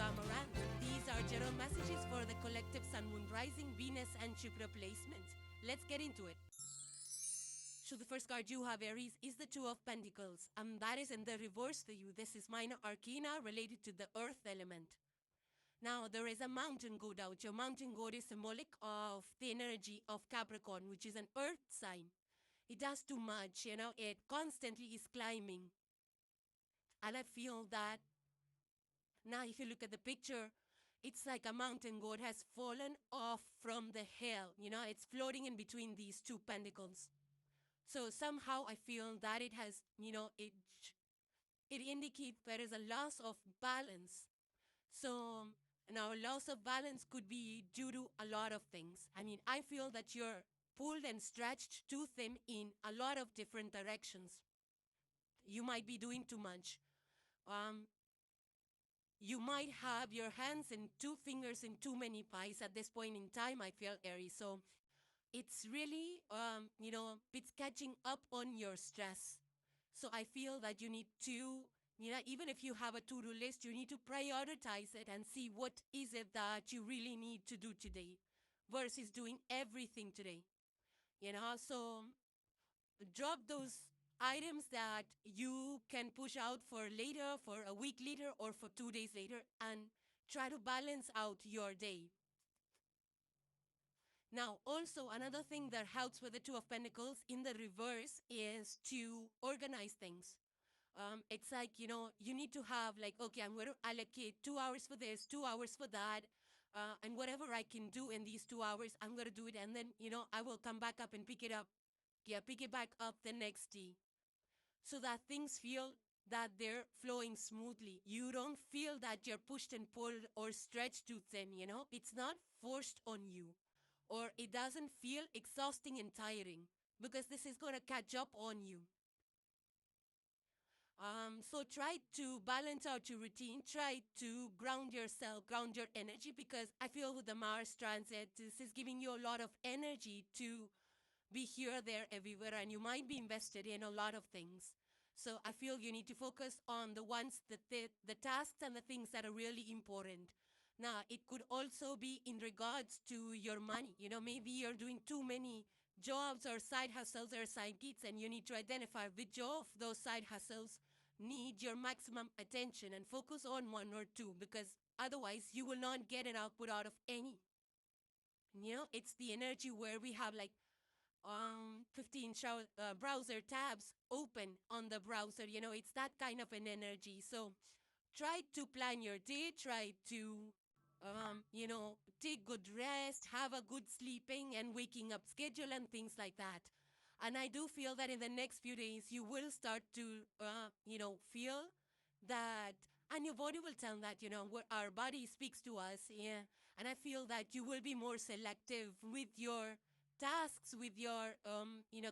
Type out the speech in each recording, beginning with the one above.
Amaranth. These are general messages for the collective Sun, Moon, Rising, Venus, and Jupiter placements. Let's get into it. So the first card you have, Aries, is the Two of Pentacles, and that is in the reverse for you. This is minor arcana related to the earth element. Now, there is a mountain god out. Your mountain god is symbolic of the energy of Capricorn, which is an earth sign. It does too much, it constantly is climbing. And I feel that now if you look at the picture, it's like a mountain god has fallen off from the hill. It's floating in between these two pentacles. So somehow I feel that it has, it indicates there is a loss of balance. So now loss of balance could be due to a lot of things. I feel that you're pulled and stretched too thin in a lot of different directions. You might be doing too much. You might have your hands and two fingers in too many pies at this point in time, I feel, Aries. So it's really, it's catching up on your stress. So I feel that you need to, even if you have a to-do list, you need to prioritize it and see what is it that you really need to do today versus doing everything today. So drop those items that you can push out for later, for a week later, or for 2 days later, and try to balance out your day. Now, also, another thing that helps with the Two of Pentacles in the reverse is to organize things. It's like, you need to have like, okay, I'm going to allocate 2 hours for this, 2 hours for that, and whatever I can do in these 2 hours, I'm going to do it. And then, I will come back up and pick it up. Yeah, pick it back up the next day. So that things feel that they're flowing smoothly. You don't feel that you're pushed and pulled or stretched too thin, It's not forced on you. Or it doesn't feel exhausting and tiring because this is going to catch up on you. So try to balance out your routine. Try to ground yourself, ground your energy, because I feel with the Mars transit, this is giving you a lot of energy to be here, there, everywhere, and you might be invested in a lot of things. So I feel you need to focus on the ones, the tasks and the things that are really important. Now, it could also be in regards to your money. Maybe you're doing too many jobs or side hustles or side gigs, and you need to identify which of those side hustles need your maximum attention and focus on one or two, because otherwise you will not get an output out of any. It's the energy where we have like 15 browser tabs open on the browser. It's that kind of an energy. So try to plan your day, try to take good rest, have a good sleeping and waking up schedule and things like that. And I do feel that in the next few days, you will start to, feel that, and your body will tell that, where our body speaks to us. Yeah. And I feel that you will be more selective with your tasks, with your,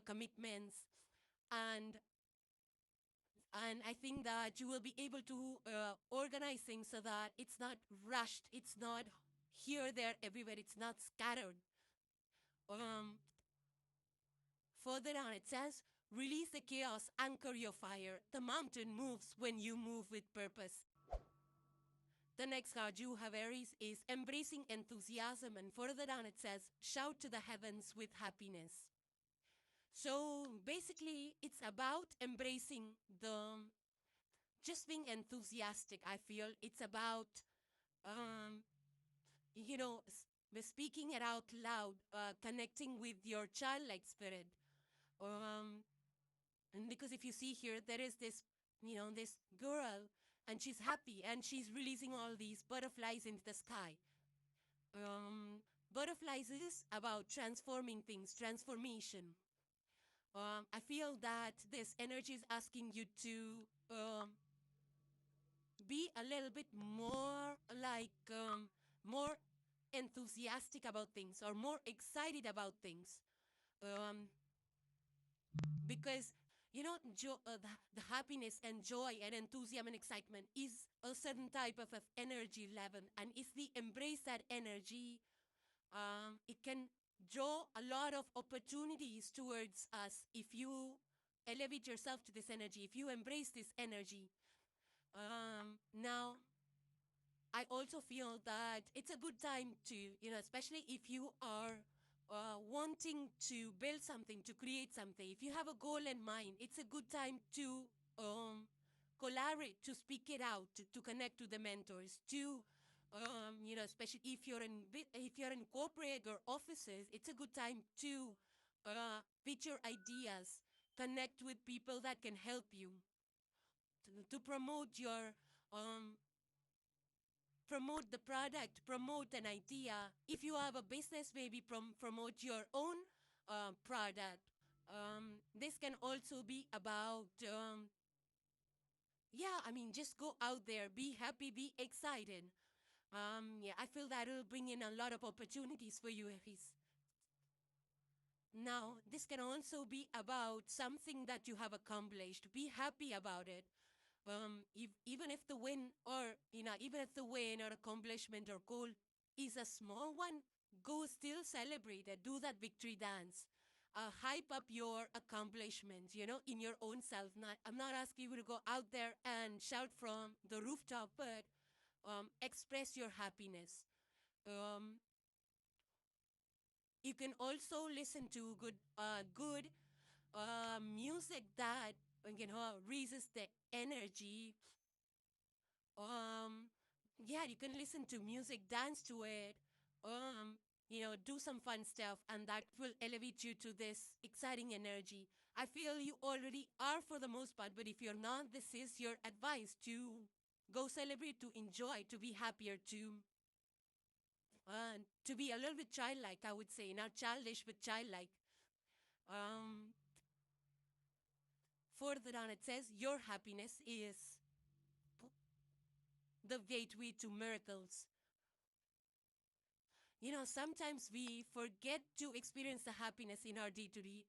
commitments. And I think that you will be able to organize things so that it's not rushed, it's not here, there, everywhere, it's not scattered. Further down it says, release the chaos, anchor your fire. The mountain moves when you move with purpose. The next card you have, Aries, is embracing enthusiasm. And further down it says, shout to the heavens with happiness. So basically, it's about embracing just being enthusiastic. I feel it's about, speaking it out loud, connecting with your childlike spirit. And because if you see here, there is this, this girl, and she's happy, and she's releasing all these butterflies into the sky. Butterflies is about transforming things, transformation. I feel that this energy is asking you to be a little bit more like, more enthusiastic about things or more excited about things. Because, the happiness and joy and enthusiasm and excitement is a certain type of energy level. And if we embrace that energy, it can draw a lot of opportunities towards us if you elevate yourself to this energy, if you embrace this energy. Now, I also feel that it's a good time to, especially if you are wanting to build something, to create something, if you have a goal in mind, it's a good time to um, collaborate, to speak it out, to connect to the mentors, to especially if you're in corporate or offices, it's a good time to pitch your ideas, connect with people that can help you to um, promote the product, promote an idea. If you have a business, maybe promote your own product. This can also be about, yeah, I mean, just go out there, be happy, be excited. Yeah, I feel that it'll bring in a lot of opportunities for you, Aries. Now, this can also be about something that you have accomplished. Be happy about it. Even if the win or, even if the win or accomplishment or goal is a small one, go still celebrate it. Do that victory dance. Hype up your accomplishments, in your own self. I'm not asking you to go out there and shout from the rooftop, but express your happiness. Um, you can also listen to good music that raises the energy. Um, yeah, you can listen to music, dance to it, do some fun stuff, and that will elevate you to this exciting energy. I feel you already are for the most part, but if you're not, this is your advice to go celebrate, to enjoy, to be happier, to be a little bit childlike, I would say, not childish, but childlike. Um, Further down, it says your happiness is the gateway to miracles. Sometimes we forget to experience the happiness in our day to day.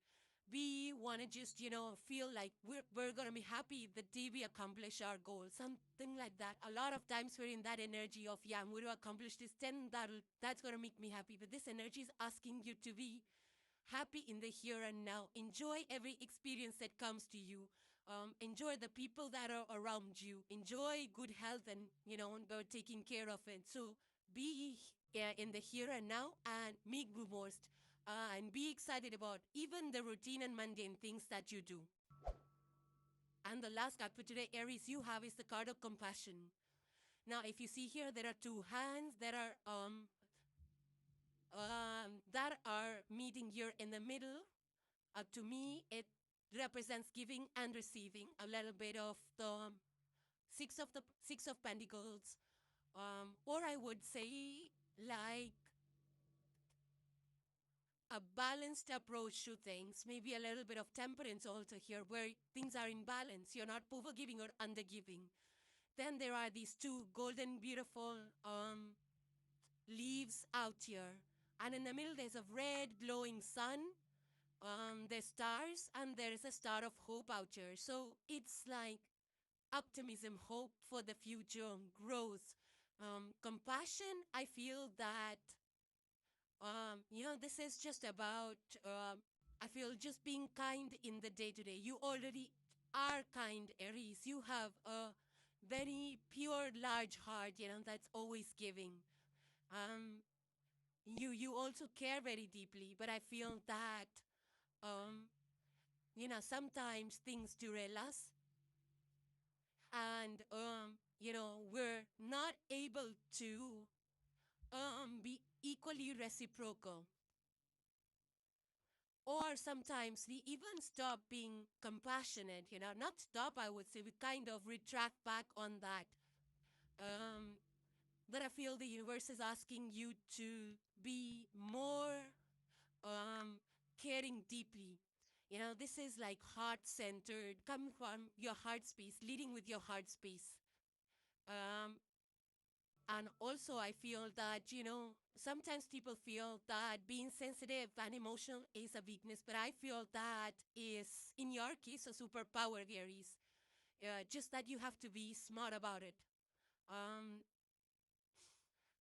We want to just, feel like we're going to be happy the day we accomplish our goal, something like that. A lot of times we're in that energy of, yeah, I'm going to accomplish this, then that's going to make me happy. But this energy is asking you to be happy in the here and now. Enjoy every experience that comes to you. Enjoy the people that are around you. Enjoy good health and, taking care of it. So be in the here and now and make the most. And be excited about even the routine and mundane things that you do. And the last card for today, Aries, you have is the card of compassion. Now, if you see here, there are two hands that are meeting here in the middle. To me, it represents giving and receiving. A little bit of the six of pentacles, or I would say like a balanced approach to things. Maybe a little bit of temperance also here, where things are in balance. You're not overgiving or undergiving. Then there are these two golden, beautiful leaves out here, and in the middle there's a red glowing sun. There's stars, and there is a star of hope out here. So it's like optimism, hope for the future, growth, compassion. I feel that, this is just about, I feel just being kind in the day to day. You already are kind, Aries. You have a very pure, large heart, that's always giving. Um, you also care very deeply, but I feel that, um, sometimes things derail us, and we're not able to be equally reciprocal, or sometimes we even stop being compassionate. Not stop, I would say, we kind of retract back on that. um but I feel the universe is asking you to be more caring deeply. This is like heart centered, coming from your heart space, leading with your heart space. Um, and also, I feel that, sometimes people feel that being sensitive and emotional is a weakness, but I feel that is, in your case, a superpower, Aries. Just that you have to be smart about it. Um,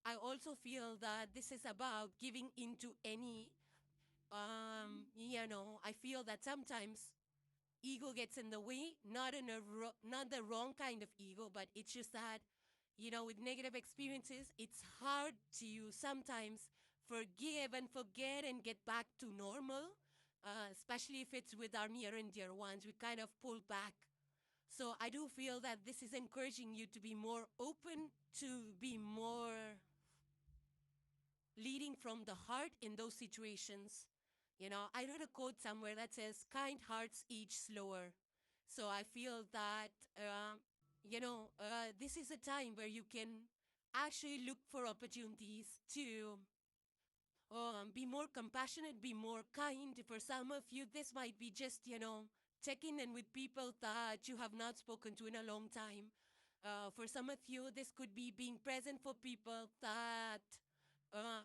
I also feel that this is about giving into any, I feel that sometimes ego gets in the way, not the wrong kind of ego, but it's just that with negative experiences, it's hard to sometimes forgive and forget and get back to normal, especially if it's with our near and dear ones. We kind of pull back. So I do feel that this is encouraging you to be more open, to be more leading from the heart in those situations. I read a quote somewhere that says, kind hearts age slower. So I feel that, this is a time where you can actually look for opportunities to be more compassionate, be more kind. For some of you, this might be just, checking in with people that you have not spoken to in a long time. For some of you, this could be being present for people that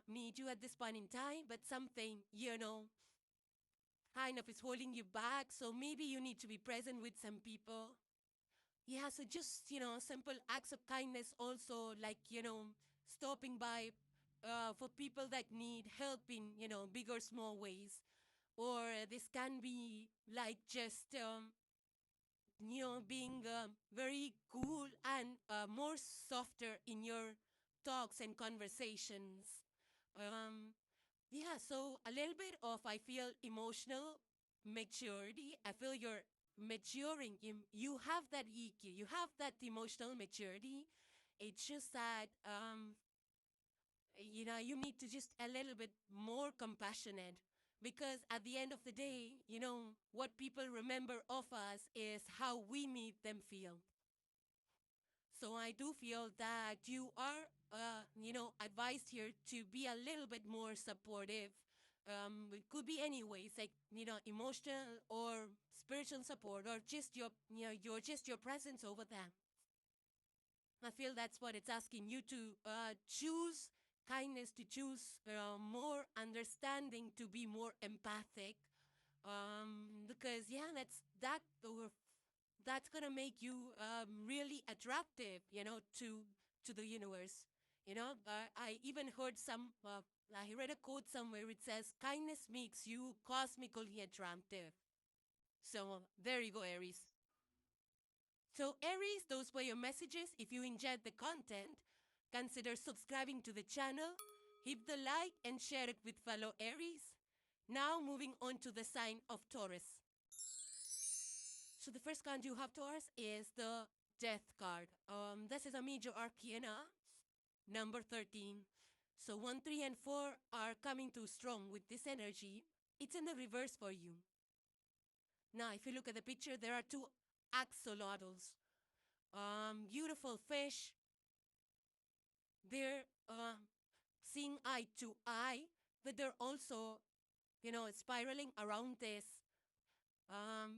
need you at this point in time, but something, kind of is holding you back. So maybe you need to be present with some people. Yeah, so just, simple acts of kindness also, like, stopping by for people that need help in, big or small ways. Or this can be like just, being very cool and more softer in your talks and conversations. Yeah, so a little bit of, I feel, emotional maturity. I feel you're maturing. You have that EQ, you have that emotional maturity. It's just that, you need to just a little bit more compassionate, because at the end of the day, what people remember of us is how we made them feel. So I do feel that you are, advised here to be a little bit more supportive. It could be any ways, like, emotional or spiritual support, or just your presence over them. I feel that's what it's asking you to choose kindness, to choose more understanding, to be more empathic. Because yeah, that's gonna make you really attractive, to the universe. I even heard I read a quote somewhere. It says, "Kindness makes you cosmically attractive." So there you go, Aries. So Aries, those were your messages. If you enjoyed the content, consider subscribing to the channel, hit the like and share it with fellow Aries. Now moving on to the sign of Taurus. So the first card you have, Taurus, is the Death card. This is a major arcana, number 13. So 1, 3, and 4 are coming too strong with this energy. It's in the reverse for you. Now, if you look at the picture, there are two axolotls. Beautiful fish. They're seeing eye to eye, but they're also, spiraling around this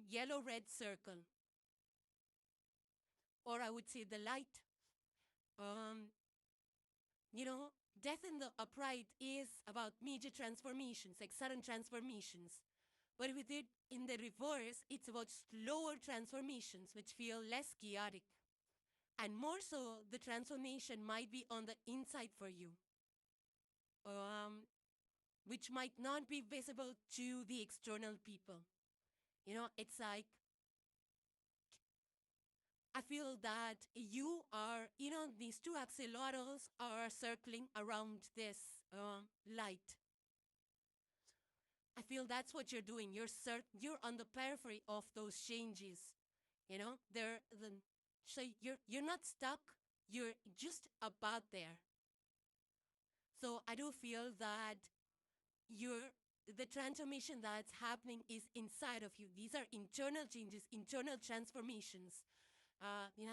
yellow-red circle. Or I would say the light. Um, Death in the upright is about major transformations, like sudden transformations. But with it in the reverse, it's about slower transformations, which feel less chaotic. And more so, the transformation might be on the inside for you, which might not be visible to the external people. It's like, I feel that you are, these two axolotls are circling around this light. I feel that's what you're doing. You're on the periphery of those changes. So you're not stuck. You're just about there. So I do feel that the transformation that's happening is inside of you. These are internal changes, internal transformations.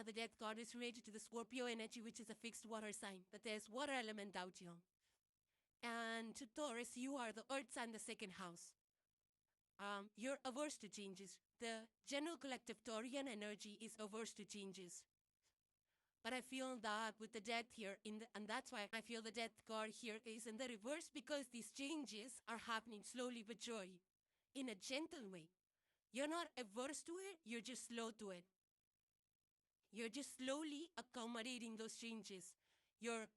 The death card is related to the Scorpio energy, which is a fixed water sign. But there's water element out here. And to Taurus, you are the earth sign, the second house. You're averse to changes. The general collective Taurian energy is averse to changes. But I feel that with the death here, and that's why I feel the death card here is in the reverse, because these changes are happening slowly but surely, in a gentle way. You're not averse to it, you're just slow to it. You're just slowly accommodating those changes. You're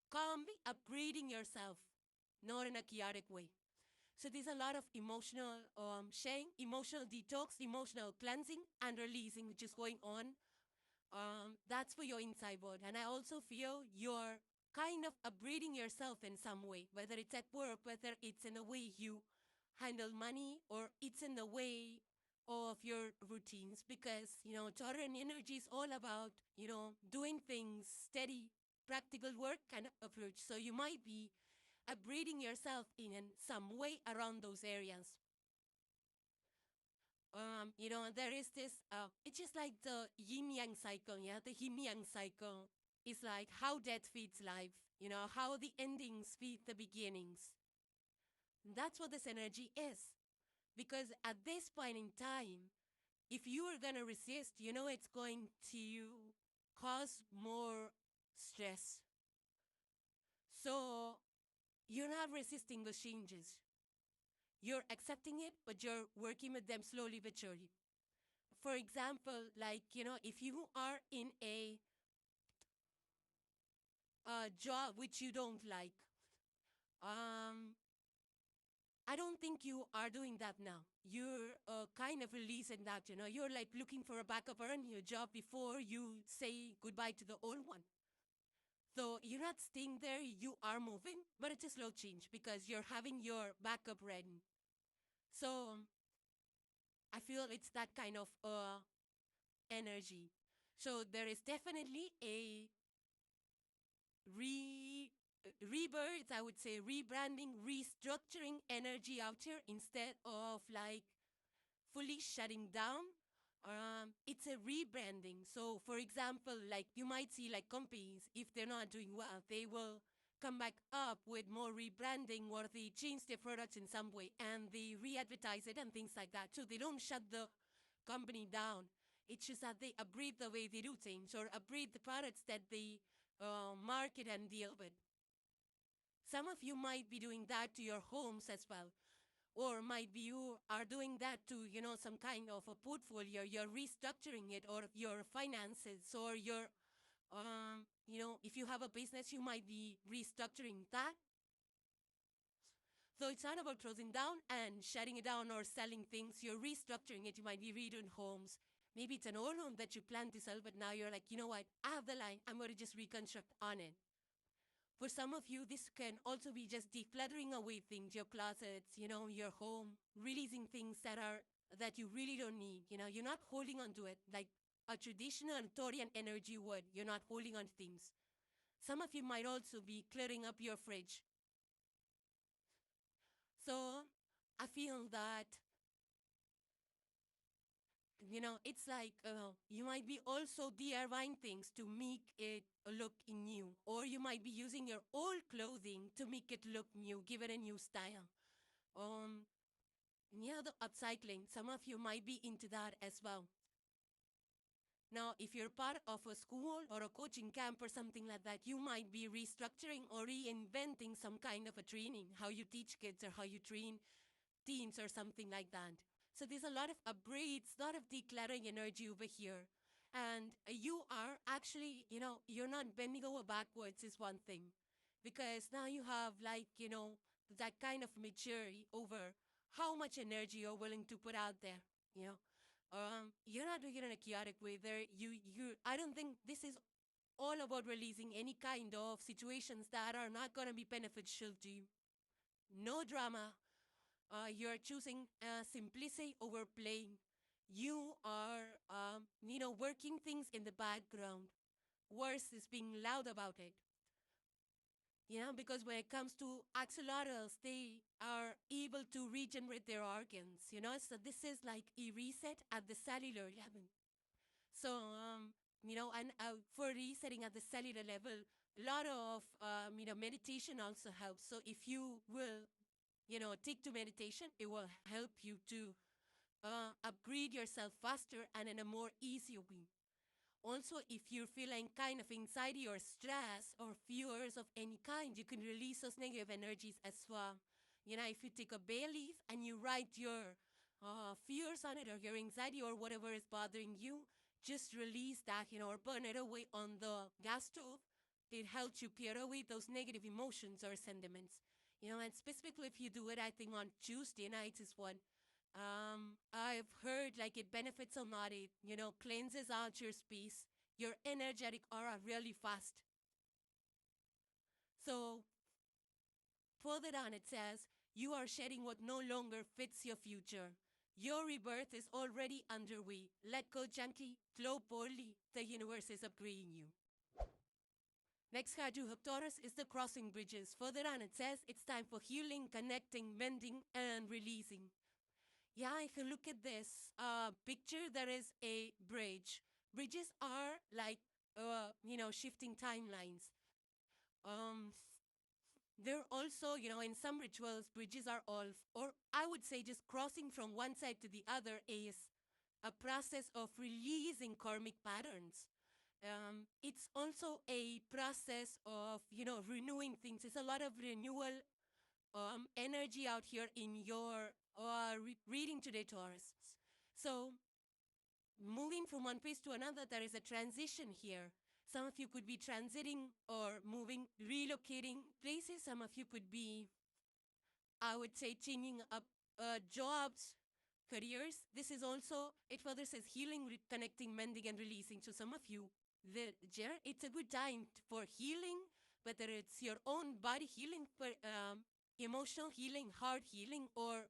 calmly upgrading yourself, not in a chaotic way. So there's a lot of emotional sharing, emotional detox, emotional cleansing and releasing, which is going on That's for your inside world. And I also feel you're kind of upgrading yourself in some way, whether it's at work, whether it's in the way you handle money, or it's in the way of your routines. Because, Taurus energy is all about, doing things steady, practical work kind of approach. So you might be upgrading yourself in some way around those areas. There is this, it's just like the yin yang cycle, yeah? The yin yang cycle is like how death feeds life, how the endings feed the beginnings. That's what this energy is. Because at this point in time, if you are going to resist, it's going to cause more stress. So you're not resisting the changes. You're accepting it, but you're working with them slowly but surely. For example, like, if you are in a job which you don't like, I don't think you are doing that now. You're kind of releasing that, You're like looking for a backup or a new job before you say goodbye to the old one. So you're not staying there, you are moving, but it's a slow change because you're having your backup ready. So I feel it's that kind of energy. So there is definitely a rebirth, I would say, rebranding, restructuring energy out here instead of like fully shutting down. It's a rebranding. So, for example, like you might see like companies, if they're not doing well, they will come back up with more rebranding, or they change their products in some way and they re-advertise it and things like that. So they don't shut the company down. It's just that they upgrade the way they do things, or upgrade the products that they market and deal with. Some of you might be doing that to your homes as well. Or might be you are doing that to, some kind of a portfolio. You're restructuring it, or your finances, or your, if you have a business, you might be restructuring that. So it's not about closing down and shutting it down or selling things. You're restructuring it. You might be redoing homes. Maybe it's an old home that you plan to sell, but now you're like, you know what? I have the line. I'm going to just reconstruct on it. For some of you, this can also be just decluttering away things, your closets, your home, releasing things that you really don't need. You're not holding on to it like a traditional Taurian energy would. You're not holding on to things. Some of you might also be clearing up your fridge. So I feel that, it's like you might be also DIYing things to make it look new. Or you might be using your old clothing to make it look new, give it a new style. The upcycling. Some of you might be into that as well. Now, if you're part of a school or a coaching camp or something like that, you might be restructuring or reinventing some kind of a training, how you teach kids or how you train teens or something like that. So there's a lot of upgrades, a lot of decluttering energy over here. And you are actually, you're not bending over backwards is one thing. Because now you have like, that kind of maturity over how much energy you're willing to put out there, You're not doing it in a chaotic way. I don't think this is all about releasing any kind of situations that are not going to be beneficial to you. No drama. You're choosing simplicity over playing. You are, working things in the background. Worse is being loud about it. Because when it comes to axolotls, they are able to regenerate their organs, So this is like a reset at the cellular level. So, and for resetting at the cellular level, a lot of, meditation also helps. So if you will, take to meditation, it will help you to upgrade yourself faster and in a more easier way. Also, if you're feeling kind of anxiety or stress or fears of any kind, you can release those negative energies as well. If you take a bay leaf and you write your fears on it, or your anxiety or whatever is bothering you, just release that, or burn it away on the gas stove. It helps you clear away those negative emotions or sentiments. And specifically if you do it, I think on Tuesday nights is one. I've heard like it benefits a lot. It, cleanses out your space, your energetic aura really fast. So further down it says, you are shedding what no longer fits your future. Your rebirth is already underway. Let go gently, flow boldly. The universe is upgrading you. Next card you have, Taurus, is the crossing bridges. Further on it says, it's time for healing, connecting, mending, and releasing. Yeah, if you look at this picture, there is a bridge. Bridges are like, shifting timelines. They're also, in some rituals, bridges are all, or I would say just crossing from one side to the other is a process of releasing karmic patterns. It's also a process of, renewing things. It's a lot of renewal energy out here in your reading today, Taurus. So, moving from one phase to another, there is a transition here. Some of you could be transiting or moving, relocating places. Some of you could be, I would say, changing up jobs, careers. This is also, it further says healing, connecting, mending, and releasing. So some of you, it's a good time for healing, whether it's your own body healing, emotional healing, heart healing, or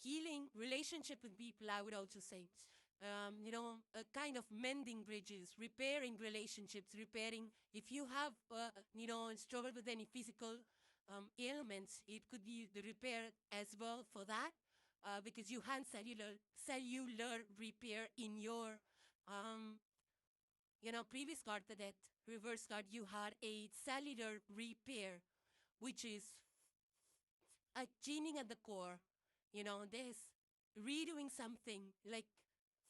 healing relationship with people, I would also say. A kind of mending bridges, repairing relationships, repairing, if you have, struggled with any physical ailments, it could be the repair as well for that, because you had cellular repair in your, previous card, the death reverse card, you had a cellular repair, which is a gening at the core. This redoing something like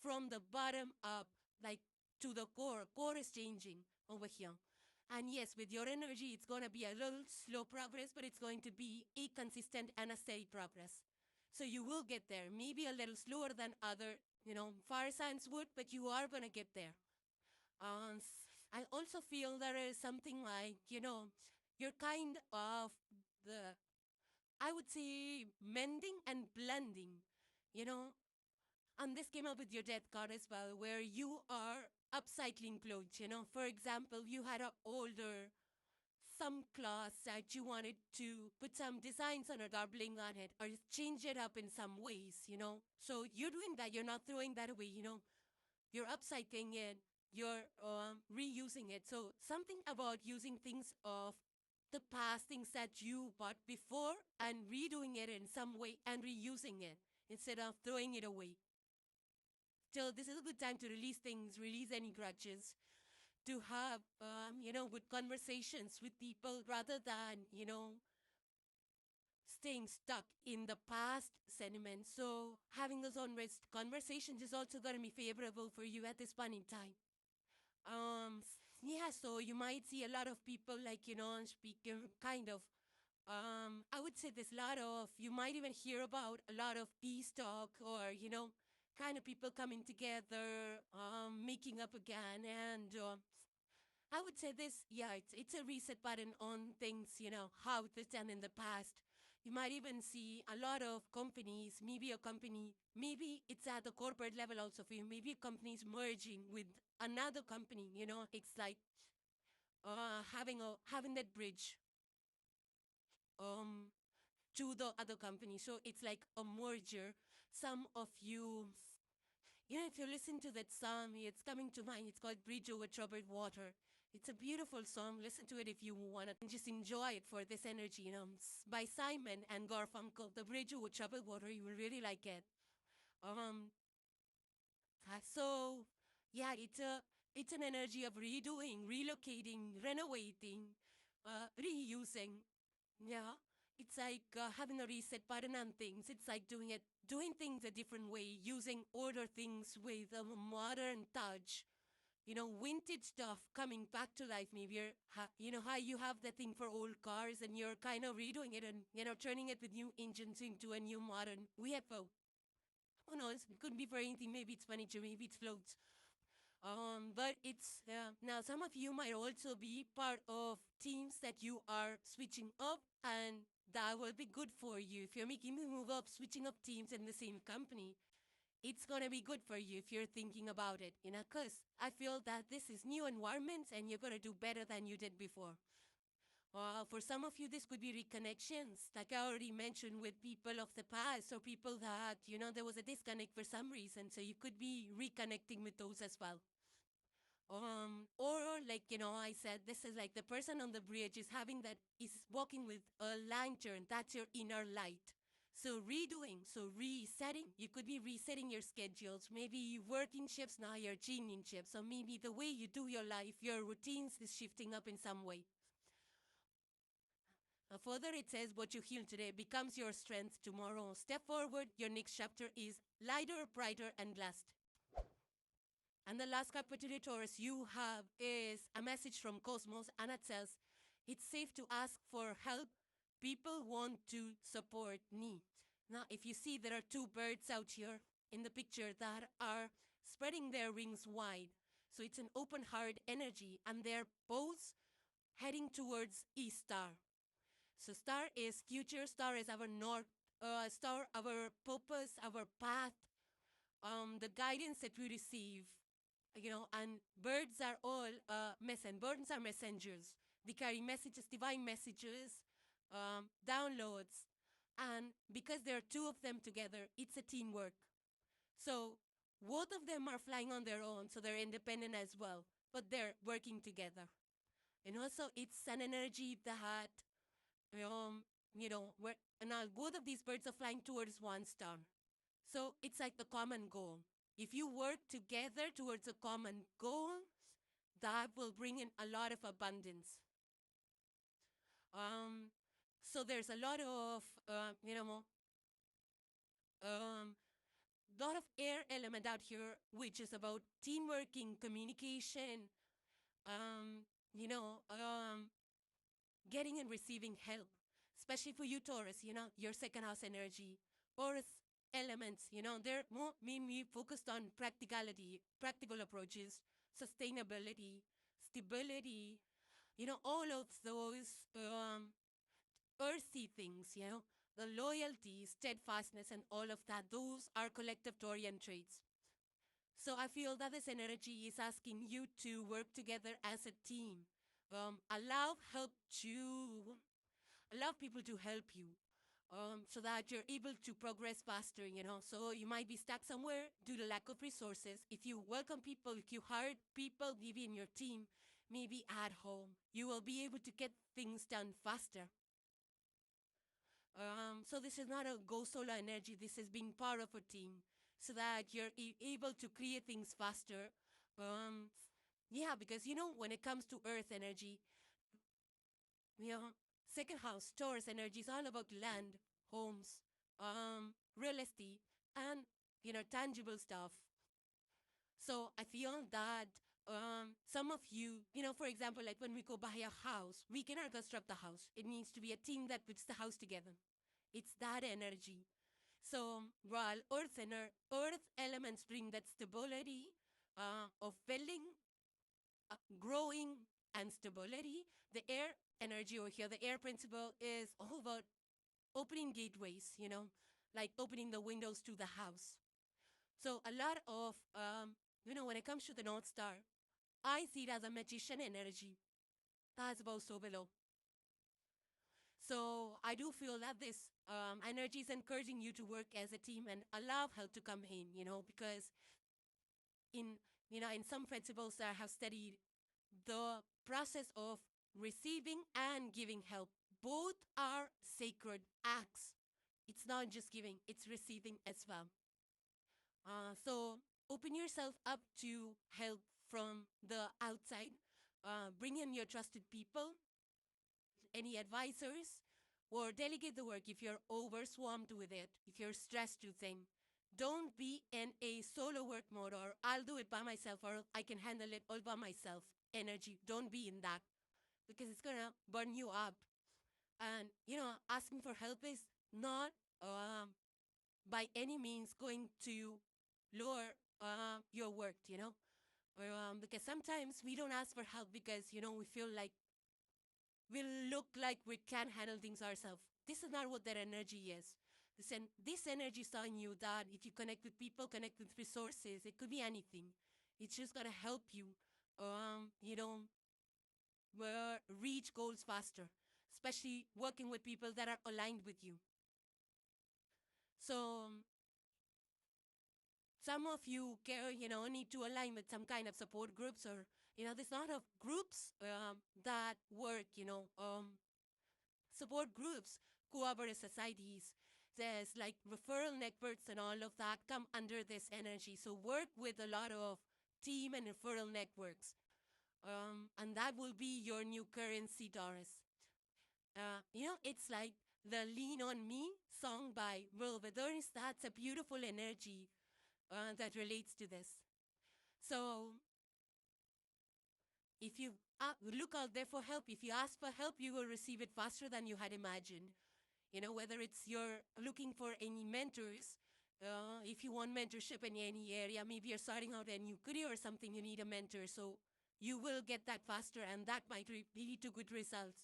from the bottom up, like to the core. Core is changing over here. And yes, with your energy, it's going to be a little slow progress, but it's going to be a consistent and a steady progress. So you will get there. Maybe a little slower than other, fire signs would, but you are going to get there. I also feel there is something like, you're kind of the, I would say, mending and blending, and this came up with your death card as well, where you are upcycling clothes, For example, you had an older, some cloth that you wanted to put some designs on it or bling on it or change it up in some ways, So you're doing that. You're not throwing that away, You're upcycling it. You're reusing it. So something about using things of the past, things that you bought before, and redoing it in some way and reusing it instead of throwing it away. So this is a good time to release things, release any grudges, to have, good conversations with people rather than, staying stuck in the past sentiment. So having those honest conversations is also going to be favorable for you at this point in time. Yeah, so you might see a lot of people like, speaking kind of, I would say there's a lot of, you might even hear about a lot of peace talk or, kind of people coming together, making up again. And I would say this, yeah, it's a reset button on things, how it was done in the past. You might even see a lot of companies, maybe a company, maybe it's at the corporate level also for you, maybe a company's merging with another company, it's like having that bridge to the other company. So it's like a merger. Some of you, if you listen to that song, it's coming to mind. It's called Bridge Over Troubled Water. It's a beautiful song. Listen to it if you want to. Just enjoy it for this energy. By Simon and Garfunkel, The Bridge Over Troubled Water. You will really like it. So yeah, it's an energy of redoing, relocating, renovating, reusing. Yeah, it's like having a reset button on things. It's like doing things a different way, using older things with a modern touch. Vintage stuff coming back to life. Maybe how you have that thing for old cars and you're kind of redoing it and, turning it with new engines into a new modern vehicle. Who knows? It could be for anything. Maybe it's furniture, maybe it's clothes. But it's, now some of you might also be part of teams that you are switching up, and that will be good for you. If you're making the move up, switching up teams in the same company, it's gonna be good for you if you're thinking about it, you know, because I feel that this is new environment and you're gonna do better than you did before. For some of you, this could be reconnections, like I already mentioned, with people of the past or people that, you know, there was a disconnect for some reason. So you could be reconnecting with those as well. Or like, you know, I said, this is like the person on the bridge is having that, is walking with a lantern. That's your inner light. So redoing, so resetting. You could be resetting your schedules. Maybe you work in shifts, now you're changing shifts. Or maybe the way you do your life, your routines is shifting up in some way. Further, it says what you heal today becomes your strength tomorrow. Step forward. Your next chapter is lighter, brighter, and blessed. And the last card for today, Taurus, you have is a message from Cosmos, and it says, it's safe to ask for help. People want to support me. Now, if you see, there are two birds out here in the picture that are spreading their wings wide. So it's an open heart energy, and they're both heading towards East Star. So star is future, star is our north, star our purpose, our path, the guidance that we receive, you know, and birds are all birds are messengers. They carry messages, divine messages, downloads, and because there are two of them together, it's a teamwork. So both of them are flying on their own, so they're independent as well, but they're working together. And also, it's an energy that you know, where now both of these birds are flying towards one star. So it's like the common goal. If you work together towards a common goal, that will bring in a lot of abundance. So there's a lot of, lot of air element out here, which is about teamworking, communication, um, you know, getting and receiving help, especially for you, Taurus, you know, your second house energy. Taurus elements, you know, they're more mainly focused on practicality, practical approaches, sustainability, stability, you know, all of those earthy things, you know, the loyalty, steadfastness, and all of that, those are collective Taurian traits. So I feel that this energy is asking you to work together as a team. Allow people to help you, so that you're able to progress faster, you know. So you might be stuck somewhere due to lack of resources. If you welcome people, if you hire people, maybe in your team, maybe at home, you will be able to get things done faster. So this is not a go solo energy. This is being part of a team so that you're able to create things faster. Yeah, because, you know, when it comes to earth energy, you know, second house, Taurus energy is all about land, homes, real estate, and, you know, tangible stuff. So I feel that some of you, you know, for example, like when we go buy a house, we cannot construct the house. It needs to be a team that puts the house together. It's that energy. So while earth elements bring that stability of building, growing, and stability, the air energy over here, the air principle is all about opening gateways, you know, like opening the windows to the house. So a lot of, you know, when it comes to the North Star, I see it as a magician energy. That's about so below. So I do feel that this energy is encouraging you to work as a team and allow help to come in, you know, because in, you know, in some principles that I have studied, the process of receiving and giving help, both are sacred acts. It's not just giving, it's receiving as well. So open yourself up to help from the outside. Bring in your trusted people, any advisors, or delegate the work if you're overswarmed with it, if you're stressed to think. Don't be in a solo work mode or I'll do it by myself or I can handle it all by myself energy. Don't be in that because it's going to burn you up. And, you know, asking for help is not by any means going to lower your work, you know. Because sometimes we don't ask for help because, you know, we feel like we look like we can't handle things ourselves. This is not what that energy is. This energy is telling you that if you connect with people, connect with resources, it could be anything. It's just gonna help you, you know, reach goals faster, especially working with people that are aligned with you. So some of you need to align with some kind of support groups, or there's a lot of groups that work, support groups, cooperative societies. There's like referral networks and all of that come under this energy. So work with a lot of team and referral networks. And that will be your new currency, Taurus. It's like the Lean on Me song by Will Withers. That's a beautiful energy that relates to this. So if you look out there for help, if you ask for help, you will receive it faster than you had imagined. Whether it's you're looking for any mentors, if you want mentorship in any area, maybe you're starting out a new career or something, you need a mentor. So you will get that faster, and that might lead to good results.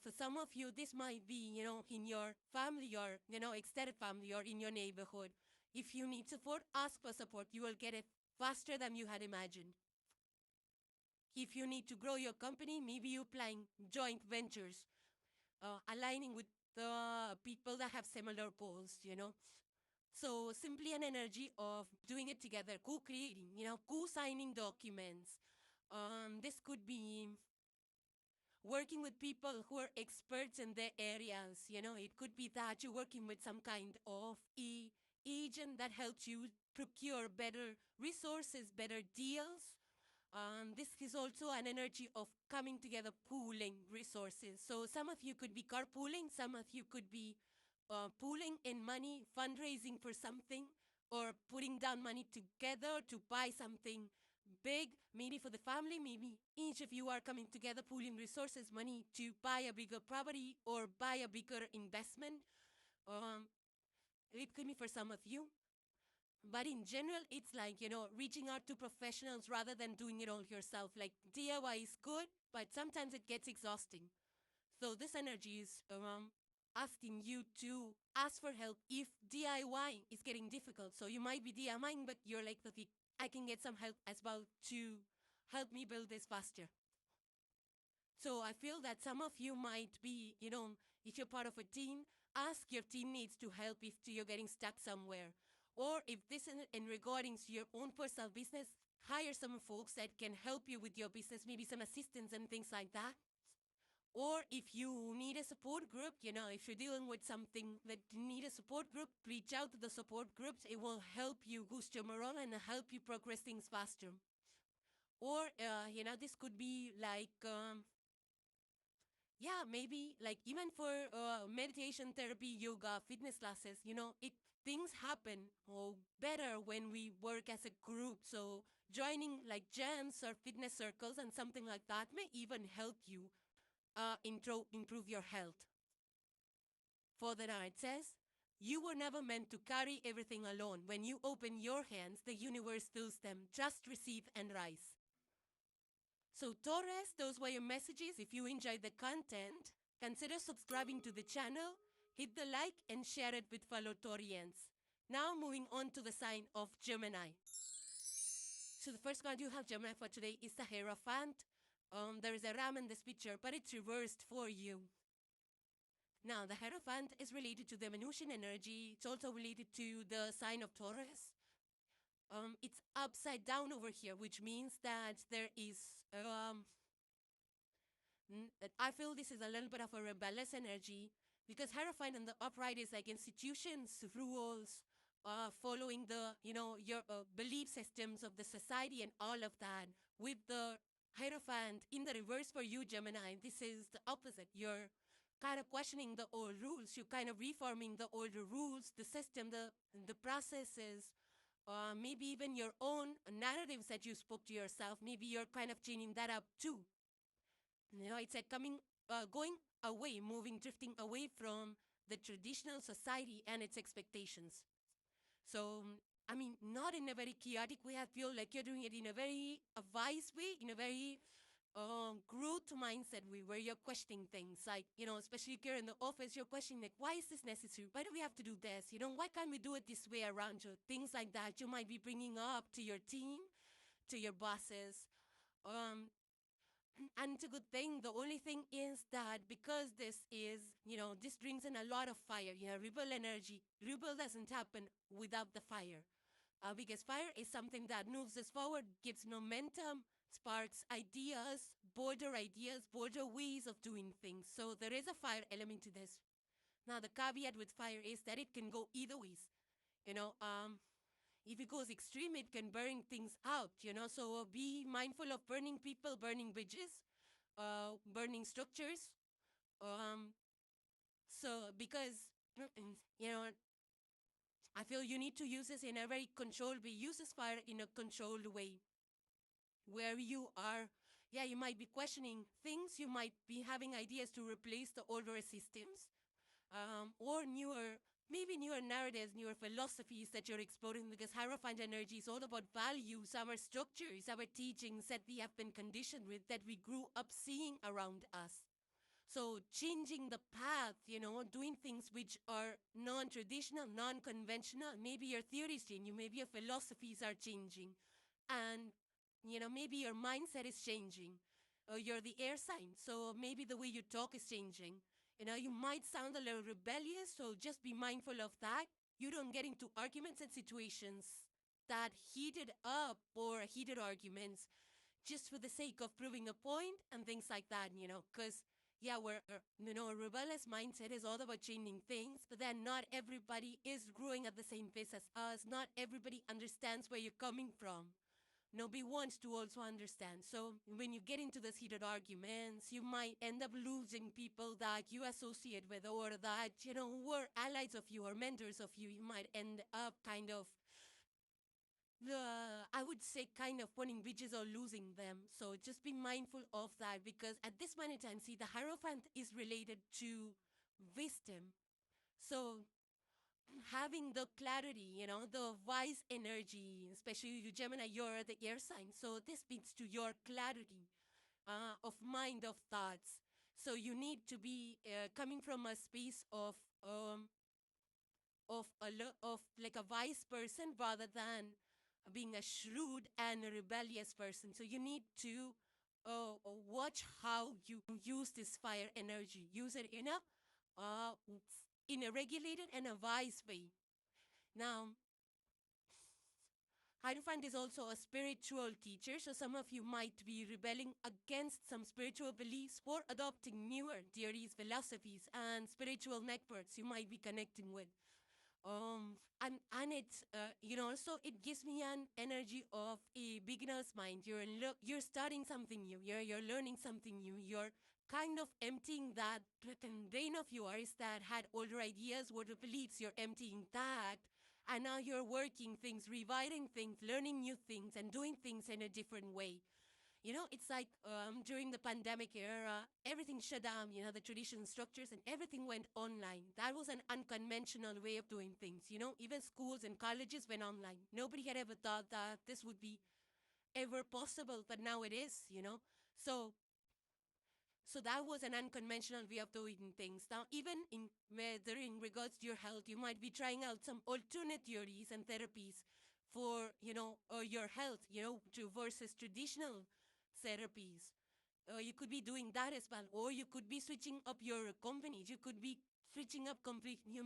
For some of you, this might be, in your family or, extended family or in your neighborhood. If you need support, ask for support. You will get it faster than you had imagined. If you need to grow your company, maybe you're planning joint ventures, aligning with the people that have similar goals, So simply an energy of doing it together, co-creating, co-signing documents. This could be working with people who are experts in their areas. It could be that you're working with some kind of agent that helps you procure better resources, better deals. This is also an energy of coming together, pooling resources. So some of you could be carpooling, some of you could be pooling in money, fundraising for something, or putting down money together to buy something big, maybe for the family, maybe each of you are coming together, pooling resources, money to buy a bigger property or buy a bigger investment. It could be for some of you. But in general, it's like, reaching out to professionals rather than doing it all yourself. Like DIY is good, but sometimes it gets exhausting. So this energy is asking you to ask for help if DIY is getting difficult. So you might be DIYing, but you're like, I can get some help as well to help me build this faster. So I feel that some of you might be, if you're part of a team, ask your teammates to help if you're getting stuck somewhere. Or if this is in regarding to your own personal business, hire some folks that can help you with your business, maybe some assistants and things like that. Or if you need a support group, if you're dealing with something that you need a support group, reach out to the support groups. It will help you boost your morale and help you progress things faster. Or, this could be like, maybe like even for meditation, therapy, yoga, fitness classes, things happen better when we work as a group. So joining like gyms or fitness circles and something like that may even help you improve your health. Further on, it says, you were never meant to carry everything alone. When you open your hands, the universe fills them. Just receive and rise. So Taurus, those were your messages. If you enjoyed the content, consider subscribing to the channel, hit the like and share it with fellow Taurians. Now moving on to the sign of Gemini. So the first card you have, Gemini, for today is the Hierophant. There is a ram in this picture, but it's reversed for you. Now, the Hierophant is related to the Venusian energy. It's also related to the sign of Taurus. It's upside down over here, which means that there is, I feel this is a little bit of a rebellious energy, because Hierophant in the upright is like institutions, rules, following the, your belief systems of the society and all of that. With the Hierophant in the reverse for you, Gemini, this is the opposite. You're kind of questioning the old rules. You're kind of reforming the older rules, the system, the processes, maybe even your own narratives that you spoke to yourself. Maybe you're kind of changing that up too. It's like going away, drifting away from the traditional society and its expectations. So, not in a very chaotic way. I feel like you're doing it in a very wise way, in a very growth mindset where you're questioning things. Like, especially if you're in the office, you're questioning, like, why is this necessary? Why do we have to do this? Why can't we do it this way around you? Things like that you might be bringing up to your team, to your bosses. Um, and it's a good thing. The only thing is that because this is, this brings in a lot of fire, rebel energy. Rebel doesn't happen without the fire. Because fire is something that moves us forward, gives momentum, sparks ideas, bolder ways of doing things. So there is a fire element to this. Now, the caveat with fire is that it can go either ways. If it goes extreme, it can burn things out, So be mindful of burning people, burning bridges, burning structures. Um, so because, you know, I feel you need to use this in a very controlled way. Use this fire in a controlled way where you are, you might be questioning things. You might be having ideas to replace the older systems or maybe newer narratives, newer philosophies that you're exploring, because Hierophant energy is all about values, our structures, our teachings that we have been conditioned with, that we grew up seeing around us. So changing the path, doing things which are non-traditional, non-conventional. Maybe your theories change, maybe your philosophies are changing. And, maybe your mindset is changing. You're the air sign, so maybe the way you talk is changing. You might sound a little rebellious, so just be mindful of that. You don't get into arguments and situations that heated up or heated arguments just for the sake of proving a point and things like that, because a rebellious mindset is all about changing things, but then not everybody is growing at the same pace as us. Not everybody understands where you're coming from. Nobody wants to also understand. So when you get into these heated arguments, you might end up losing people that you associate with, or that, were allies of you or mentors of you. You might end up kind of I would say kind of burning bridges or losing them. So just be mindful of that, because at this point in time, see, the Hierophant is related to wisdom. So having the clarity, the wise energy, especially you Gemini, you're the air sign. So this speaks to your clarity of mind, of thoughts. So you need to be coming from a space of like a wise person rather than being a shrewd and a rebellious person. So you need to watch how you use this fire energy. Use it in a regulated and a wise way. Now, Hierophant is also a spiritual teacher, so some of you might be rebelling against some spiritual beliefs or adopting newer theories, philosophies, and spiritual networks you might be connecting with. And it's so it gives me an energy of a beginner's mind. You're starting something new. You're learning something new. You're kind of emptying that brain of yours that had older ideas, older beliefs. You're emptying that, and now you're working things, rewriting things, learning new things, and doing things in a different way. It's like during the pandemic era, everything shut down, the traditional structures, and everything went online. That was an unconventional way of doing things. Even schools and colleges went online. Nobody had ever thought that this would be ever possible, but now it is, So that was an unconventional way of doing things. Now, even whether in regards to your health, you might be trying out some alternate theories and therapies for, your health, to versus traditional therapies. You could be doing that as well, or you could be switching up your companies. You could be switching up completely. You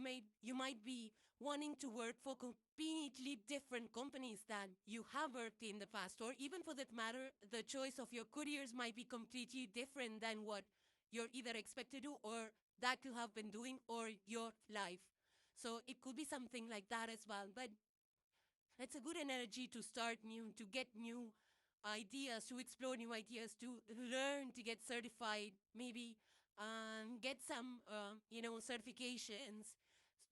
might be wanting to work for completely different companies than you have worked in the past, or even for that matter, the choice of your careers might be completely different than what you're either expected to, or that you have been doing, or your life. So it could be something like that as well. But it's a good energy to start new, to get new ideas, to explore new ideas, to learn, to get certified, maybe get some, certifications,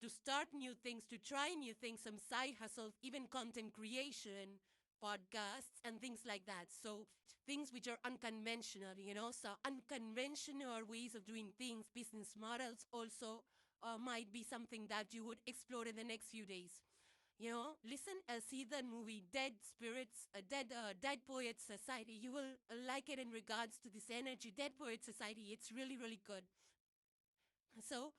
to start new things, to try new things, some side hustles, even content creation, podcasts, and things like that. So things which are unconventional, so unconventional ways of doing things, business models also might be something that you would explore in the next few days. Listen, see the movie Dead Spirits, Dead Poets Society. You will like it in regards to this energy. Dead Poets Society. It's really, really good. So,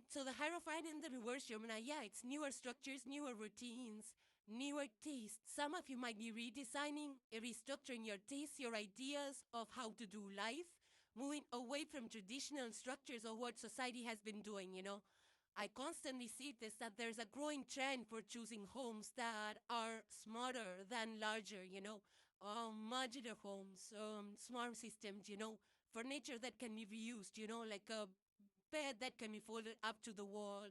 so the Hierophant in the reverse Gemini, yeah, it's newer structures, newer routines, newer tastes. Some of you might be redesigning, restructuring your tastes, your ideas of how to do life, moving away from traditional structures of what society has been doing. I constantly see this that there's a growing trend for choosing homes that are smarter than larger. Modular homes, smart systems, furniture that can be reused, like a bed that can be folded up to the wall,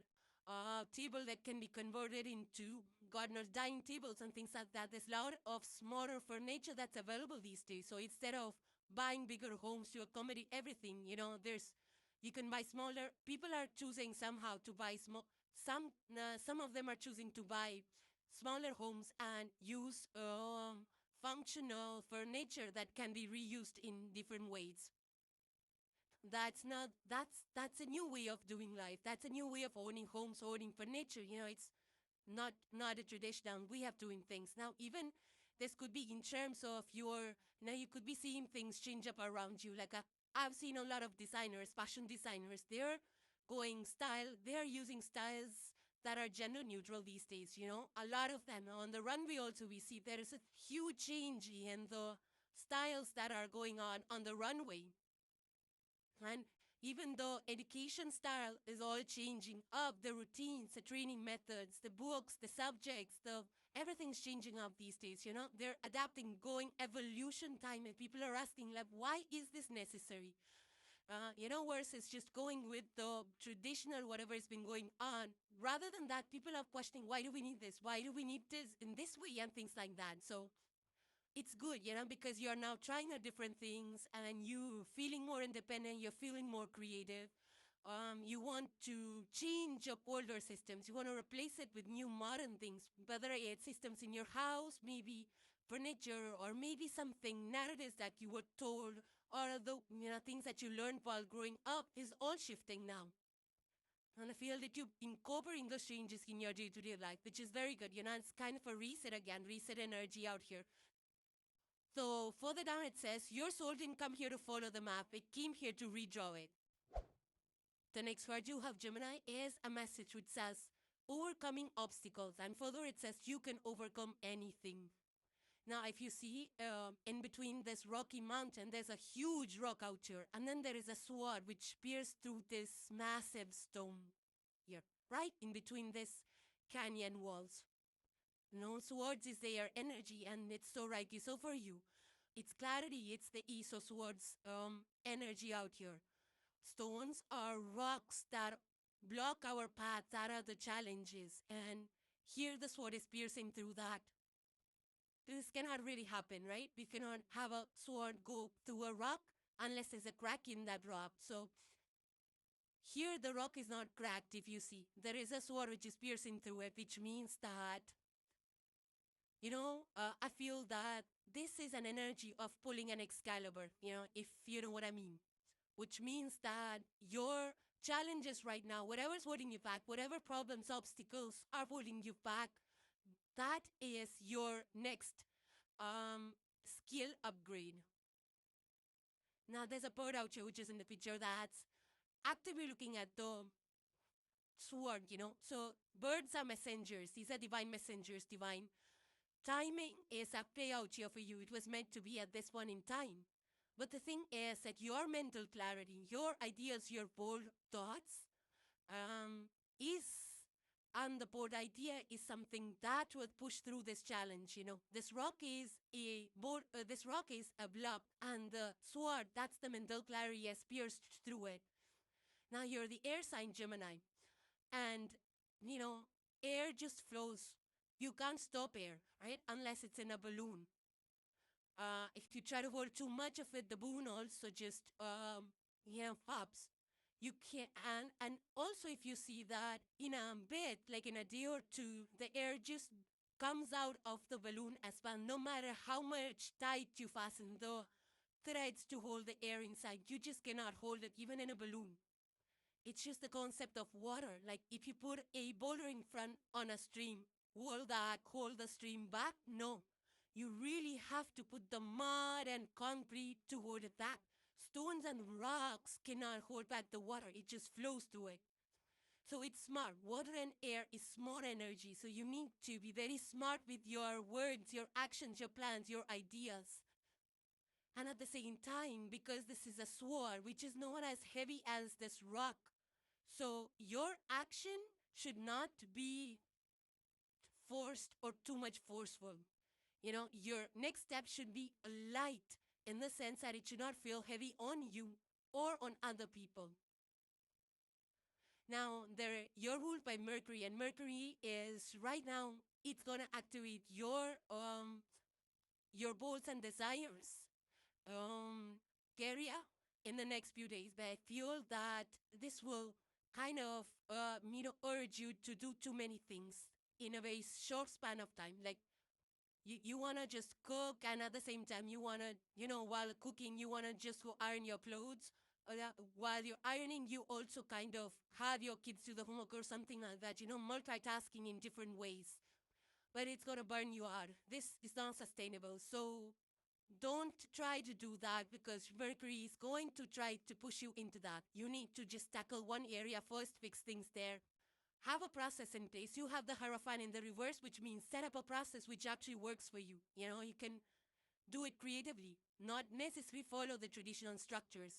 a table that can be converted into gardener's dining tables and things like that. There's a lot of smaller furniture that's available these days. So instead of buying bigger homes to accommodate everything, you can buy smaller. People are choosing somehow to buy small. Some of them are choosing to buy smaller homes and use functional furniture that can be reused in different ways. That's a new way of doing life. That's a new way of owning homes, owning furniture. It's not a traditional way of doing things. Now, even this could be in terms of you could be seeing things change up around you. Like I've seen a lot of designers, fashion designers, they're using styles that are gender neutral these days. A lot of them. On the runway also we see there is a huge change in the styles that are going on the runway. And even though education style is all changing up, the routines, the training methods, the books, the subjects, everything's changing up these days. They're adapting, going evolution time, and people are asking, like, why is this necessary? Versus just going with the traditional, whatever has been going on. Rather than that, people are questioning, why do we need this? Why do we need this in this way? And things like that. So it's good, because you're now trying out different things and you feeling more independent, you're feeling more creative. You want to change up older systems. You want to replace it with new modern things, whether it's systems in your house, maybe furniture, or maybe something narratives that you were told, or the things that you learned while growing up is all shifting now. And I feel that you're incorporating those changes in your day-to-day life, which is very good. It's kind of a reset again, reset energy out here. So further down it says, your soul didn't come here to follow the map, it came here to redraw it. The next word you have, Gemini, is a message which says, overcoming obstacles. And further it says, you can overcome anything. Now, if you see in between this rocky mountain, there's a huge rock out here. And then there is a sword which pierced through this massive stone here, right in between this canyon walls. Swords is their energy, and it's so righty. So for you, it's clarity, it's the Ace of Swords energy out here. Stones are rocks that block our path, that are the challenges. And here the sword is piercing through that. This cannot really happen, right? We cannot have a sword go through a rock unless there's a crack in that rock. So here the rock is not cracked, if you see. There is a sword which is piercing through it, which means that I feel that this is an energy of pulling an Excalibur, if you know what I mean. Which means that your challenges right now, whatever's holding you back, whatever problems, obstacles are holding you back, that is your next skill upgrade. Now, there's a bird out here which is in the picture that's actively looking at the sword. So birds are messengers. These are divine messengers, divine. Timing is a play out here for you. It was meant to be at this point in time. But the thing is that your mental clarity, your ideas, your bold thoughts, and the bold idea is something that will push through this challenge. This rock is a blob, and the sword, that's the mental clarity, has pierced through it. Now you're the air sign Gemini, and air just flows. You can't stop air, right? Unless it's in a balloon. If you try to hold too much of it, the balloon also just pops. You can't, and also if you see that in a bit, like in a day or two, the air just comes out of the balloon as well. No matter how much tight you fasten the threads to hold the air inside, you just cannot hold it, even in a balloon. It's just the concept of water. Like if you put a boulder in front on a stream, wall that hold the stream back. No, you really have to put the mud and concrete to hold it back. Stones and rocks cannot hold back the water. It just flows through it. So it's smart. Water and air is smart energy. So you need to be very smart with your words, your actions, your plans, your ideas. And at the same time, because this is a sword, which is not as heavy as this rock, so your action should not be forced or too much forceful. You know, your next step should be light in the sense that it should not feel heavy on you or on other people. Now, you're ruled by Mercury, and Mercury is right now, it's gonna activate your goals and desires area in the next few days. But I feel that this will kind of urge you to do too many things in a very short span of time. Like you want to just cook, and at the same time you want to, while cooking, you want to just go iron your clothes. While you're ironing, you also kind of have your kids do the homework or something like that, multitasking in different ways. But it's going to burn you out. This is not sustainable. So don't try to do that, because Mercury is going to try to push you into that. You need to just tackle one area first, fix things there. Have a process in place. You have the Hierophant in the reverse, which means set up a process which actually works for you. You can do it creatively, not necessarily follow the traditional structures.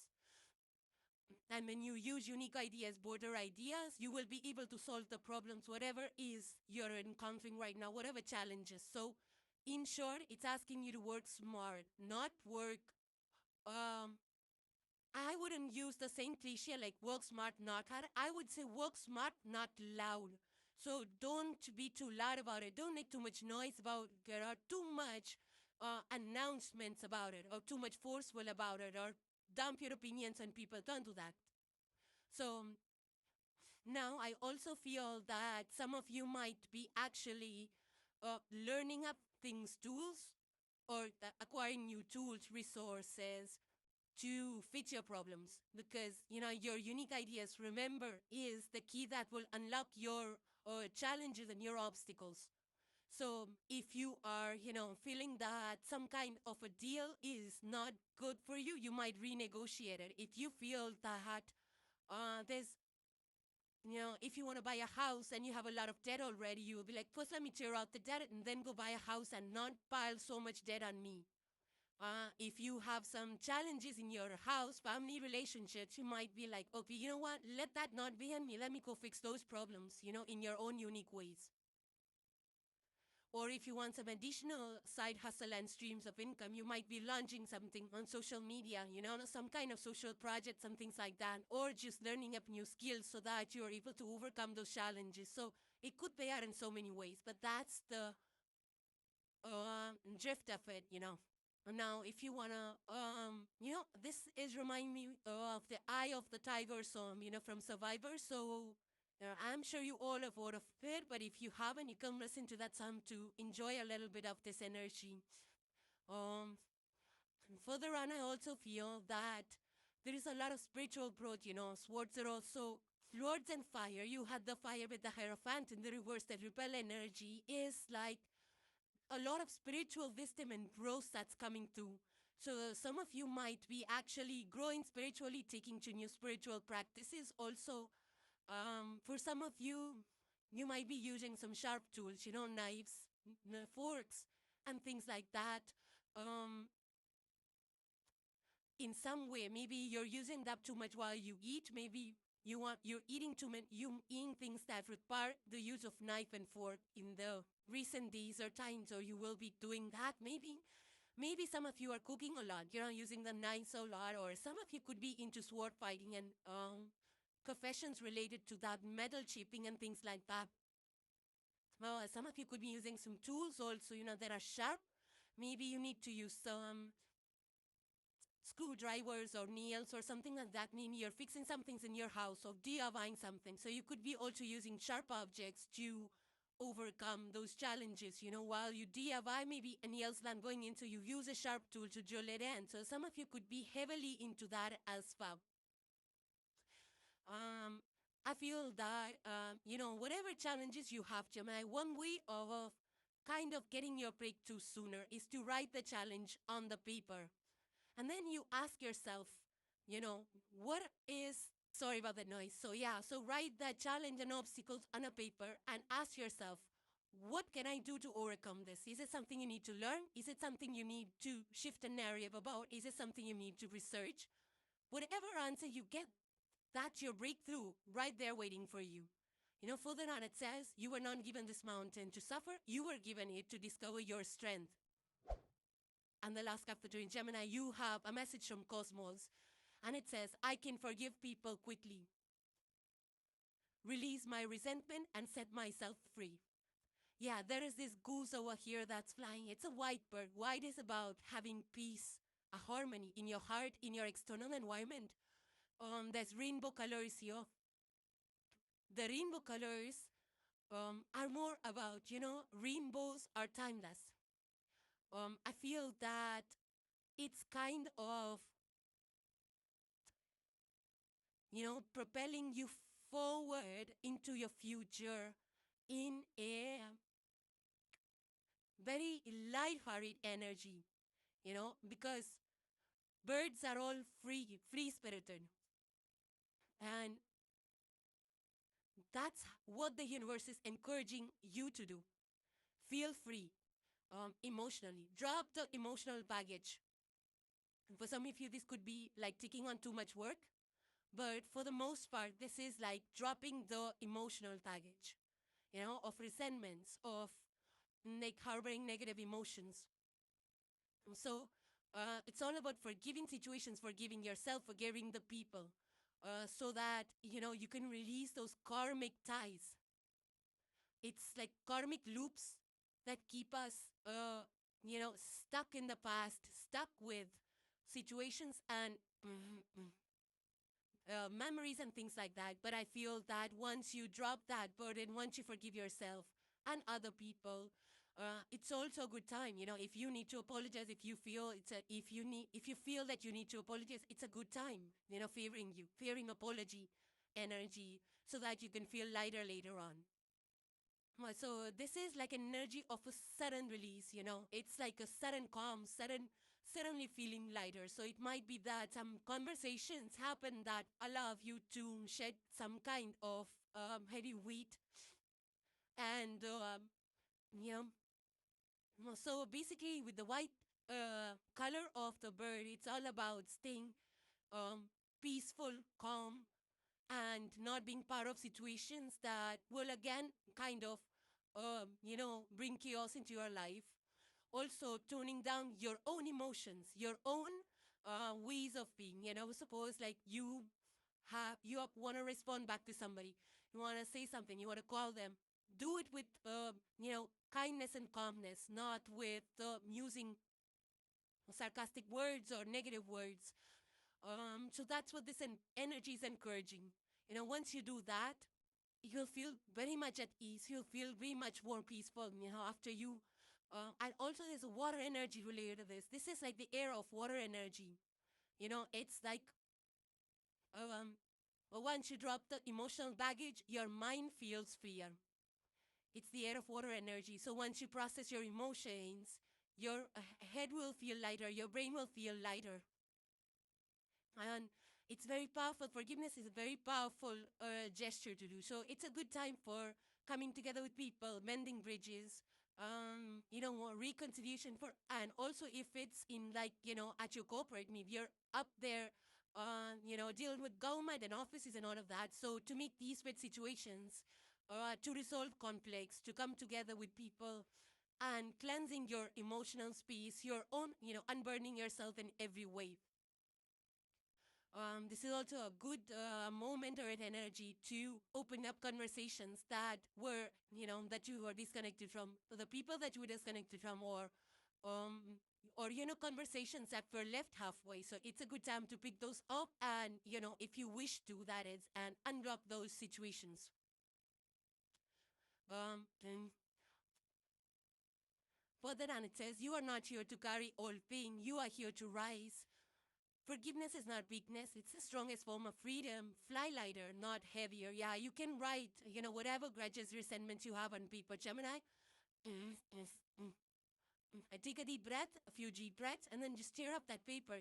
And when you use unique ideas, border ideas, you will be able to solve the problems, whatever is you're encountering right now, whatever challenges. So in short, it's asking you to work smart, not work. I wouldn't use the same cliche like work smart, not hard. I would say work smart, not loud. So don't be too loud about it. Don't make too much noise about it, or too much announcements about it, or too much forceful about it, or dump your opinions on people. Don't do that. So now I also feel that some of you might be actually learning up things, tools, or acquiring new tools, resources to fit your problems, because your unique ideas, remember, is the key that will unlock your challenges and your obstacles. So if you are feeling that some kind of a deal is not good for you, you might renegotiate it. If you feel that there's if you want to buy a house and you have a lot of debt already, you will be like, first let me tear out the debt and then go buy a house and not pile so much debt on me. If you have some challenges in your house, family relationships, you might be like, okay, you know what? Let that not be on me. Let me go fix those problems, in your own unique ways. Or if you want some additional side hustle and streams of income, you might be launching something on social media, some kind of social project, some things like that, or just learning up new skills so that you're able to overcome those challenges. So it could play out in so many ways, but that's the drift of it, Now, if you want to, this is reminding me of the Eye of the Tiger song, from Survivor. So I'm sure you all have heard of it, but if you haven't, you can listen to that song to enjoy a little bit of this energy. Further on, I also feel that there is a lot of spiritual growth, swords are also swords and fire. You had the fire with the Hierophant in the reverse. That rebel energy is like a lot of spiritual wisdom and growth that's coming through. So some of you might be actually growing spiritually, taking to new spiritual practices. Also, for some of you, you might be using some sharp tools, knives, forks, and things like that. In some way, maybe you're using that too much while you eat. Maybe you're eating too many, you eating things that require the use of knife and fork in the recent days or times, or you will be doing that. Maybe some of you are cooking a lot, using the knives a lot, or some of you could be into sword fighting and professions related to that, metal chipping and things like that. Well, some of you could be using some tools also, that are sharp. Maybe you need to use some screwdrivers or nails or something like that. Maybe you're fixing some things in your house or DIYing something. So you could be also using sharp objects to overcome those challenges. While you DIY maybe any else than going into, you use a sharp tool to drill it in. So some of you could be heavily into that as well. I feel that, whatever challenges you have, Gemini, one way of kind of getting your breakthrough sooner is to write the challenge on the paper. And then you ask yourself, what is, sorry about that noise. So, yeah, so write that challenge and obstacles on a paper and ask yourself, what can I do to overcome this? Is it something you need to learn? Is it something you need to shift a narrative about? Is it something you need to research? Whatever answer you get, that's your breakthrough right there waiting for you. Further on it says, you were not given this mountain to suffer, you were given it to discover your strength. And the last chapter in Gemini, you have a message from Cosmos, and it says, I can forgive people quickly, release my resentment, and set myself free. Yeah, there is this goose over here that's flying. It's a white bird. White is about having peace, a harmony in your heart, in your external environment. There's rainbow colors here. The rainbow colors are more about, rainbows are timeless. I feel that it's kind of, propelling you forward into your future in a very light-hearted energy, because birds are all free-spirited. And that's what the universe is encouraging you to do. Feel free emotionally. Drop the emotional baggage. For some of you, this could be like taking on too much work. But for the most part, this is like dropping the emotional baggage, of resentments, of like harboring negative emotions. So it's all about forgiving situations, forgiving yourself, forgiving the people, so that, you can release those karmic ties. It's like karmic loops that keep us, stuck in the past, stuck with situations and memories and things like that. But I feel that once you drop that burden, once you forgive yourself and other people, it's also a good time. If you need to apologize, if you feel if you feel that you need to apologize, it's a good time. Fearing apology energy, so that you can feel lighter later on. So this is like an energy of a sudden release. It's like a sudden calm, suddenly feeling lighter. So it might be that some conversations happen that allow you to shed some kind of heavy weight. And, so basically with the white color of the bird, it's all about staying peaceful, calm, and not being part of situations that will again kind of, bring chaos into your life. Also, toning down your own emotions, your own ways of being. Suppose like you want to respond back to somebody, you want to say something, you want to call them. Do it with, kindness and calmness, not with using sarcastic words or negative words. So that's what this energy is encouraging. Once you do that, you'll feel very much at ease. You'll feel very much more peaceful, after you. And also there's a water energy related to this. This is like the air of water energy. It's like, once you drop the emotional baggage, your mind feels freer. It's the air of water energy. So once you process your emotions, your head will feel lighter, your brain will feel lighter. And it's very powerful. Forgiveness is a very powerful gesture to do. So it's a good time for coming together with people, mending bridges, reconciliation for, and also if it's in like, at your corporate, maybe you're up there, dealing with government and offices and all of that. So to make these with situations, to resolve conflicts, to come together with people and cleansing your emotional space, your own, unburdening yourself in every way. This is also a good moment or an energy to open up conversations that were, that you were disconnected from, the people that you were disconnected from, or conversations that were left halfway. So it's a good time to pick those up and, if you wish to, that is, and unlock those situations. Then further on, it says, you are not here to carry all pain. You are here to rise Forgiveness is not weakness. It's the strongest form of freedom. Fly lighter, not heavier. Yeah, you can write, whatever grudges, resentments you have on paper. Gemini, I take a deep breath, a few deep breaths, and then just tear up that paper.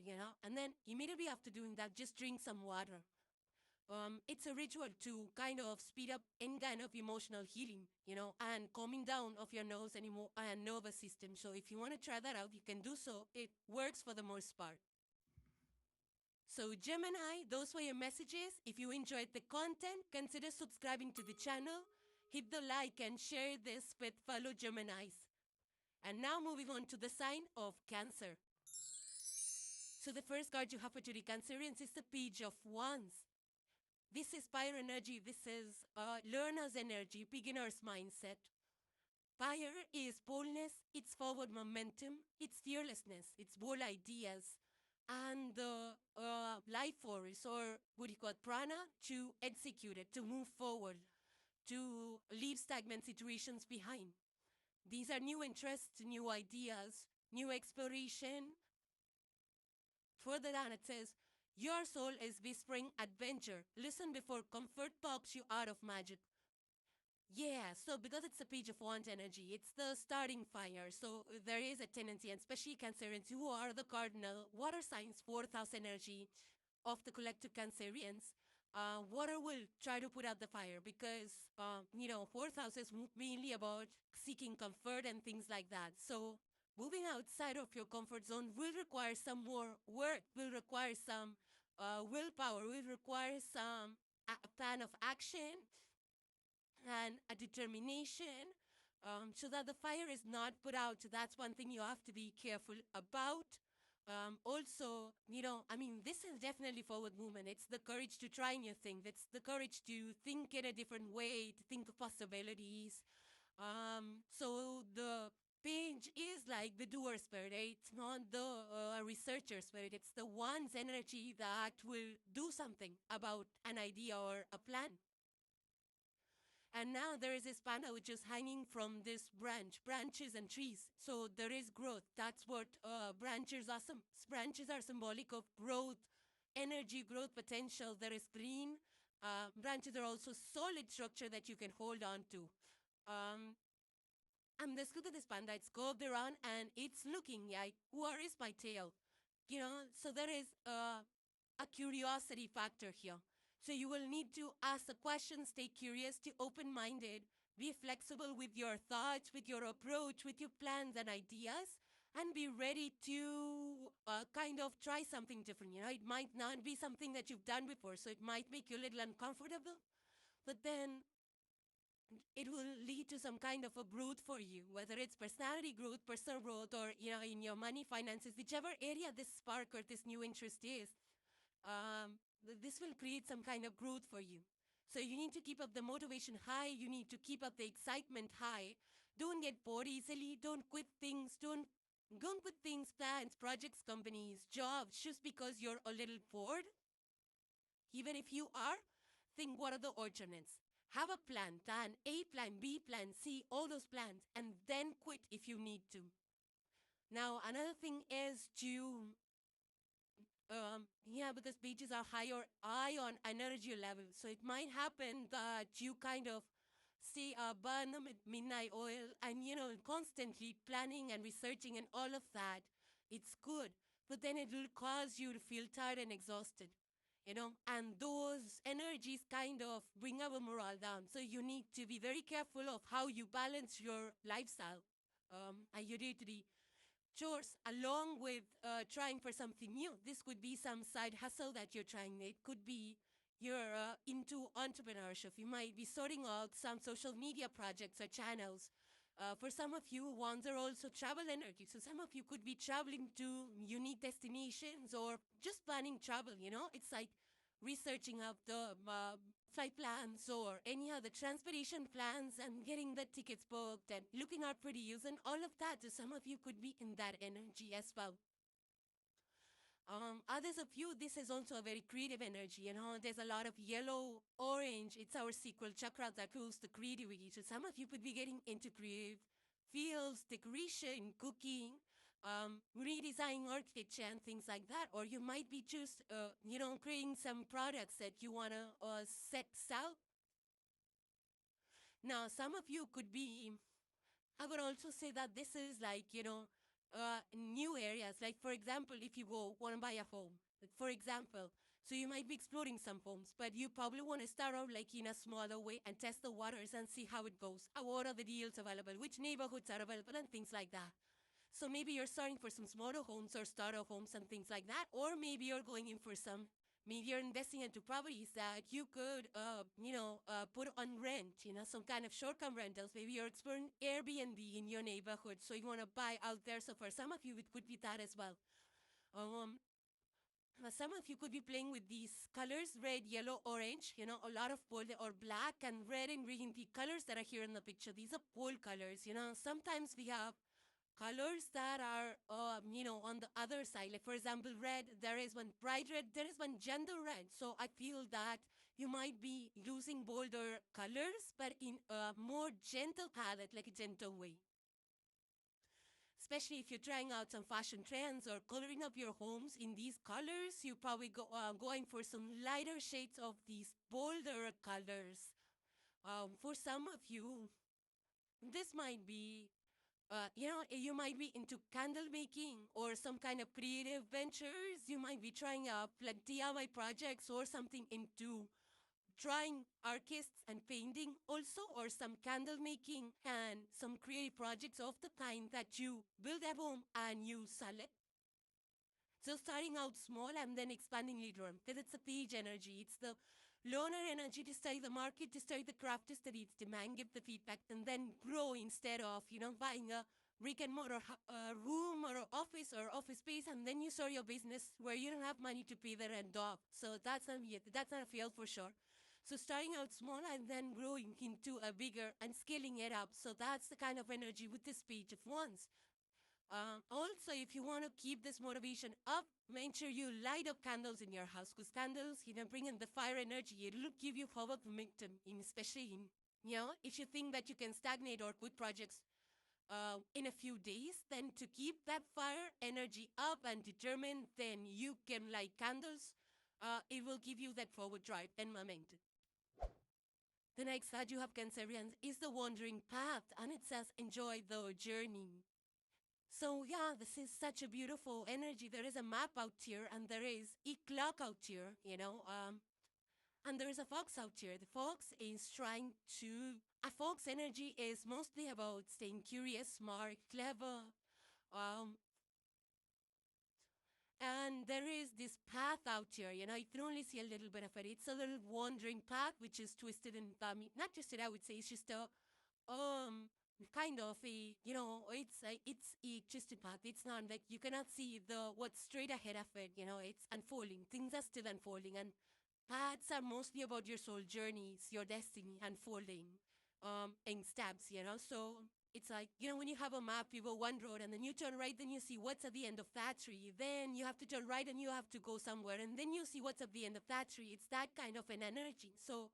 And then immediately after doing that, just drink some water. It's a ritual to kind of speed up any kind of emotional healing, and calming down of your nerves and nervous system. So if you want to try that out, you can do so. It works for the most part. So Gemini, those were your messages. If you enjoyed the content, consider subscribing to the channel. Hit the like and share this with fellow Geminis. And now moving on to the sign of Cancer. So the first card you have for today, Cancerians, is the Page of Wands. This is fire energy. This is learner's energy, beginner's mindset. Fire is boldness, it's forward momentum, it's fearlessness, it's bold ideas, and the life force, or what you call prana, to execute it, to move forward, to leave stagnant situations behind. These are new interests, new ideas, new exploration. Further down it says, your soul is whispering adventure. Listen before comfort talks you out of magic. Yeah, so because it's a Page of Wands energy, it's the starting fire. So there is a tendency, and especially Cancerians, who are the cardinal water signs, fourth house energy of the collective Cancerians. Water will try to put out the fire because, fourth house is mainly about seeking comfort and things like that. So moving outside of your comfort zone will require some more work, will require some willpower, will require some plan of action and a determination, so that the fire is not put out. That's one thing you have to be careful about. Also, this is definitely forward movement. It's the courage to try new things. It's the courage to think in a different way, to think of possibilities. So the page is like the doer spirit. It's not the researcher spirit. It's the one's energy that will do something about an idea or a plan. And now there is this panda which is hanging from this branches and trees. So there is growth. That's what branches are. Branches are symbolic of growth, energy, growth potential. There is green. Branches are also solid structure that you can hold on to. And let's look at this panda. It's curved around and it's looking like, where is my tail? So there is a curiosity factor here. So you will need to ask the questions, stay curious, stay open-minded, be flexible with your thoughts, with your approach, with your plans and ideas, and be ready to kind of try something different. It might not be something that you've done before, so it might make you a little uncomfortable, but then it will lead to some kind of a growth for you, whether it's personality growth, personal growth, or, in your money, finances, whichever area this spark or this new interest is. This will create some kind of growth for you. So you need to keep up the motivation high. You need to keep up the excitement high. Don't get bored easily. Don't quit things. Don't quit things, plans, projects, companies, jobs, just because you're a little bored. Even if you are, think what are the alternates. Have a plan A, plan B, plan C, all those plans, and then quit if you need to. Now, another thing is to because pages are higher ion energy level. So it might happen that you kind of stay burn them at midnight oil and, constantly planning and researching and all of that. It's good, but then it will cause you to feel tired and exhausted, and those energies kind of bring our morale down. So you need to be very careful of how you balance your lifestyle and your day-to-day chores along with trying for something new. This could be some side hustle that you're trying. It could be you're into entrepreneurship. You might be sorting out some social media projects or channels. For some of you, wands are also travel energy. So some of you could be traveling to unique destinations or just planning travel. It's like researching up the flight plans or any other transportation plans and getting the tickets booked and looking out for deals and all of that. So some of you could be in that energy as well. Others of you, this is also a very creative energy. There's a lot of yellow, orange. It's our sacral chakra that rules the creativity. So some of you could be getting into creative fields, decoration, cooking, redesigning architecture and things like that. Or you might be just, creating some products that you want to sell. Now, some of you could be, I would also say that this is like, new areas. Like, for example, if you want to buy a home, for example, so you might be exploring some homes, but you probably want to start out like in a smaller way and test the waters and see how it goes. What are the deals available? Which neighborhoods are available and things like that. So maybe you're starting for some smaller homes or starter homes and things like that. Or maybe you're going in for maybe you're investing into properties that you could, put on rent, some kind of short-term rentals. Maybe you're exploring Airbnb in your neighborhood, so you want to buy out there. So for some of you, it could be that as well. Some of you could be playing with these colors, red, yellow, orange, a lot of bold or black and red and green, the colors that are here in the picture. These are pole colors, Sometimes we have colors that are, on the other side. Like, for example, red, there is one bright red, there is one gentle red. So I feel that you might be using bolder colors, but in a more gentle palette, like a gentle way. Especially if you're trying out some fashion trends or coloring up your homes in these colors, you probably going for some lighter shades of these bolder colors. For some of you, this might be, you might be into candle making or some kind of creative ventures. You might be trying out like DIY projects or something into drawing, artists, and painting also, or some candle making and some creative projects of the kind that you build at home and you sell it. So starting out small and then expanding later on, because it's a page energy. It's the learner energy to study the market, to study the craft, to study its demand, give the feedback, and then grow instead of, buying a brick and mortar room or office space, and then you start your business where you don't have money to pay the rent off. So that's not a fail for sure. So starting out small and then growing into a bigger and scaling it up. So that's the kind of energy with this page of wands. Also, if you want to keep this motivation up, make sure you light up candles in your house, because candles, bring in the fire energy. It'll give you forward momentum, especially if you think that you can stagnate or quit projects in a few days, then to keep that fire energy up and determined, then you can light candles. It will give you that forward drive and momentum. The next card you have, Cancerians, is the Wandering Path, and it says, enjoy the journey. So yeah, this is such a beautiful energy. There is a map out here, and there is a clock out here, and there is a fox out here. The fox is trying to... A fox energy is mostly about staying curious, smart, clever, and there is this path out here, you can only see a little bit of it. It's a little wandering path, which is twisted and, not twisted, I would say. It's just a, kind of a, it's a twisted path. It's not like you cannot see what's straight ahead of it, it's unfolding. Things are still unfolding, and paths are mostly about your soul journeys, your destiny unfolding, in steps, so it's like, when you have a map, you go one road and then you turn right, then you see what's at the end of that tree. Then you have to turn right and you have to go somewhere, and then you see what's at the end of that tree. It's that kind of an energy. So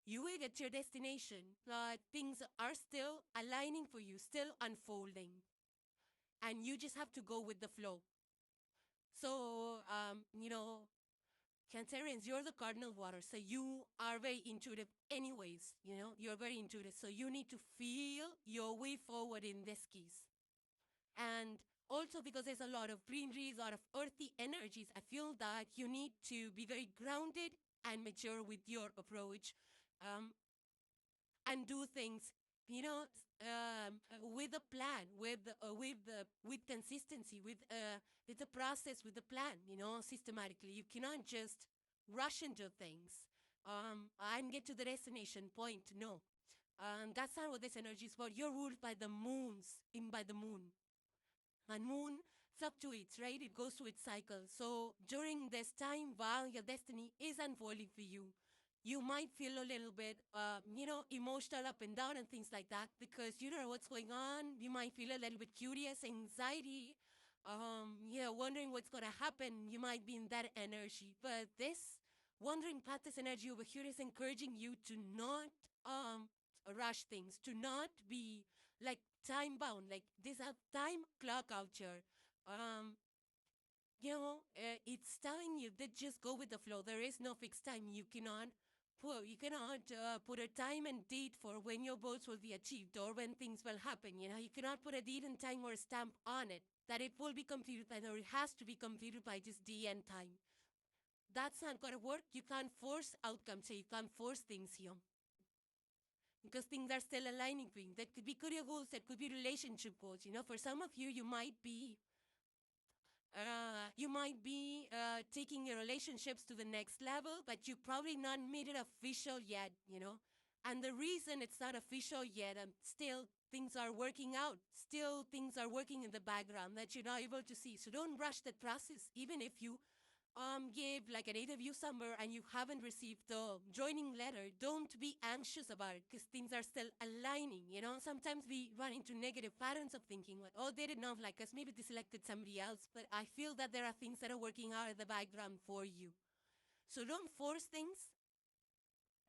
you will get to your destination, but things are still aligning for you, still unfolding. And you just have to go with the flow. So, Cancerians, you're the cardinal water, so you are very intuitive anyways, you're very intuitive, so you need to feel your way forward in this case. And also because there's a lot of greenery, a lot of earthy energies, I feel that you need to be very grounded and mature with your approach, and do things, with a plan, with consistency, with the process, with the plan, systematically. You cannot just rush into things and get to the destination point. No, that's not what this energy is for. You're ruled by the moon, and moon fluctuates, right? It goes through its cycle. So during this time, while your destiny is unfolding for you, you might feel a little bit, emotional up and down and things like that, because you don't know what's going on. You might feel a little bit curious, anxiety, wondering what's going to happen. You might be in that energy. But this wandering path, this energy over here is encouraging you to not rush things, to not be like time bound. Like there's a time clock out here. Um, it's telling you that just go with the flow. There is no fixed time. You cannot put a time and date for when your goals will be achieved or when things will happen. You cannot put a date and time or a stamp on it that it will be completed by, or it has to be completed by this day and time. That's not gonna work. You can't force outcomes. So you can't force things here because things are still aligning for you. That could be career goals. That could be relationship goals. For some of you, you might be taking your relationships to the next level, but you probably not made it official yet. And the reason it's not official yet, still things are working out. Still things are working in the background that you're not able to see. So don't rush that process. Even if you gave like an interview somewhere and you haven't received the joining letter, don't be anxious about it because things are still aligning. Sometimes we run into negative patterns of thinking like, oh, they did not like us, maybe they selected somebody else, but I feel that there are things that are working out in the background for you. So don't force things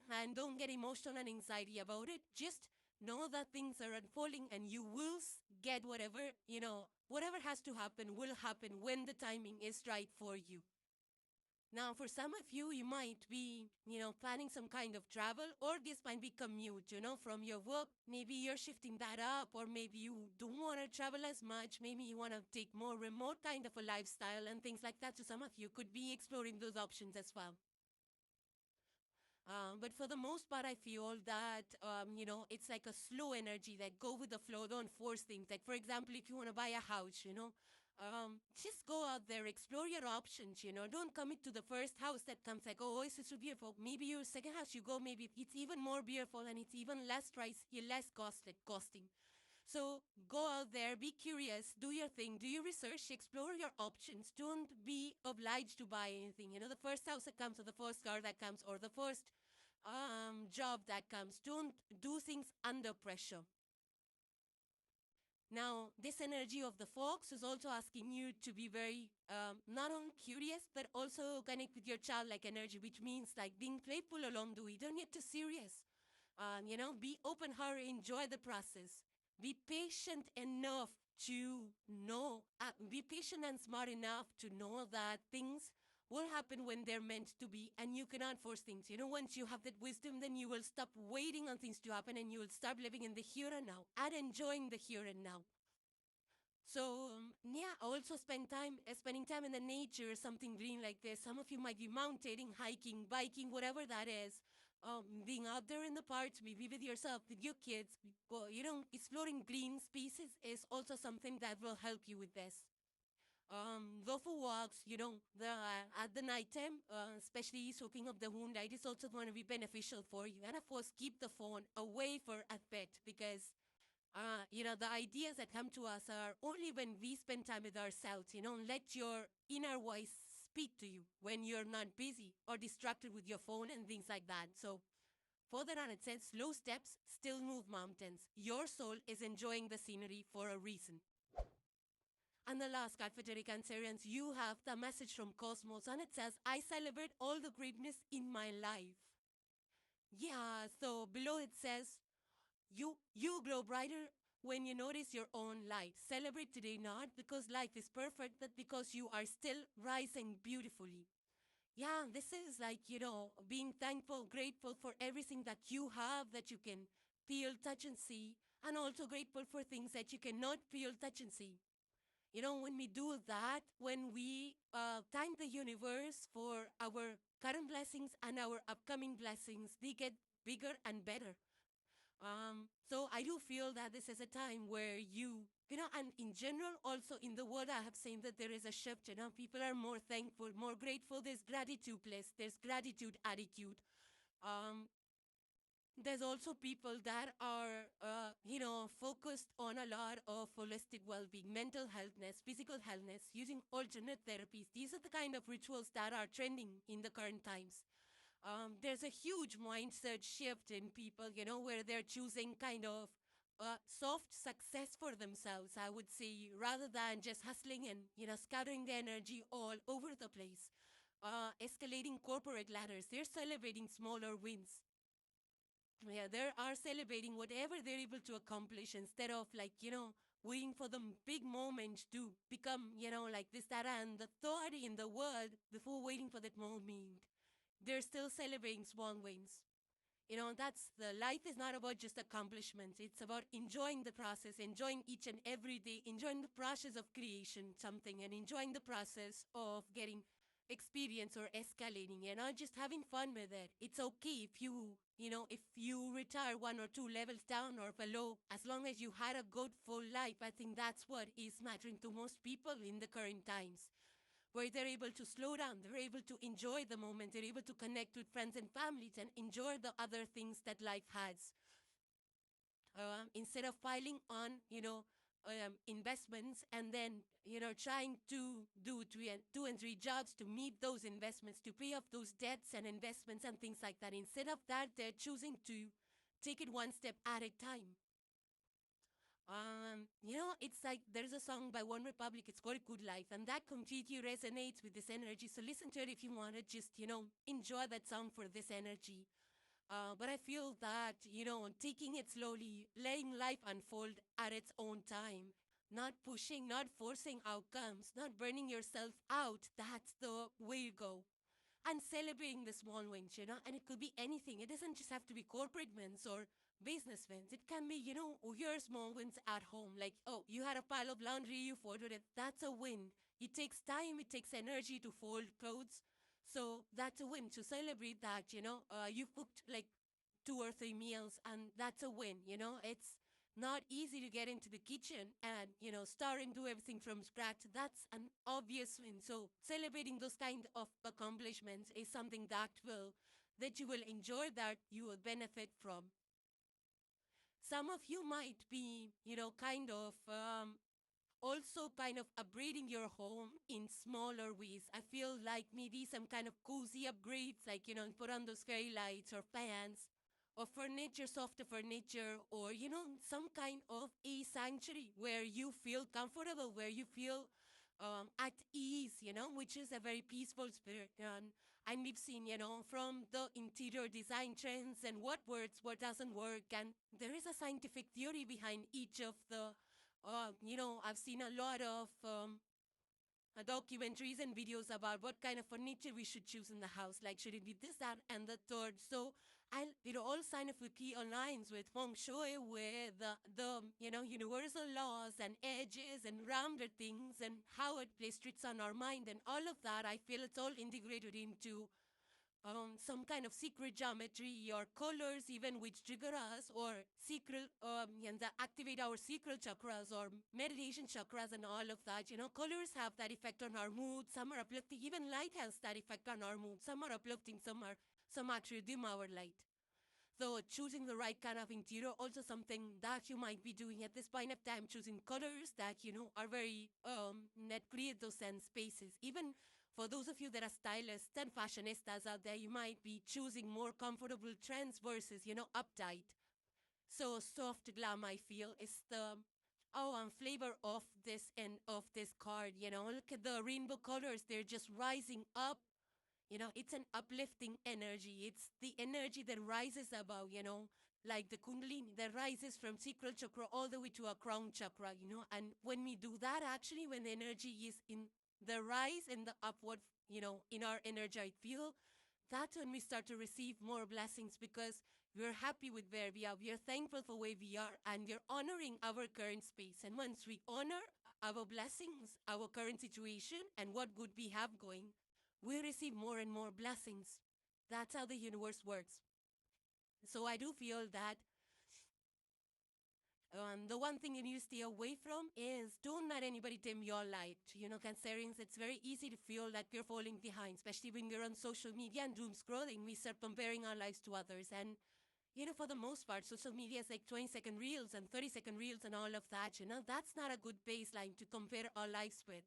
and don't get emotional and anxiety about it. Just know that things are unfolding and you will get whatever has to happen will happen when the timing is right for you. Now, for some of you, you might be planning some kind of travel, or this might be commute from your work. Maybe you're shifting that up, or maybe you don't want to travel as much. Maybe you want to take more remote kind of a lifestyle and things like that. So some of you could be exploring those options as well. But for the most part, I feel that it's like a slow energy, like go with the flow, don't force things. Like, for example, if you want to buy a house, just go out there, explore your options. Don't commit to the first house that comes like, oh, this is so beautiful. Maybe your second house you go, maybe it's even more beautiful and it's even less pricey, less costing. So go out there, be curious, do your thing, do your research, explore your options. Don't be obliged to buy anything. The first house that comes, or the first car that comes, or the first job that comes. Don't do things under pressure. Now, this energy of the fox is also asking you to be very not only curious, but also connect with your childlike energy, which means like being playful along the way. Don't get too serious. Be open hearted, enjoy the process. Be patient enough be patient and smart enough to know that things will happen when they're meant to be, and you cannot force things. Once you have that wisdom, then you will stop waiting on things to happen and you will start living in the here and now and enjoying the here and now. So yeah, also spending time in the nature, something green like this. Some of you might be mountaineering, hiking, biking, whatever that is. Being out there in the parks, maybe with yourself, with your kids. Exploring green spaces is also something that will help you with this. Go for walks, at the nighttime, especially soaking up the moonlight is also going to be beneficial for you. And of course, keep the phone away for a bit because the ideas that come to us are only when we spend time with ourselves. Let your inner voice speak to you when you're not busy or distracted with your phone and things like that. So, further on, it says, slow steps still move mountains. Your soul is enjoying the scenery for a reason. And the last card for today, Cancerians, you have the message from Cosmos, and it says, I celebrate all the greatness in my life. Yeah, so below it says, you glow brighter when you notice your own light. Celebrate today not because life is perfect, but because you are still rising beautifully. Yeah, this is like being thankful, grateful for everything that you have, that you can feel, touch, and see, and also grateful for things that you cannot feel, touch, and see. When we do that, when we thank the universe for our current blessings and our upcoming blessings, they get bigger and better. So I do feel that this is a time where and in general, also in the world, I have seen that there is a shift. People are more thankful, more grateful. There's gratitude place. There's gratitude attitude. Um, there's also people that are focused on a lot of holistic well-being, mental healthness, physical healthness, using alternate therapies. These are the kind of rituals that are trending in the current times. There's a huge mindset shift in people where they're choosing kind of soft success for themselves, I would say, rather than just hustling and scattering the energy all over the place. Escalating corporate ladders, they're celebrating smaller wins. Yeah, they are celebrating whatever they're able to accomplish instead of waiting for the big moment to become, like this, that, and the third in the world before waiting for that moment. They're still celebrating small wins. That's the life is not about just accomplishments. It's about enjoying the process, enjoying each and every day, enjoying the process of creation something, and enjoying the process of getting experience or escalating, just having fun with it. It's okay if you retire one or two levels down or below, as long as you had a good full life. I think that's what is mattering to most people in the current times, where they're able to slow down, they're able to enjoy the moment, they're able to connect with friends and families and enjoy the other things that life has. Instead of piling on, investments and then, trying to do two and three jobs to meet those investments, to pay off those debts and investments and things like that. Instead of that, they're choosing to take it one step at a time. It's like there's a song by One Republic, it's called Good Life, and that completely resonates with this energy. So listen to it if you want to just, enjoy that song for this energy. But I feel that, taking it slowly, letting life unfold at its own time, not pushing, not forcing outcomes, not burning yourself out, that's the way to go. And celebrating the small wins, and it could be anything. It doesn't just have to be corporate wins or business wins. It can be, your small wins at home. Like, oh, you had a pile of laundry, you folded it. That's a win. It takes time, it takes energy to fold clothes. So that's a win. To celebrate that, you cooked like 2 or 3 meals, and that's a win. It's not easy to get into the kitchen and, start and do everything from scratch. That's an obvious win. So celebrating those kind of accomplishments is something that you will enjoy, that you will benefit from. Some of you might be, also kind of upgrading your home in smaller ways. I feel like maybe some kind of cozy upgrades, like, put on those fairy lights or fans or furniture, softer furniture, or, some kind of a sanctuary where you feel comfortable, where you feel at ease, which is a very peaceful spirit. And we've seen, from the interior design trends and what works, what doesn't work. And there is a scientific theory behind each of the I've seen a lot of documentaries and videos about what kind of furniture we should choose in the house. Like, should it be this, that, and the third? So, it all scientifically aligns with feng shui, with the universal laws and edges and rounded things and how it plays tricks on our mind and all of that. I feel it's all integrated into some kind of secret geometry or colors, even which trigger us, or secret and that activate our secret chakras or meditation chakras and all of that. Colors have that effect on our mood. Some are uplifting. Even light has that effect on our mood. Some are uplifting. Some actually dim our light. So choosing the right kind of interior, also something that you might be doing at this point of time, choosing colors that, are very, that create those sense spaces. Even for those of you that are stylists and fashionistas out there, you might be choosing more comfortable trends versus, uptight. So soft glam, I feel, is the flavor of this and of this card. Look at the rainbow colors. They're just rising up. It's an uplifting energy. It's the energy that rises above, like the kundalini that rises from sacral chakra all the way to our crown chakra, And when we do that, actually, when the energy is in the rise and the upward, in our energetic field, that's when we start to receive more blessings, because we're happy with where we are. We are thankful for where we are, and we're honoring our current space. And once we honor our blessings, our current situation, and what good we have going, we receive more and more blessings. That's how the universe works. So I do feel that the one thing you need to stay away from is don't let anybody dim your light. Cancerians, it's very easy to feel that we're falling behind, especially when we're on social media and doom scrolling. We start comparing our lives to others. And, for the most part, social media is like 20-second reels and 30-second reels and all of that. That's not a good baseline to compare our lives with.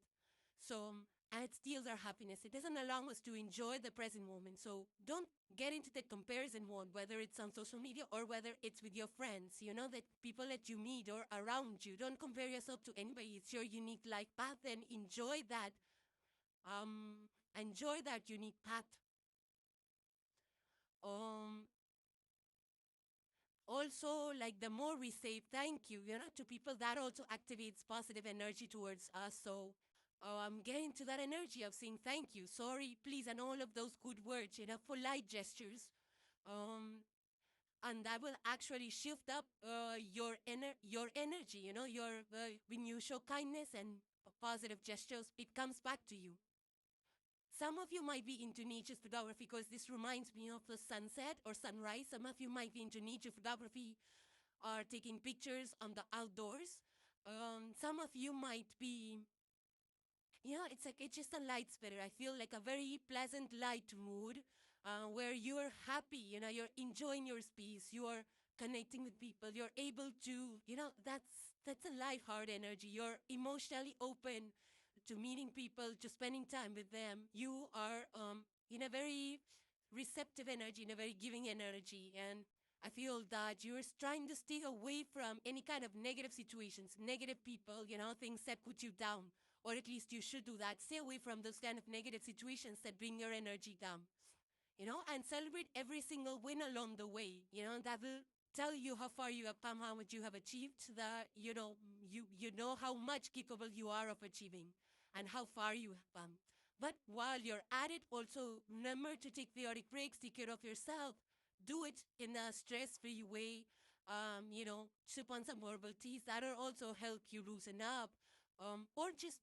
So, and it steals our happiness. It doesn't allow us to enjoy the present moment. So don't get into the comparison mode, whether it's on social media or whether it's with your friends, that people that you meet or around you. Don't compare yourself to anybody. It's your unique life path, and enjoy that. Enjoy that unique path. Um, Also, like the more we say thank you, to people, that also activates positive energy towards us. So I'm getting to that energy of saying thank you, sorry, please, and all of those good words, polite gestures. Um, and that will actually shift up your energy. When you show kindness and positive gestures, it comes back to you. Some of you might be into nature photography because this reminds me of the sunset or sunrise. Some of you might be into nature photography or taking pictures on the outdoors. Some of you might be, it's just a light spirit. I feel like a very pleasant light mood where you're happy, you're enjoying your space, you're connecting with people, you're able to, that's a light-hearted energy. You're emotionally open to meeting people, to spending time with them. You are in a very receptive energy, in a very giving energy. And I feel that you're trying to stay away from any kind of negative situations, negative people, things that put you down. Or at least you should do that. Stay away from those kind of negative situations that bring your energy down. And celebrate every single win along the way. That will tell you how far you have come, how much you have achieved, that, you know how much capable you are of achieving and how far you have come. But while you're at it, also remember to take periodic breaks, take care of yourself, do it in a stress-free way. Sip on some herbal teas that'll also help you loosen up. Or just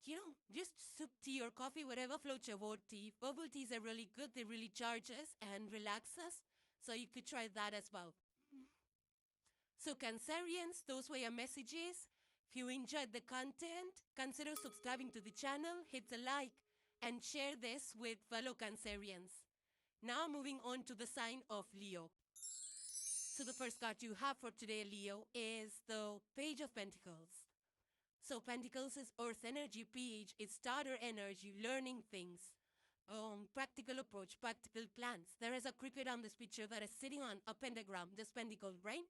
sip tea or coffee, whatever floats your boat. Tea. Herbal teas are really good. They really charge us and relax us. So you could try that as well. So Cancerians, those were your messages. If you enjoyed the content, consider subscribing to the channel, hit the like, and share this with fellow Cancerians. Now moving on to the sign of Leo. So the first card you have for today, Leo, is the Page of Pentacles. So Pentacles is Earth energy, Page is starter energy, learning things, practical approach, practical plans. There is a cricket on this picture that is sitting on a pentagram, this pentacle, right?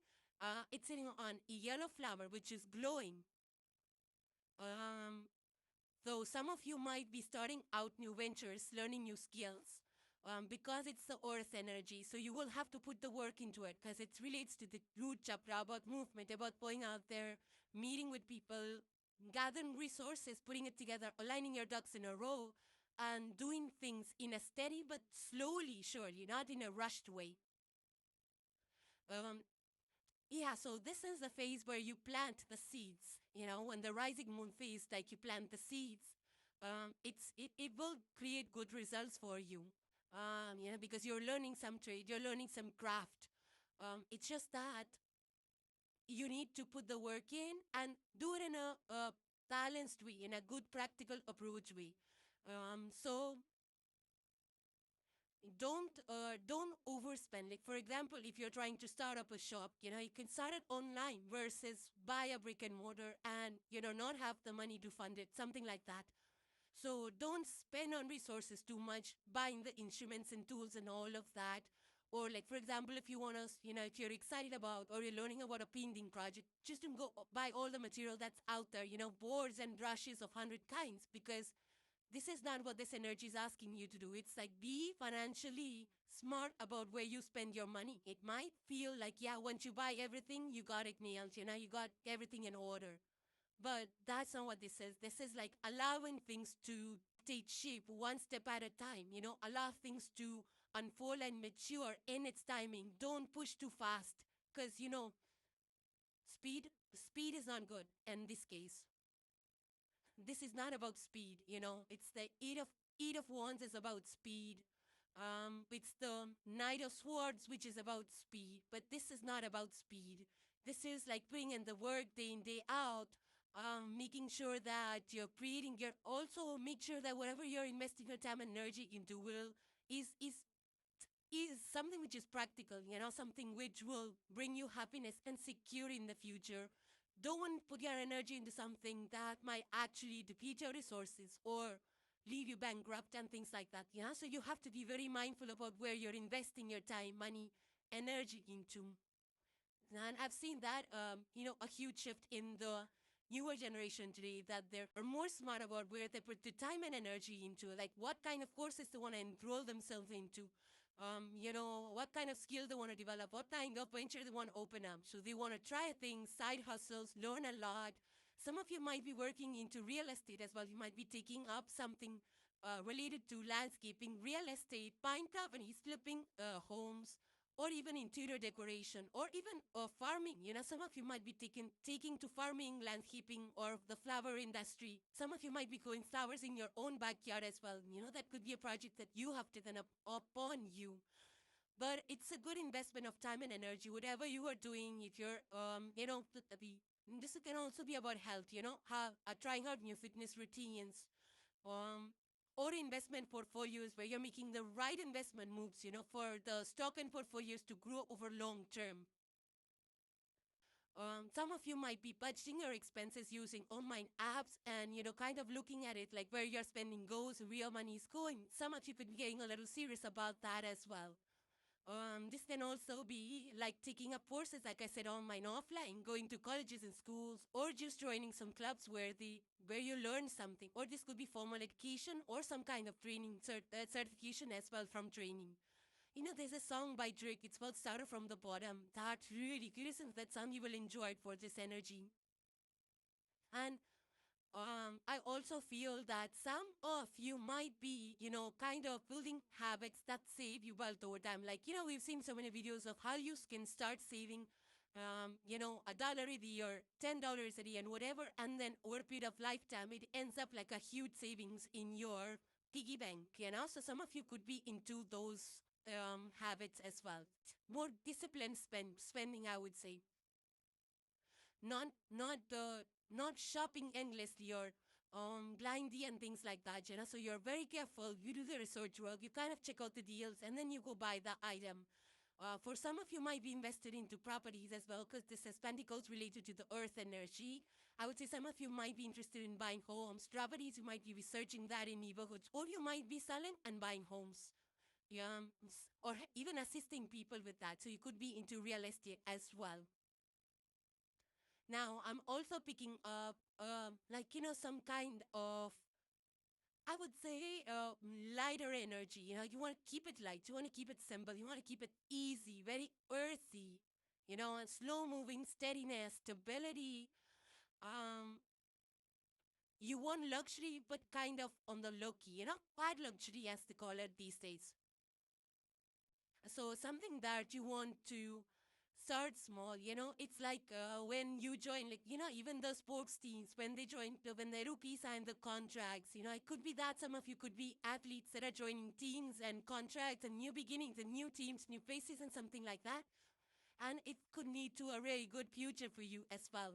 It's sitting on a yellow flower, which is glowing. So some of you might be starting out new ventures, learning new skills, because it's the Earth energy. So you will have to put the work into it because it relates to the root chakra, about movement, about going out there, meeting with people, gathering resources, putting it together, aligning your ducks in a row, and doing things in a steady but slowly, surely, not in a rushed way. Yeah, so this is the phase where you plant the seeds. When the rising moon phase, like you plant the seeds, it will create good results for you. Because you're learning some trade, you're learning some craft. It's just that you need to put the work in and do it in a balanced way, in a good practical approach way. So don't overspend. Like, for example, if you're trying to start up a shop, you can start it online versus buy a brick and mortar and not have the money to fund it, something like that. So don't spend on resources too much, buying the instruments and tools and all of that. Or like, for example, if you want to, if you're excited about or you're learning about a painting project, just don't go buy all the material that's out there, boards and brushes of 100 kinds, because this is not what this energy is asking you to do. It's like, be financially smart about where you spend your money. It might feel like, yeah, once you buy everything, you got it nailed, you got everything in order. But that's not what this is. This is like allowing things to take shape one step at a time, allow things to unfold and mature in its timing. Don't push too fast because, speed is not good in this case. This is not about speed, It's the Eight of Wands is about speed. It's the Knight of Swords, which is about speed, but this is not about speed. This is like putting in the work day in, day out, making sure that you're creating your, also make sure that whatever you're investing your time and energy into is something which is practical, something which will bring you happiness and security in the future. Don't put your energy into something that might actually deplete your resources or leave you bankrupt and things like that. So you have to be very mindful about where you're investing your time, money, energy into. And I've seen that, a huge shift in the newer generation today, that they're more smart about where they put the time and energy into, like what kind of courses they want to enroll themselves into, what kind of skill they want to develop, what kind of venture they want to open up. So they want to try things, side hustles, learn a lot. Some of you might be working into real estate as well. You might be taking up something related to landscaping, real estate, buying companies, flipping homes, or even interior decoration, or even farming. Some of you might be taking to farming, landscaping, or the flower industry. Some of you might be growing flowers in your own backyard as well. That could be a project that you have taken up upon you. But it's a good investment of time and energy, whatever you are doing. If you're, this can also be about health, trying out new fitness routines, um, or investment portfolios where you're making the right investment moves, for the stock and portfolios to grow over long term. Some of you might be budgeting your expenses using online apps and, kind of looking at it like where your spending goes, where your money is going. Some of you could be getting a little serious about that as well. This can also be like taking up courses, like I said, online, offline, going to colleges and schools, or just joining some clubs where you learn something. Or this could be formal education or some kind of training certification as well from training. There's a song by Drake. It's called "Started from the Bottom." That's really good. Listen to that song. You will enjoy it for this energy. And I also feel that some of you might be, kind of building habits that save you wealth over time. Like, we've seen so many videos of how you can start saving, $1 a day or $10 a day and whatever. And then over a period of lifetime, it ends up like a huge savings in your piggy bank. So some of you could be into those habits as well. More disciplined spending, I would say. Not shopping endlessly or blindly and things like that, So you're very careful. You do the research work. You kind of check out the deals and then you go buy the item. For some of you might be invested into properties as well because this has pentacles related to the earth energy. I would say some of you might be interested in buying homes, properties. You might be researching that in neighborhoods, or you might be selling and buying homes. Yeah, or even assisting people with that. So you could be into real estate as well. Now, I'm also picking up, some kind of, I would say, lighter energy. You want to keep it light. You want to keep it simple. You want to keep it easy, very earthy, and slow moving, steadiness, stability. Um, you want luxury, but kind of on the low key, quite luxury as they call it these days. So something that you want to start small, it's like when you join, like, even the sports teams, when the rookies sign the contracts, it could be that some of you could be athletes that are joining teams and contracts and new beginnings and new teams, new faces and something like that. And it could lead to a really good future for you as well.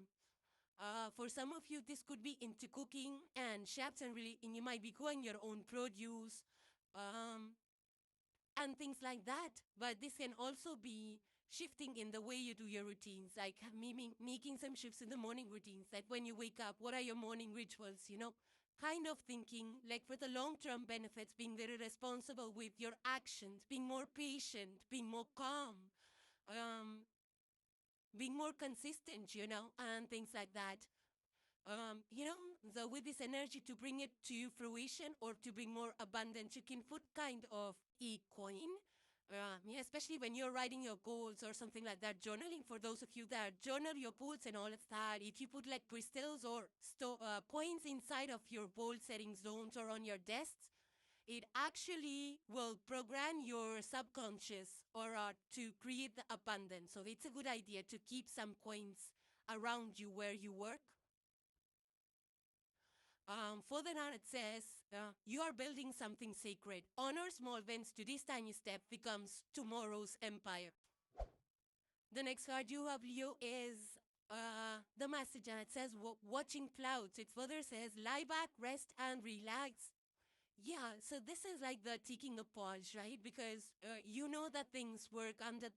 For some of you, this could be into cooking and chefs and you might be growing your own produce. And things like that. But this can also be shifting in the way you do your routines, like making some shifts in the morning routines, like when you wake up, what are your morning rituals, kind of thinking like for the long-term benefits, being very responsible with your actions, being more patient, being more calm, being more consistent, and things like that. With this energy to bring it to fruition or to bring more abundance, you can put kind of a coin, especially when you're writing your goals or something like that. Journaling, for those of you that journal your goals and all of that, if you put like crystals or coins inside of your goal setting zones or on your desks, it actually will program your subconscious or to create the abundance. So it's a good idea to keep some coins around you where you work. Further on, it says, you are building something sacred. Honor small wins. Today's tiny step becomes tomorrow's empire. The next card you have, Leo, is the message, and it says, watching clouds. It further says, lie back, rest, and relax. Yeah, so this is like the taking a pause, right? Because you know that things work under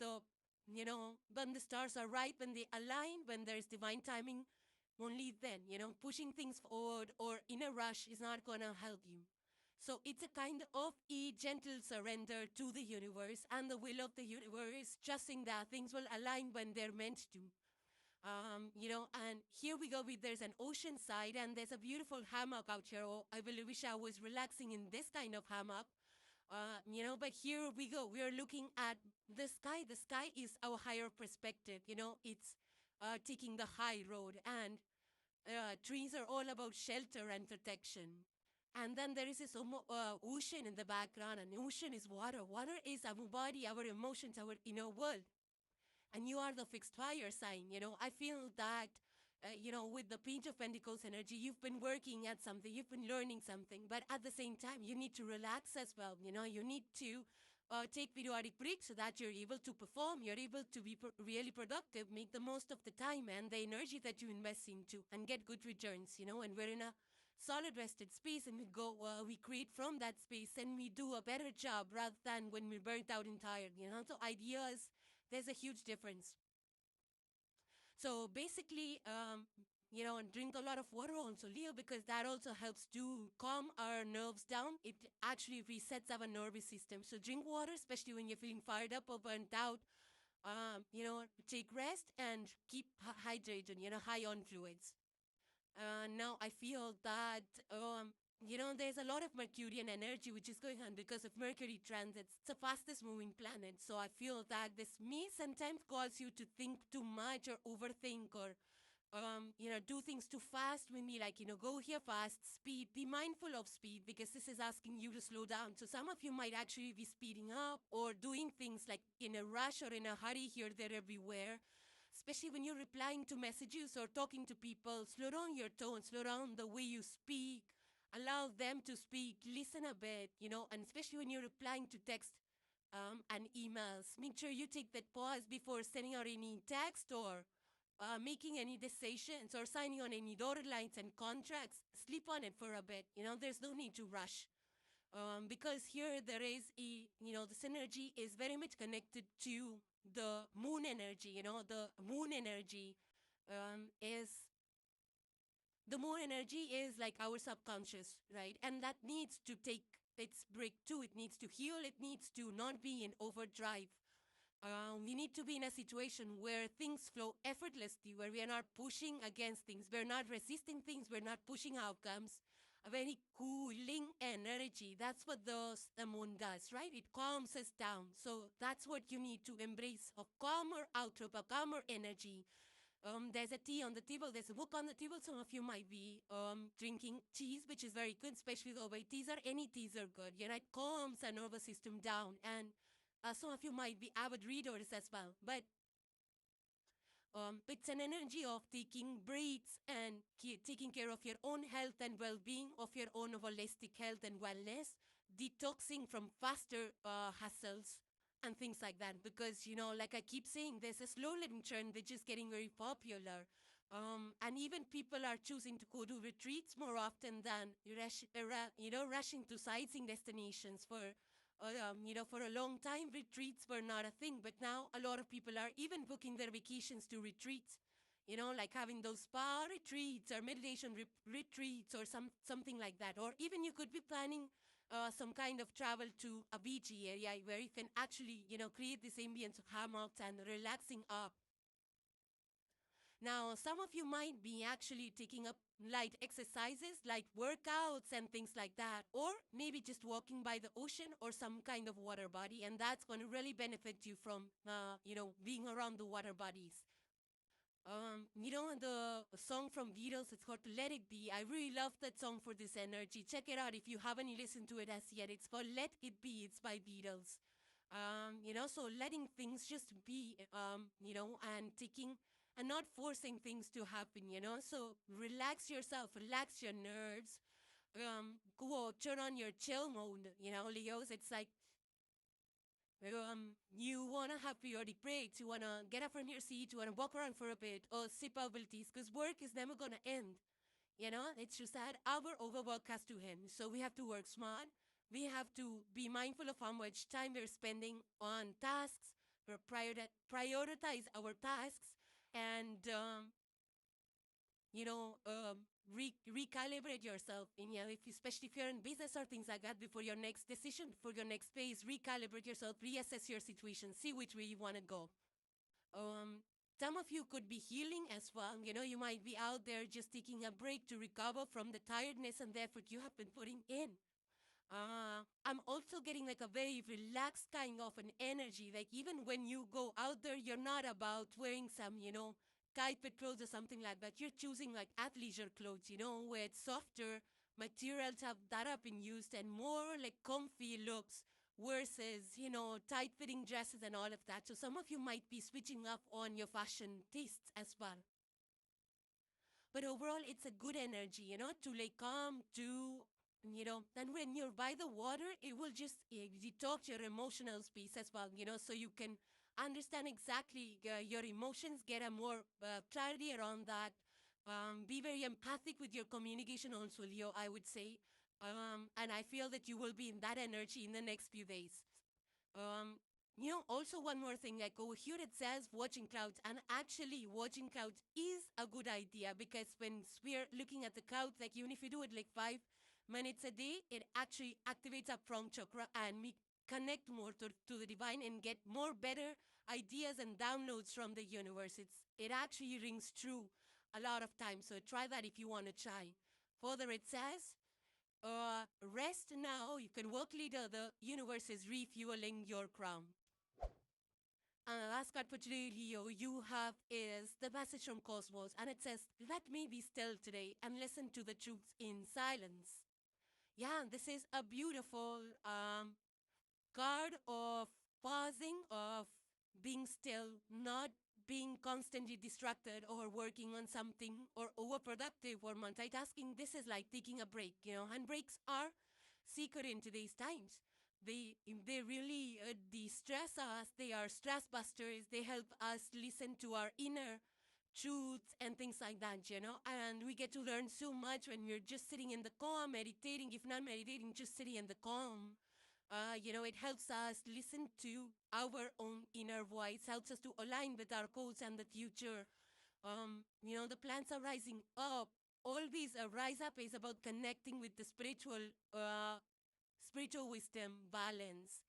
when the stars are right, when they align, when there's divine timing. Only then, pushing things forward or in a rush is not going to help you. So it's a kind of a gentle surrender to the universe and the will of the universe, trusting that things will align when they're meant to. And here we go there's an ocean side and there's a beautiful hammock out here. Oh, I really wish I was relaxing in this kind of hammock. But here we go. We are looking at the sky. The sky is our higher perspective. It's taking the high road, and trees are all about shelter and protection. And then there is this ocean in the background, and ocean is water. Water is our body, our emotions, our inner world. And you are the fixed fire sign. I feel that, with the Page of Pentacles energy, you've been working at something, you've been learning something, but at the same time, you need to relax as well. You need to take periodic breaks so that you're able to perform, you're able to be really productive, make the most of the time and the energy that you invest into, and get good returns. And we're in a solid rested space, and we create from that space, and we do a better job rather than when we're burnt out and tired. So ideas, there's a huge difference. So basically, drink a lot of water also, Leo, because that also helps to calm our nerves down. It actually resets our nervous system. So drink water, especially when you're feeling fired up or burnt out. Take rest and keep hydrated, high on fluids. Now I feel that, there's a lot of Mercurian energy which is going on because of Mercury transits. It's the fastest moving planet. So I feel that this may sometimes cause you to think too much or overthink, or do things too fast. Maybe like, go here fast, speed, be mindful of speed, because this is asking you to slow down. So some of you might actually be speeding up or doing things like in a rush or in a hurry here, there, everywhere. Especially when you're replying to messages or talking to people, slow down your tone, slow down the way you speak, allow them to speak, listen a bit, and especially when you're replying to text and emails, make sure you take that pause before sending out any text or making any decisions or signing on any dotted lines and contracts. Sleep on it for a bit. There's no need to rush. Because here there is this energy is very much connected to the moon energy. The moon energy is the moon energy is like our subconscious, right? And that needs to take its break too. It needs to heal. It needs to not be in overdrive. We need to be in a situation where things flow effortlessly, where we are not pushing against things, we're not resisting things, we're not pushing outcomes. A very cooling energy. That's what the moon does, right? It calms us down. So that's what you need to embrace, a calmer outlook, a calmer energy. There's a tea on the table. There's a book on the table. Some of you might be drinking teas, which is very good, especially the white teas, or any teas are good. It calms our nervous system down. And some of you might be avid readers as well. But it's an energy of taking breaks and taking care of your own health and well-being, of your own holistic health and wellness, detoxing from faster hustles and things like that. Because, like I keep saying, there's a slow living trend which is getting very popular. And even people are choosing to go to retreats more often than rushing to sightseeing destinations. For a long time, retreats were not a thing, but now a lot of people are even booking their vacations to retreats. Like having those spa retreats or meditation retreats or something like that. Or even you could be planning some kind of travel to a beachy area where you can actually, create this ambience of hammocks and relaxing up. Now, some of you might be actually taking up light exercises, light workouts and things like that, or maybe just walking by the ocean or some kind of water body, and that's going to really benefit you from, being around the water bodies. The song from Beatles, it's called Let It Be. I really love that song for this energy. Check it out if you haven't listened to it as yet. It's called Let It Be. It's by Beatles. So letting things just be, and taking and not forcing things to happen, So relax yourself, relax your nerves. Go turn on your chill mode, Leos. It's like, you want to have periodic breaks, you want to get up from your seat, you want to walk around for a bit, or sip bubble teas, because work is never going to end. It's just that our overwork has to end. So we have to work smart. We have to be mindful of how much time we're spending on tasks. We prioritize our tasks and, recalibrate yourself. Especially if you're in business or things like that, before your next decision, for your next phase, recalibrate yourself, reassess your situation, see which way you want to go. Some of you could be healing as well. You might be out there just taking a break to recover from the tiredness and the effort you have been putting in. I'm also getting like a very relaxed kind of an energy. Like even when you go out there, you're not about wearing some, tight fit clothes or something like that. You're choosing like athleisure clothes, where it's softer materials have been used and more like comfy looks versus, tight fitting dresses and all of that. So some of you might be switching up on your fashion tastes as well. But overall, it's a good energy, to like come to, and when you're by the water, it will just detox your emotional space as well, so you can understand exactly your emotions, get a more clarity around that. Be very empathic with your communication also, Leo, I would say. And I feel that you will be in that energy in the next few days. Um, also one more thing, like over here it says watching clouds, and actually watching clouds is a good idea because when we're looking at the clouds, like even if you do it like 5 minutes a day, it actually activates our prong chakra and we connect more to the divine and get more better ideas and downloads from the universe. It actually rings true a lot of times. So try that if you want to try. Further, it says rest now. You can work later. The universe is refueling your crown. And the last card for today, Leo, you have is the message from Cosmos. And it says, let me be still today and listen to the truth in silence. Yeah, this is a beautiful card of pausing, of being still, not being constantly distracted or working on something or overproductive or multitasking. This is like taking a break, and breaks are secret in today's times. They really de-stress us. They are stress busters. They help us listen to our inner truths and things like that, and we get to learn so much when we're just sitting in the calm, meditating, if not meditating, just sitting in the calm. It helps us listen to our own inner voice, helps us to align with our goals and the future. The plants are rising up. Always a rise up is about connecting with the spiritual wisdom, balance,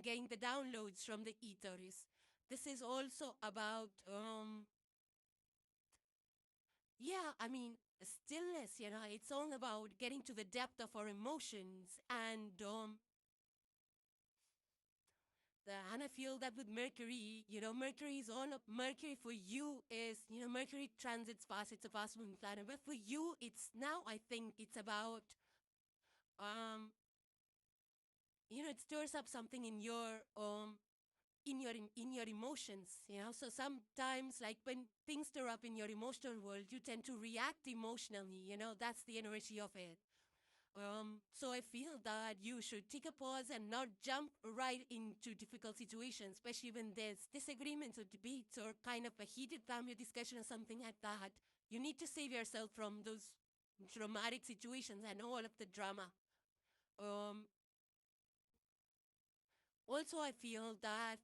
getting the downloads from the ethers. This is also about, stillness, it's all about getting to the depth of our emotions and I feel that with Mercury, Mercury is all up. Mercury for you is, Mercury transits fast. It's a fast moving planet. But for you, it's now, I think it's about, um, it stirs up something in your emotions, So sometimes, like when things stir up in your emotional world, you tend to react emotionally, That's the energy of it. So I feel that you should take a pause and not jump right into difficult situations, especially when there's disagreements or debates or kind of a heated family discussion or something like that. You need to save yourself from those dramatic situations and all of the drama. Um, Also, I feel that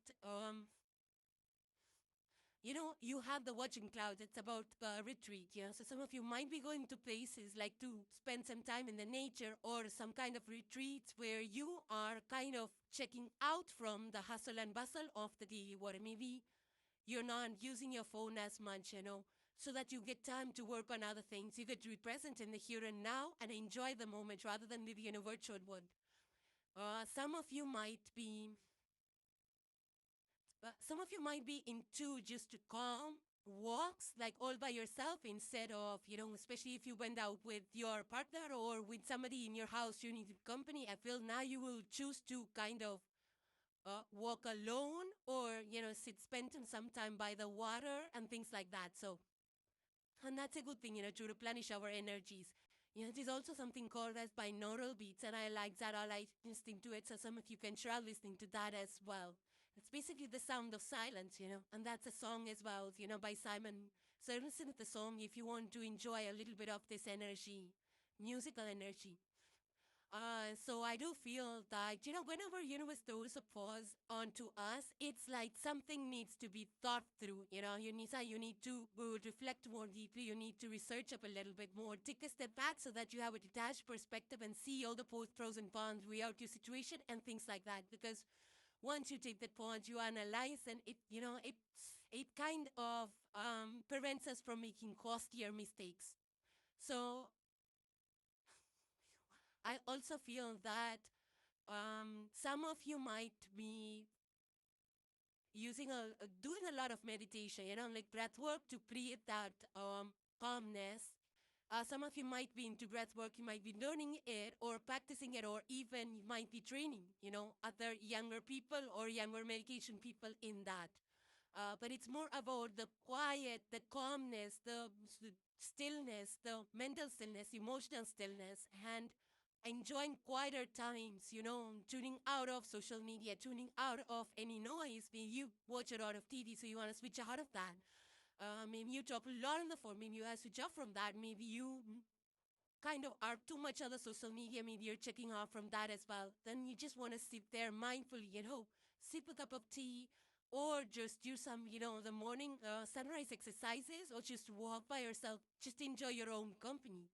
you have the watching clouds. It's about retreat, So some of you might be going to places like to spend some time in the nature or some kind of retreats where you are kind of checking out from the hustle and bustle of the day, or maybe you're not using your phone as much, so that you get time to work on other things. You get to be present in the here and now and enjoy the moment rather than living in a virtual world. Some of you might be some of you might be into just calm walks, like all by yourself, instead of, especially if you went out with your partner or with somebody in your house, you need company. I feel now you will choose to kind of walk alone or, spend some time by the water and things like that. So, and that's a good thing, to replenish our energies. It is also something called as binaural beats, and I like that. I like listening to it, so some of you can try listening to that as well. It's basically the sound of silence, and that's a song as well, by Simon. So listen to the song if you want to enjoy a little bit of this energy, musical energy. So I do feel that, whenever universe throws a pause onto us, it's like something needs to be thought through. You need to reflect more deeply. You need to research up a little bit more. Take a step back so that you have a detached perspective and see all the pros and cons, weigh out your situation and things like that. Because once you take that pause, you analyze, and it kind of prevents us from making costlier mistakes. So I also feel that some of you might be doing a lot of meditation, like breath work to create that calmness. Some of you might be into breath work, you might be learning it or practicing it, or even you might be training, other younger people or younger medication people in that. But it's more about the quiet, the calmness, the stillness, the mental stillness, emotional stillness, and enjoying quieter times, tuning out of social media, tuning out of any noise. Maybe you watch a lot of TV, so you want to switch out of that. Maybe you talk a lot on the phone, maybe you have to switch off from that. Maybe you kind of are too much on the social media, maybe you're checking off from that as well. Then you just want to sit there mindfully, sip a cup of tea, or just do some, the morning sunrise exercises, or just walk by yourself, just enjoy your own company.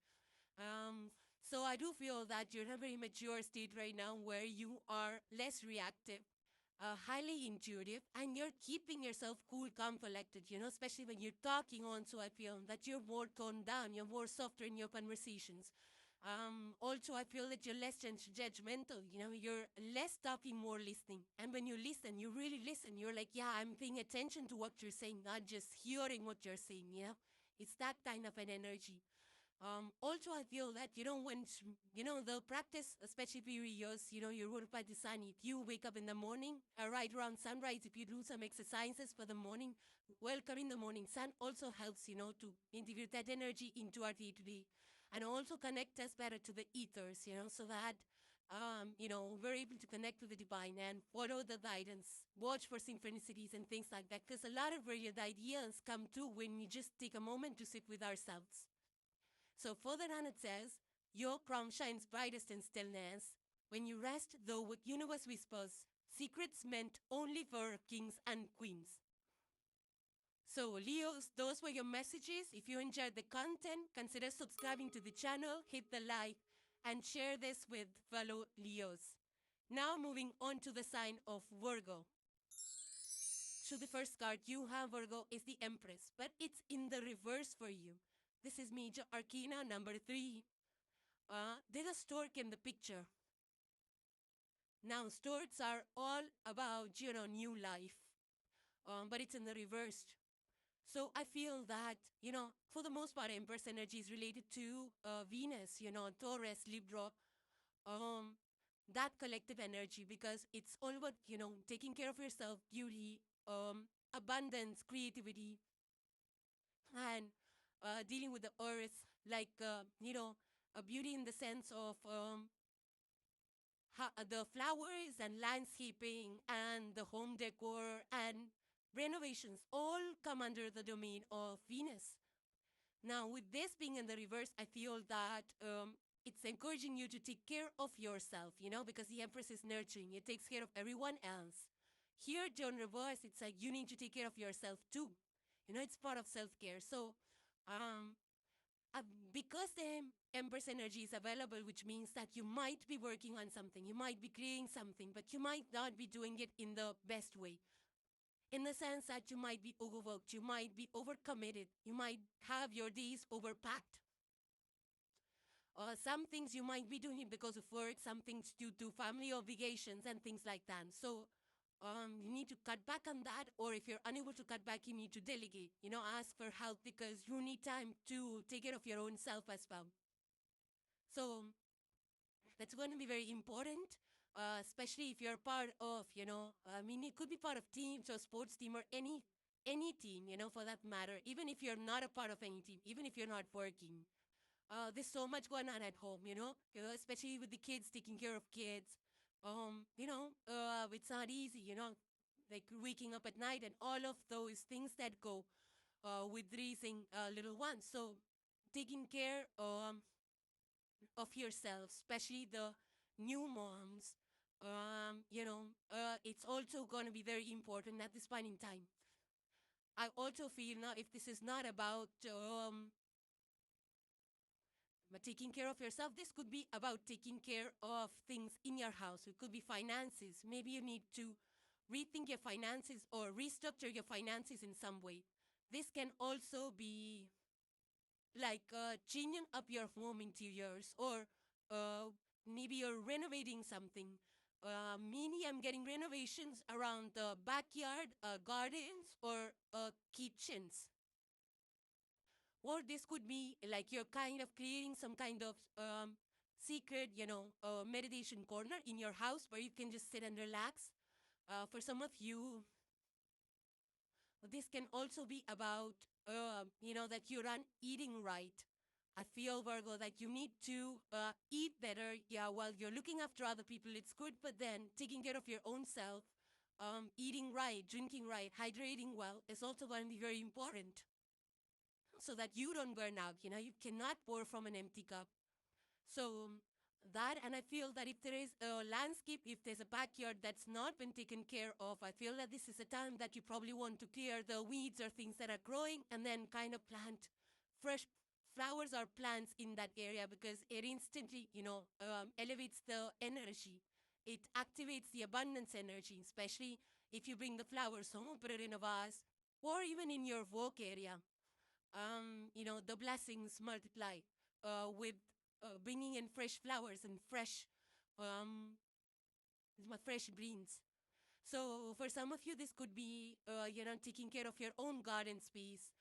So I do feel that you're in a very mature state right now where you are less reactive, highly intuitive, and you're keeping yourself cool, calm, collected, especially when you're talking on. So I feel that you're more toned down, you're more softer in your conversations. Also, I feel that you're less judgmental, you're less talking, more listening. And when you listen, you really listen. You're like, yeah, I'm paying attention to what you're saying, not just hearing what you're saying, It's that kind of an energy. Also, I feel that, when, the practice, especially periods, you're ruled by the sun. If you wake up in the morning, right around sunrise, if you do some exercises for the morning, welcoming the morning sun also helps, to integrate that energy into our day-to-day. And also connect us better to the ethers, so that, we're able to connect with the divine and follow the guidance, watch for synchronicities and things like that. Because a lot of brilliant ideas come through when we just take a moment to sit with ourselves. So further on it says, your crown shines brightest in stillness. When you rest, the universe whispers, secrets meant only for kings and queens. So Leos, those were your messages. If you enjoyed the content, consider subscribing to the channel, hit the like, and share this with fellow Leos. Now moving on to the sign of Virgo. So the first card you have, Virgo, is the Empress, but it's in the reverse for you. This is Major Arcana number 3. There's a stork in the picture. Now, storks are all about, new life, but it's in the reverse. So I feel that, for the most part, Empress energy is related to Venus, Taurus, Libra, that collective energy, because it's all about, taking care of yourself, beauty, abundance, creativity, and dealing with the earth, like, a beauty in the sense of the flowers and landscaping and the home decor and renovations all come under the domain of Venus. Now, with this being in the reverse, I feel that it's encouraging you to take care of yourself, because the Empress is nurturing. It takes care of everyone else. Here, John reverse, it's like you need to take care of yourself too. It's part of self-care. So, um, because the Empress energy is available, which means that you might be working on something, you might be creating something, but you might not be doing it in the best way. In the sense that you might be overworked, you might be overcommitted, you might have your days overpacked. Some things you might be doing because of work, some things due to family obligations and things like that. So you need to cut back on that, or if you're unable to cut back, you need to delegate, ask for help, because you need time to take care of your own self as well. So that's going to be very important, especially if you're part of, it could be part of teams or sports team or any team, for that matter, even if you're not a part of any team, even if you're not working. There's so much going on at home, especially with the kids, taking care of kids. It's not easy, like waking up at night and all of those things that go with raising little ones. So taking care of yourself, especially the new moms, it's also going to be very important at this point in time. I also feel now, if this is not about taking care of yourself, this could be about taking care of things in your house. It could be finances. Maybe you need to rethink your finances or restructure your finances in some way. This can also be like changing up your home interiors, or maybe you're renovating something. Meaning I'm getting renovations around the backyard, gardens, or kitchens. Or this could be like you're kind of creating some kind of secret, meditation corner in your house where you can just sit and relax. For some of you, this can also be about, that you're not eating right. I feel, Virgo, that you need to eat better. Yeah, while you're looking after other people, it's good, but then taking care of your own self, eating right, drinking right, hydrating well is also going to be very important so that you don't burn out. You cannot pour from an empty cup. So that, and I feel that if there is a landscape, if there's a backyard that's not been taken care of, I feel that this is a time that you probably want to clear the weeds or things that are growing and then kind of plant fresh flowers or plants in that area, because it instantly, elevates the energy. It activates the abundance energy, especially if you bring the flowers home, put it in a vase, or even in your work area. The blessings multiply with bringing in fresh flowers and um, fresh greens. So for some of you, this could be, taking care of your own garden space,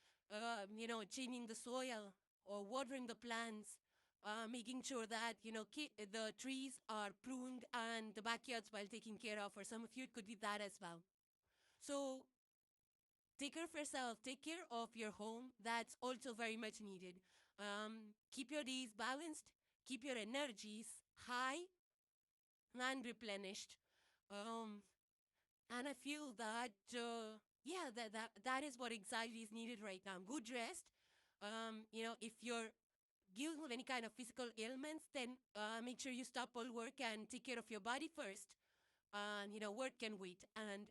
changing the soil or watering the plants, making sure that, the trees are pruned and the backyards well taken care of. For some of you, it could be that as well. So take care of yourself, take care of your home. That's also very much needed. Keep your days balanced, keep your energies high and replenished. Um, and I feel that, that is what exactly is needed right now. Good rest. If you're dealing with any kind of physical ailments, then make sure you stop all work and take care of your body first. And, work can wait. And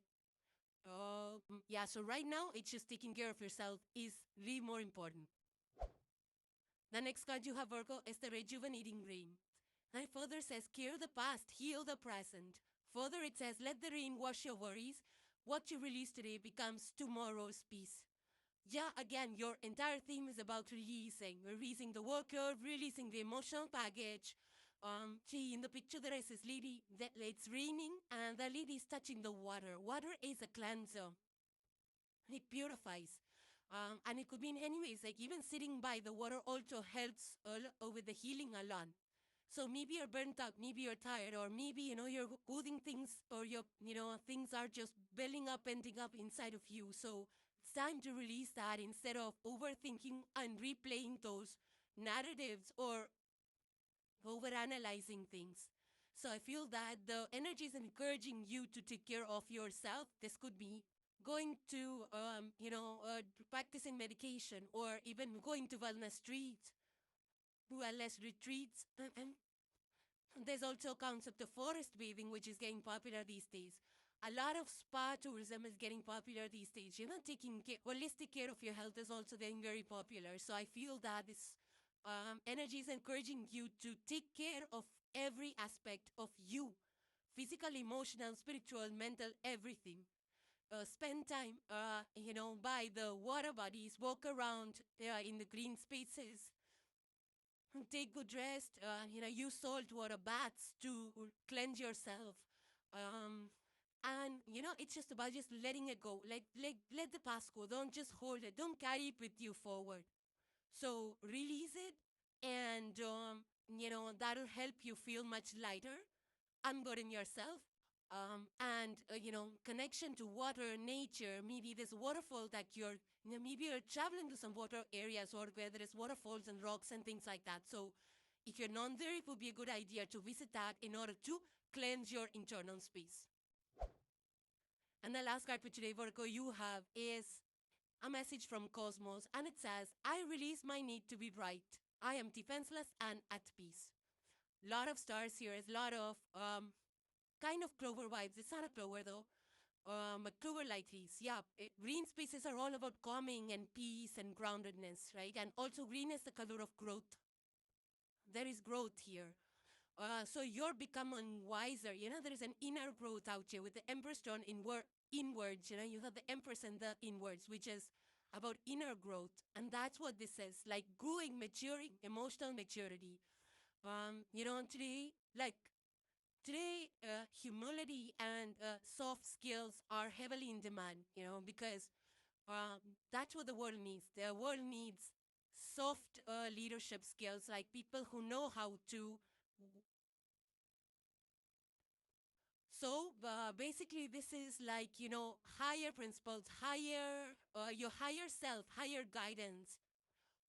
so right now, it's just taking care of yourself is really more important. The next card you have, Virgo, is the rejuvenating rain. And it further says, clear the past, heal the present. Further, it says, let the rain wash your worries. What you release today becomes tomorrow's peace. Yeah, again, your entire theme is about releasing the worker, releasing the emotional baggage. In the picture there is this lady, that it's raining, and the lady is touching the water. Water is a cleanser. It purifies. And it could be in any ways, like even sitting by the water also helps with the healing a lot. So maybe you're burnt out, maybe you're tired, or maybe, you're holding things, or things are just building up, ending up inside of you. So it's time to release that instead of overthinking and replaying those narratives or overanalyzing things. So I feel that the energy is encouraging you to take care of yourself. This could be going to, practicing medication, or even going to wellness retreats. And there's also a concept of forest bathing, which is getting popular these days. A lot of spa tourism is getting popular these days. Taking holistic care of your health is also getting very popular. So I feel that this energy is encouraging you to take care of every aspect of you: physical, emotional, spiritual, mental, everything. Spend time, by the water bodies, walk around in the green spaces, take good rest, use salt water baths to cleanse yourself. Um, and, it's just about just letting it go. Let the past go. Don't just hold it. Don't carry it with you forward. So release it, and, that'll help you feel much lighter, unburden yourself. Connection to water, nature, maybe this waterfall that maybe you're traveling to some water areas or where there is waterfalls and rocks and things like that. So if you're not there, it would be a good idea to visit that in order to cleanse your internal space. And the last card for today, Virgo, you have is a message from Cosmos, and it says, I release my need to be right. I am defenseless and at peace. Lot of stars here, is a lot of kind of clover vibes. It's not a clover though. But clover-like trees. Yeah, green spaces are all about calming and peace and groundedness, right? And also green is the color of growth. There is growth here. So you're becoming wiser. There is an inner growth out here with the Empress stone inwards. You have the Empress and the inwards, which is about inner growth. And that's what this is, like growing, maturing, emotional maturity. Today, humility and soft skills are heavily in demand, because that's what the world needs. The world needs soft leadership skills, like people who know how to. So basically, this is like, higher principles, your higher self, higher guidance,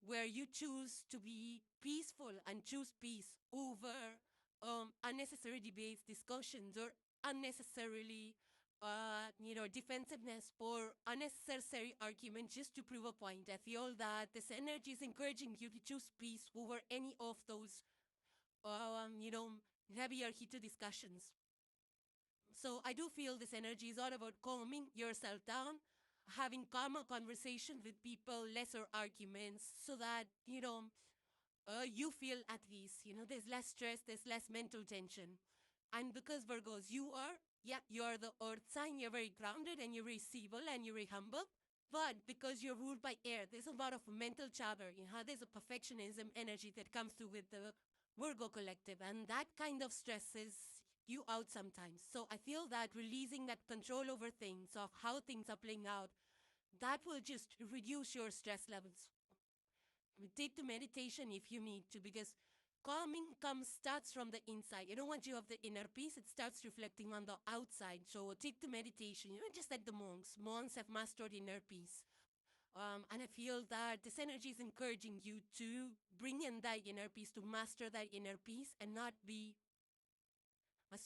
where you choose to be peaceful and choose peace over unnecessary debates, discussions, or unnecessarily, defensiveness or unnecessary argument just to prove a point. I feel that this energy is encouraging you to choose peace over any of those, heavier heated discussions. So I do feel this energy is all about calming yourself down, having calmer conversations with people, lesser arguments, so that, you feel at peace. There's less stress, there's less mental tension. And because Virgos, you're the earth sign, you're very grounded and you're very civil and you're very humble. But because you're ruled by air, there's a lot of mental chatter. There's a perfectionism energy that comes through with the Virgo collective, and that kind of stresses you out sometimes. So I feel that releasing that control over things, of how things are playing out, that will just reduce your stress levels. Take the meditation if you need to, because calming starts from the inside. Once you have the inner peace, it starts reflecting on the outside. So take the meditation, just like the monks. Monks have mastered inner peace. And I feel that this energy is encouraging you to bring in that inner peace, to master that inner peace, and not be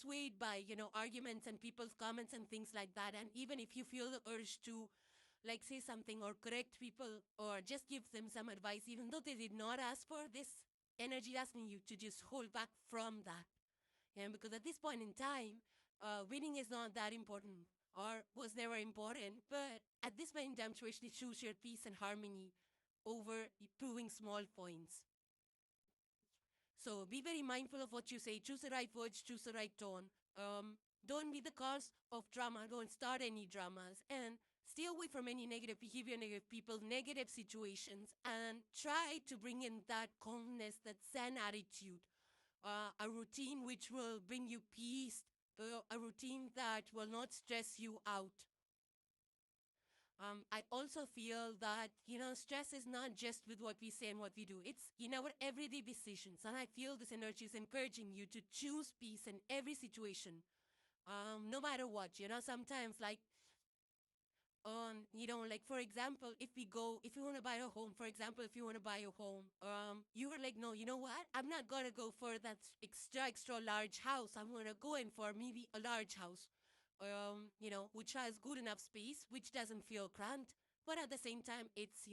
swayed by, arguments and people's comments and things like that. And even if you feel the urge to, like, say something or correct people or just give them some advice, even though they did not ask for this, energy asking you to just hold back from that. Because at this point in time, winning is not that important or was never important. But at this point in time, to actually choose your peace and harmony over proving small points. So be very mindful of what you say. Choose the right words, choose the right tone. Don't be the cause of drama. Don't start any dramas. And stay away from any negative behavior, negative people, negative situations. And try to bring in that calmness, that zen attitude. A routine which will bring you peace. A routine that will not stress you out. I also feel that, stress is not just with what we say and what we do. It's in our everyday decisions. And I feel this energy is encouraging you to choose peace in every situation. No matter what, sometimes like, like for example, if you want to buy a home, for example, if you want to buy a home, you are like, no, you know what? I'm not going to go for that extra large house. I'm going to go in for maybe a large house, which has good enough space, which doesn't feel cramped, but at the same time, it's,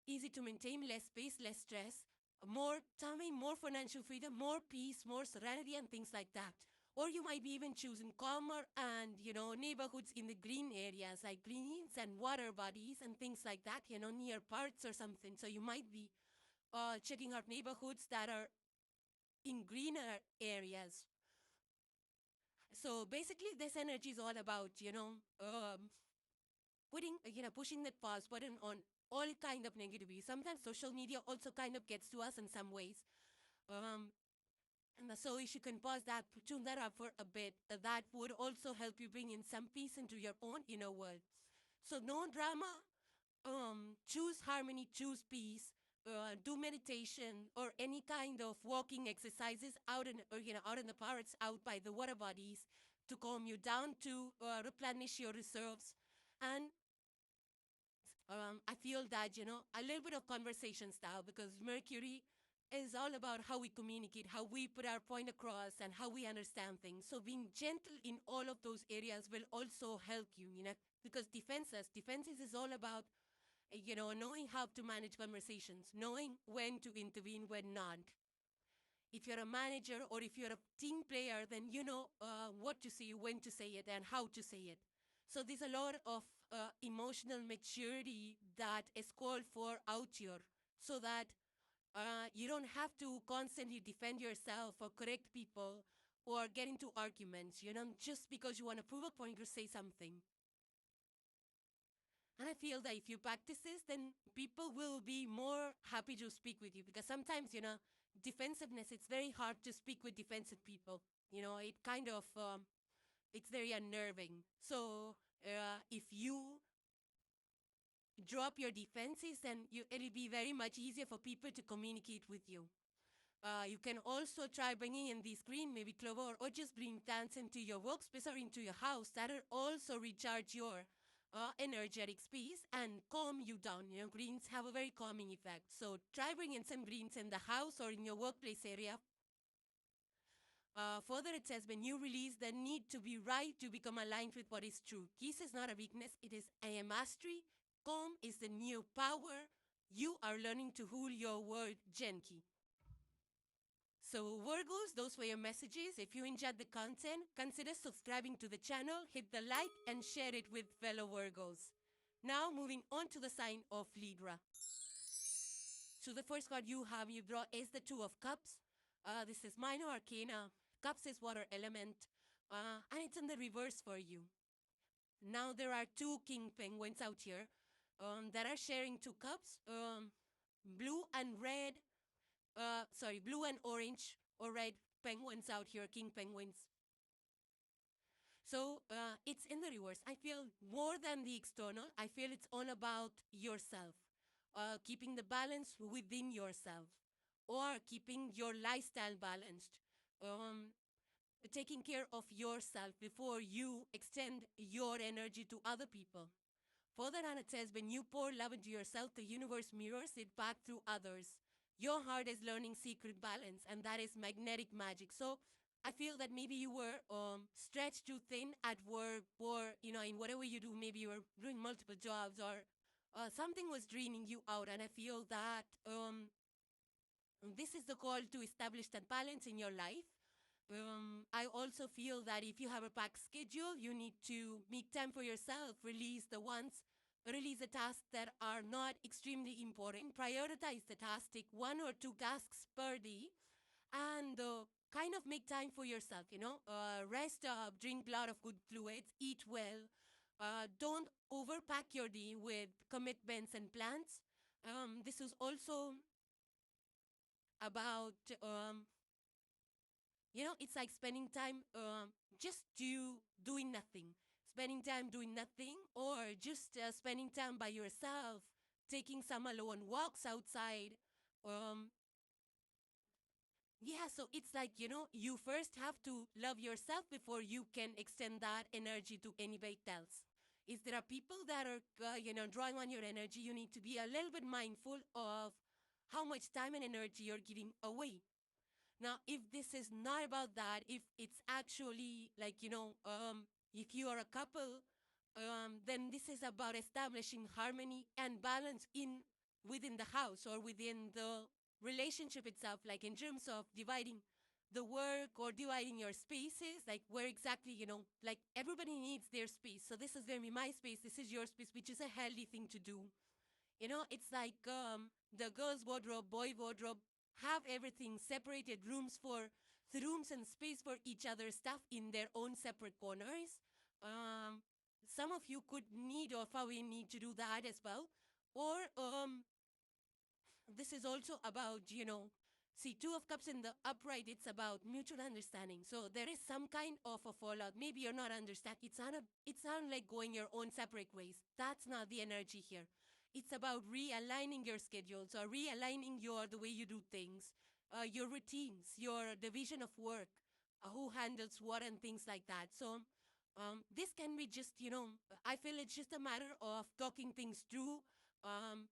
easy to maintain, less space, less stress, more time, more financial freedom, more peace, more serenity, and things like that. Or you might be even choosing calmer and, neighborhoods in the green areas, like greens and water bodies and things like that, near parks or something. So you might be checking out neighborhoods that are in greener areas. So basically, this energy is all about, pushing that pause button on all kind of negativity. Sometimes social media also kind of gets to us in some ways. Um, and so if you can pause that, tune that up for a bit, that would also help you bring in some peace into your own inner world. So no drama, choose harmony, choose peace, do meditation or any kind of walking exercises out in the parks, out by the water bodies, to calm you down, to replenish your reserves. And I feel that, a little bit of conversation style, because Mercury is all about how we communicate, how we put our point across, and how we understand things. So being gentle in all of those areas will also help you, because defenses is all about, knowing how to manage conversations, knowing when to intervene, when not. If you're a manager or if you're a team player, then you know what to say, when to say it, and how to say it. So there's a lot of emotional maturity that is called for out here, so that you don't have to constantly defend yourself or correct people or get into arguments, just because you want to prove a point or say something. And I feel that if you practice this, then people will be more happy to speak with you, because sometimes, defensiveness. It's very hard to speak with defensive people. You know, it kind of, it's very unnerving. So if you drop your defenses, then it'll be very much easier for people to communicate with you. You can also try bringing in these green, maybe clover, or just bring plants into your workspace or into your house. That'll also recharge your energetic space and calm you down. You know, greens have a very calming effect. So try bringing some greens in the house or in your workplace area. Further, it says, when you release the need to be right, to become aligned with what is true. Peace is not a weakness, it is a mastery. Calm is the new power. You are learning to rule your world gently. So Virgos, those were your messages. If you enjoyed the content, consider subscribing to the channel, hit the like and share it with fellow Virgos. Now moving on to the sign of Libra. So the first card you draw is the Two of Cups. This is minor arcana. Cups is water element. And it's in the reverse for you. Now there are two king penguins out here that are sharing two cups. Blue and red. Blue and orange or red penguins out here, king penguins. So it's in the reverse. I feel more than the external, I feel it's all about yourself. Keeping the balance within yourself or keeping your lifestyle balanced. Taking care of yourself before you extend your energy to other people. Further on, it says, when you pour love into yourself, the universe mirrors it back through others. Your heart is learning secret balance, and that is magnetic magic. So I feel that maybe you were stretched too thin at work, or, you know, in whatever you do, maybe you were doing multiple jobs, or something was draining you out. And I feel that this is the call to establish that balance in your life. I also feel that if you have a packed schedule, you need to make time for yourself, release the tasks that are not extremely important, prioritize the tasks, take one or two tasks per day, and kind of make time for yourself, you know, rest up, drink a lot of good fluids, eat well, don't overpack your day with commitments and plans. This is also about you know, it's like spending time just doing nothing. Spending time doing nothing, or just spending time by yourself, taking some alone walks outside. Yeah, so it's like, you know, you first have to love yourself before you can extend that energy to anybody else. If there are people that are, you know, drawing on your energy, you need to be a little bit mindful of how much time and energy you're giving away. Now, if this is not about that, if it's actually like, you know, if you are a couple, then this is about establishing harmony and balance within the house or within the relationship itself, like in terms of dividing the work or dividing your spaces, like where exactly, you know, like everybody needs their space. So this is going to be my space, this is your space, which is a healthy thing to do. You know, it's like the girls' wardrobe, boy wardrobe, have everything separated, rooms and space for each other's stuff in their own separate corners. Some of you could need or probably need to do that as well. Or this is also about, you know, see, Two of Cups in the upright, it's about mutual understanding. So there is some kind of a fallout. Maybe you're not understanding. It's not like going your own separate ways. That's not the energy here. It's about realigning your schedules or realigning the way you do things, your routines, your division of work, who handles what and things like that. So this can be just, you know, I feel it's just a matter of talking things through,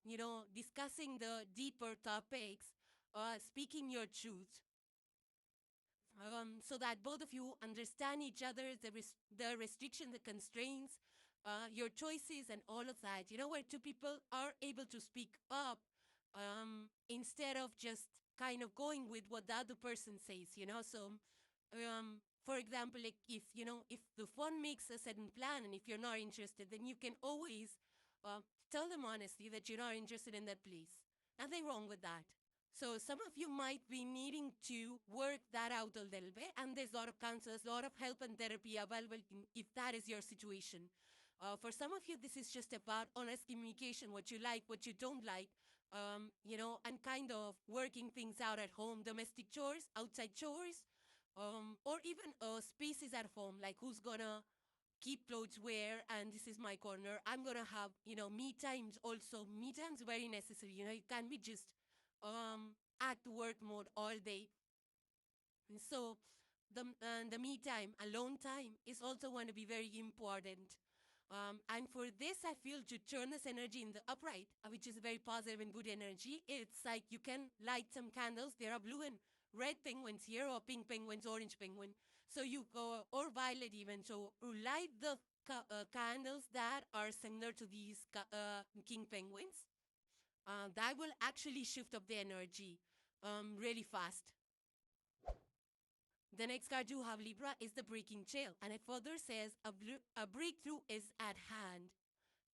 you know, discussing the deeper topics, speaking your truth, so that both of you understand each other, the restrictions, the constraints, your choices, and all of that. You know, where two people are able to speak up instead of just kind of going with what the other person says. You know, so for example, like if you know if the fund makes a certain plan, and if you're not interested, then you can always tell them honestly that you're not interested in that place. Nothing wrong with that. So some of you might be needing to work that out a little bit, and there's a lot of counselors, a lot of help and therapy available if that is your situation. For some of you, this is just about honest communication, what you like, what you don't like, and kind of working things out at home, domestic chores, outside chores, or even spaces at home, like who's gonna keep clothes where, and this is my corner. I'm gonna have, me times also. Me times very necessary. You can't be just at work mode all day. So the me time, alone time, is also going to be very important. And for this, I feel to turn this energy in the upright, which is very positive and good energy. It's like you can light some candles. There are blue and red penguins here, or pink penguins, orange penguin. So you go, or violet even. So light the candles that are similar to these king penguins. That will actually shift up the energy really fast. The next card you have, Libra, is the breaking trail. And it further says a breakthrough is at hand.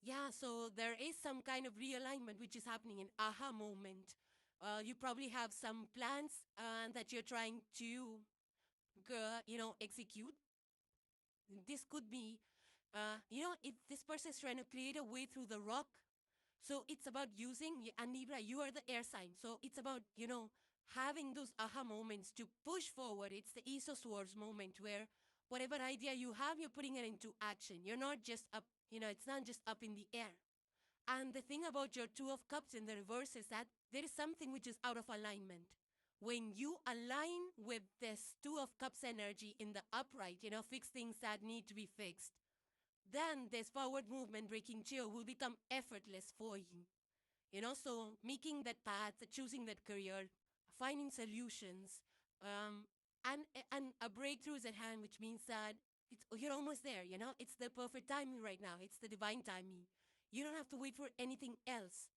Yeah, so there is some kind of realignment which is happening, an aha moment. You probably have some plans that you're trying to, execute. This could be, if this person is trying to create a way through the rock. So it's about using, and Libra, you are the air sign. So it's about, having those aha moments to push forward. It's the Ace of Swords moment where whatever idea you have, you're putting it into action. You're not just up, it's not just up in the air. And the thing about your Two of Cups in the reverse is that there is something which is out of alignment. When you align with this Two of Cups energy in the upright, fix things that need to be fixed, then this forward movement, breaking chill, will become effortless for you. So making that path, choosing that career, finding solutions, um, and a breakthrough is at hand, which means that you're almost there. It's the perfect timing right now. It's the divine timing. You don't have to wait for anything else.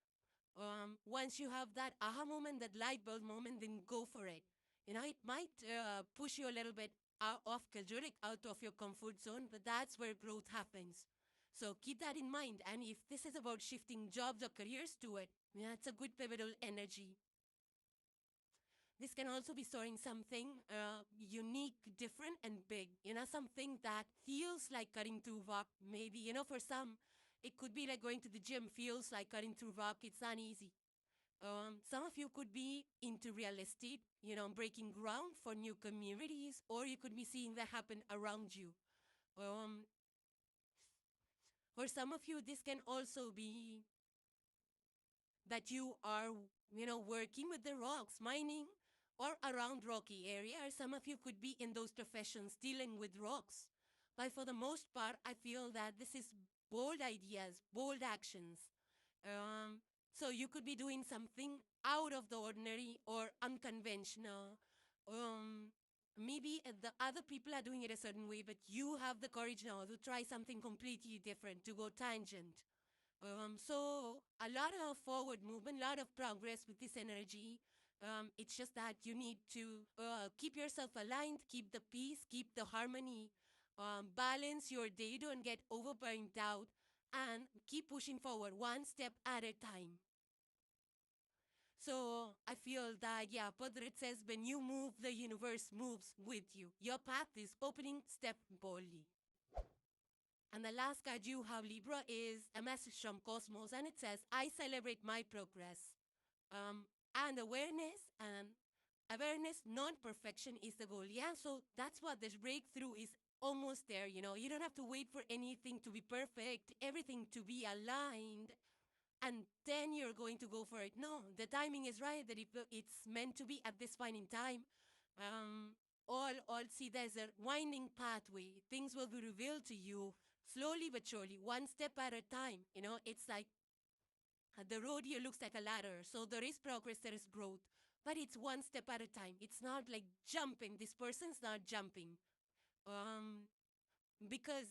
Once you have that aha moment, that light bulb moment, then go for it. It might push you a little bit out of out of your comfort zone, but that's where growth happens. So keep that in mind. And if this is about shifting jobs or careers to it, it's a good pivotal energy. This can also be storing something unique, different, and big. Something that feels like cutting through rock. Maybe, for some, it could be like going to the gym feels like cutting through rock. It's not easy. Some of you could be into real estate, breaking ground for new communities, or you could be seeing that happen around you. Um, for some of you, this can also be that you are, working with the rocks, mining, or around rocky area. Or some of you could be in those professions dealing with rocks. But for the most part, I feel that this is bold ideas, bold actions. Um, so you could be doing something out of the ordinary or unconventional. Um, Maybe the other people are doing it a certain way, but you have the courage now to try something completely different, to go tangent. So a lot of forward movement, a lot of progress with this energy. It's just that you need to keep yourself aligned, keep the peace, keep the harmony, balance your day, don't get overburnt out, and keep pushing forward one step at a time. So I feel that, yeah, further it says, when you move, the universe moves with you. Your path is opening, step boldly. And the last card you have, Libra, is a message from Cosmos, and it says, I celebrate my progress. Um, and awareness, non-perfection is the goal. Yeah, so that's what this breakthrough is almost there. You don't have to wait for anything to be perfect, everything to be aligned, and then you're going to go for it. No, the timing is right, that it's meant to be at this point in time. Um, all see, there's a winding pathway. Things will be revealed to you slowly but surely, one step at a time. It's like the road here looks like a ladder. So there is progress, there is growth, but it's one step at a time. It's not like jumping. This person's not jumping. Um, because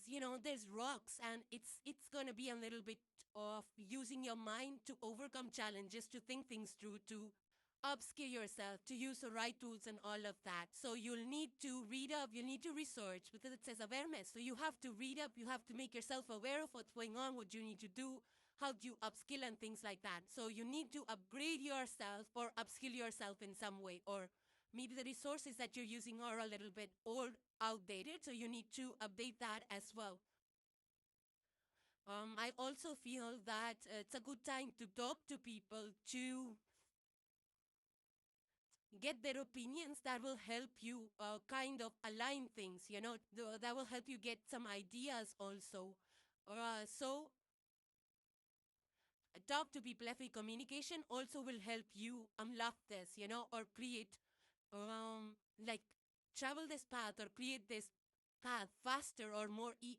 there's rocks, and it's going to be a little bit of using your mind to overcome challenges, to think things through, to upskill yourself, to use the right tools and all of that. So you'll need to read up, you'll need to research, because it says awareness. So you have to read up, you have to make yourself aware of what's going on, what you need to do, how do you upskill and things like that. So you need to upgrade yourself or upskill yourself in some way, or maybe the resources that you're using are a little bit old, outdated, so you need to update that as well. I also feel that it's a good time to talk to people, to get their opinions that will help you kind of align things, that will help you get some ideas also. So talk to people. Every communication also will help you unlock this, or create, like travel this path or create this path faster or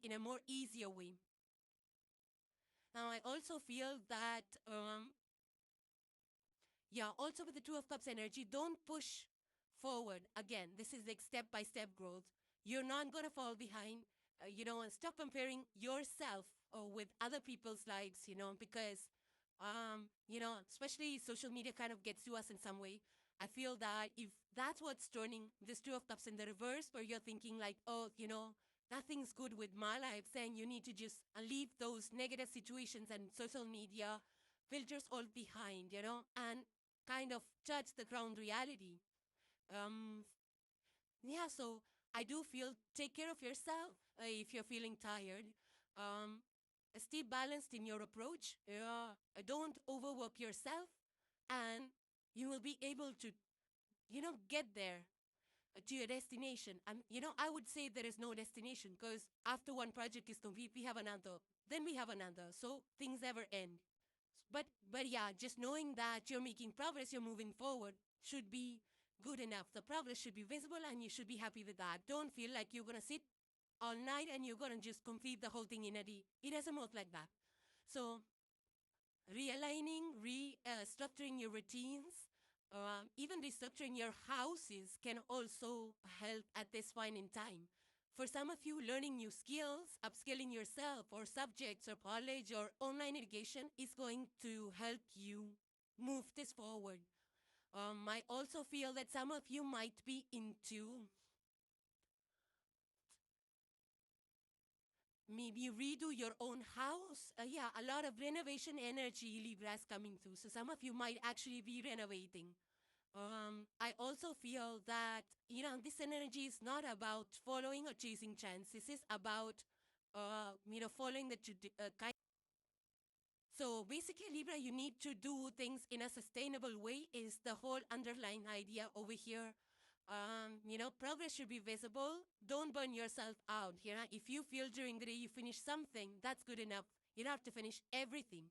in a more easier way. Now, I also feel that, yeah, also with the Two of Cups energy, don't push forward. Again, this is like step by step growth. You're not going to fall behind, and stop comparing yourself with other people's lives, because, especially social media kind of gets to us in some way. I feel that if that's what's turning this Two of Cups in the reverse, where you're thinking like, oh, nothing's good with my life, then you need to just leave those negative situations and social media filters all behind, and kind of judge the ground reality. Um, yeah, so I do feel take care of yourself if you're feeling tired. Um, Stay balanced in your approach. Don't overwork yourself, and you will be able to, get there to your destination. And, I would say there is no destination because after one project is complete, we have another. Then we have another. So things never end. But yeah, just knowing that you're making progress, you're moving forward should be good enough. The progress should be visible and you should be happy with that. Don't feel like you're going to sit all night and you're going to just complete the whole thing in a day. It doesn't work like that. So realigning, restructuring your routines, even restructuring your houses can also help at this point in time. For some of you, learning new skills, upskilling yourself, or subjects, or college, or online education is going to help you move this forward. I also feel that some of you might be into maybe redo your own house. Yeah, a lot of renovation energy Libra is coming through. So some of you might actually be renovating. I also feel that, this energy is not about following or chasing trends. This is about, following the kind. So basically, Libra, you need to do things in a sustainable way is the whole underlying idea over here. Progress should be visible. Don't burn yourself out. If you feel during the day you finish something, that's good enough. You don't have to finish everything.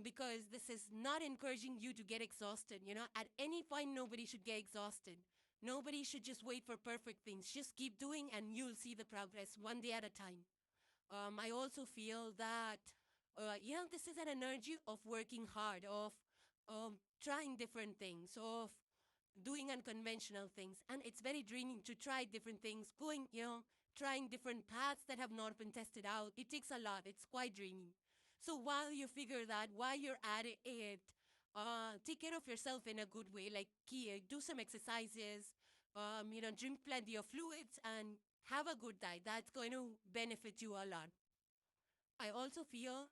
Because this is not encouraging you to get exhausted. At any point, nobody should get exhausted. Nobody should just wait for perfect things. Just keep doing and you'll see the progress one day at a time. I also feel that, this is an energy of working hard, of trying different things, of doing unconventional things. And it's very draining to try different things, trying different paths that have not been tested out. It takes a lot. It's quite draining. So while you figure that, while you're at it, take care of yourself in a good way. Like, do some exercises, drink plenty of fluids, and have a good diet. That's going to benefit you a lot. I also feel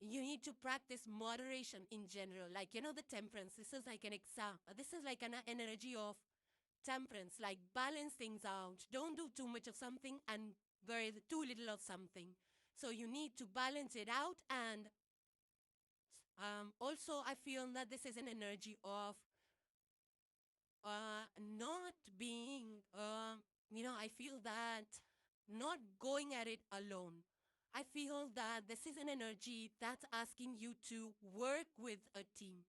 you need to practice moderation in general. Like, the temperance. This is like an exam. This is like an energy of temperance. Like, balance things out. Don't do too much of something and very too little of something. So you need to balance it out. And also, I feel that this is an energy of not being, I feel that not going at it alone. I feel that this is an energy that's asking you to work with a team.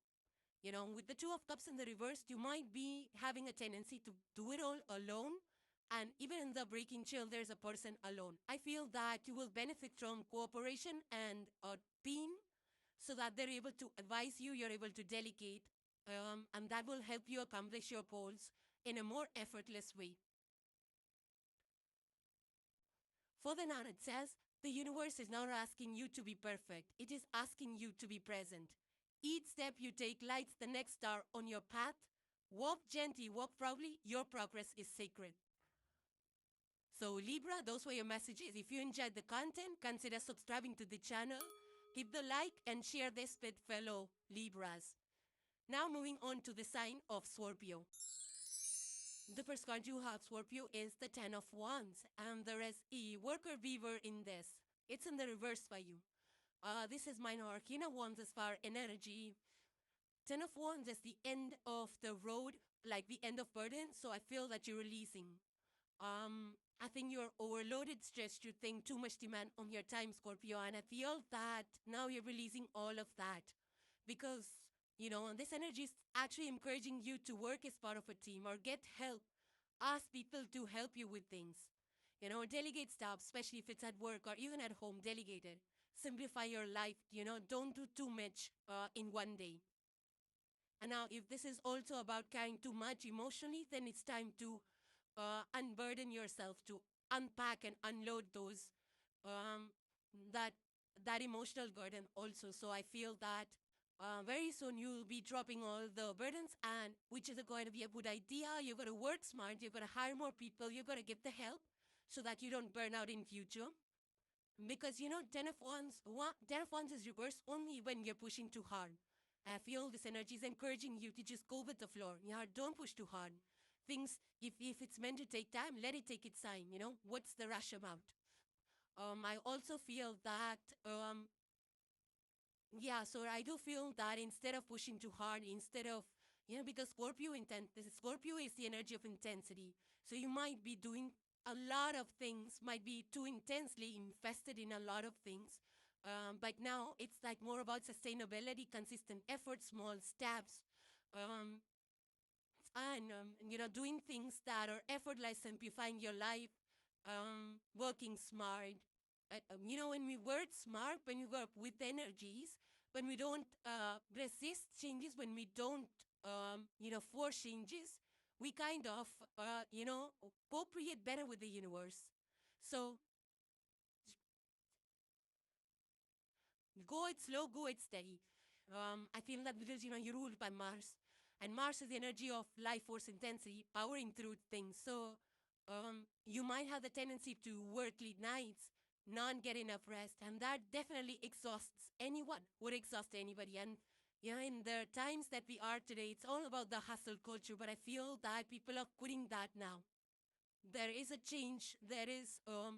With the Two of Cups in the reverse, you might be having a tendency to do it all alone. And even in the breaking chill, there's a person alone. I feel that you will benefit from cooperation and a team so that they're able to advise you, you're able to delegate, and that will help you accomplish your goals in a more effortless way. Further down, it says, the universe is not asking you to be perfect. It is asking you to be present. Each step you take lights the next star on your path. Walk gently, walk proudly. Your progress is sacred. So Libra, those were your messages. If you enjoyed the content, consider subscribing to the channel. Hit the like and share this with fellow Libras. Now moving on to the sign of Scorpio. The first card you have, Scorpio, is the Ten of Wands, and there is a worker weaver in this. it's in the reverse for you. This is minor arcana wands as far energy. 10 of wands is the end of the road, like the end of burden. So I feel that you're releasing. I think you're overloaded, stressed, you think too much demand on your time, Scorpio. And I feel that now you're releasing all of that because, this energy is actually encouraging you to work as part of a team or get help. Ask people to help you with things. Delegate stuff, especially if it's at work or even at home, delegate it. Simplify your life, don't do too much in one day. And now, if this is also about carrying too much emotionally, then it's time to unburden yourself, to unpack and unload those um, that that emotional burden also. So I feel that very soon you'll be dropping all the burdens, and which is going to be a good idea. You're going to work smart. You're going to hire more people. You're going to get the help so that you don't burn out in future. Because Ten of Wands is reversed only when you're pushing too hard. I feel this energy is encouraging you to just go with the flow. Yeah, don't push too hard. Things, if it's meant to take time, let it take its time. What's the rush about? I also feel that yeah, so I do feel that instead of pushing too hard, instead of, because Scorpio is the energy of intensity. So you might be doing a lot of things, might be too intensely invested in a lot of things. But now it's like more about sustainability, consistent effort, small steps, um, and, doing things that are effortless, simplifying your life, working smart. When we work smart, when we work with energies, when we don't resist changes, when we don't, force changes, we kind of, co-create better with the universe. So go it slow, go it steady. I feel that because, you're ruled by Mars, and Mars is the energy of life force intensity, powering through things. So you might have the tendency to work late nights, not get enough rest, and that definitely exhausts anyone, would exhaust anybody. And in the times that we are today, it's all about the hustle culture, but I feel that people are quitting that now. There is a change, there is a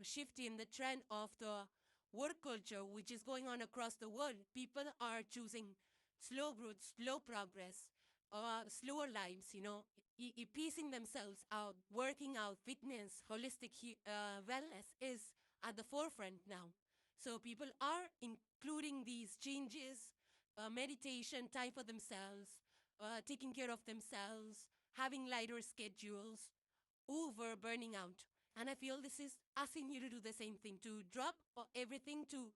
shift in the trend of the work culture, which is going on across the world. People are choosing slow growth, slow progress, slower lives, piecing themselves out, working out, fitness, holistic wellness is at the forefront now. So people are including these changes, meditation, time for themselves, taking care of themselves, having lighter schedules, over burning out. And I feel this is asking you to do the same thing, to drop everything, to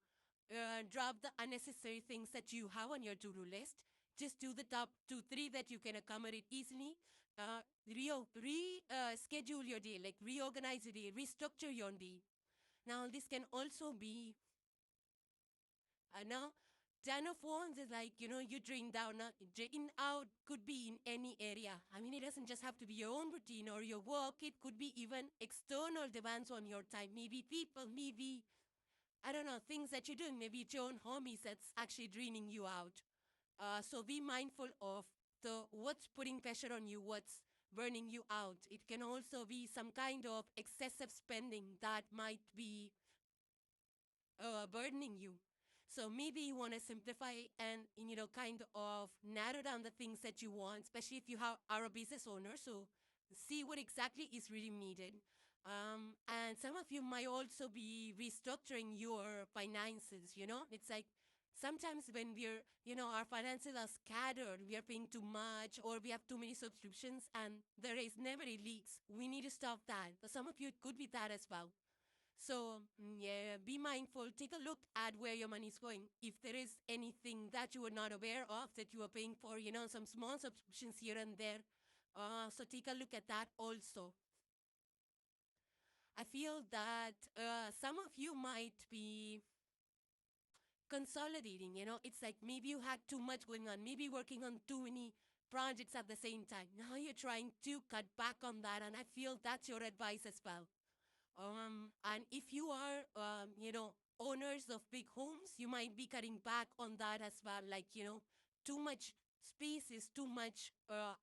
drop the unnecessary things that you have on your to-do list. Just do the top 2, 3 that you can accommodate easily. Schedule your day, like reorganize your day, restructure your day. Now, this can also be, now, 10 of Wands is like, you drain down, drain out could be in any area. I mean, it doesn't just have to be your own routine or your work. It could be even external demands on your time. Maybe people, maybe, I don't know, things that you're doing. Maybe it's your own hobbies that's actually draining you out. So be mindful of what's putting pressure on you, what's burning you out. It can also be some kind of excessive spending that might be burdening you. So maybe you want to simplify and, kind of narrow down the things that you want, especially if you are a business owner. So see what exactly is really needed. And some of you might also be restructuring your finances. It's like sometimes when our finances are scattered, we are paying too much or we have too many subscriptions and there is never a leaks. We need to stop that. For some of you, it could be that as well. So, yeah, be mindful. Take a look at where your money is going. If there is anything that you were not aware of that you are paying for, some small subscriptions here and there. So take a look at that also. I feel that some of you might be consolidating, it's like maybe you had too much going on, maybe working on too many projects at the same time. Now you're trying to cut back on that, and I feel that's your advice as well. And if you are, owners of big homes, you might be cutting back on that as well. Like, too much space is too much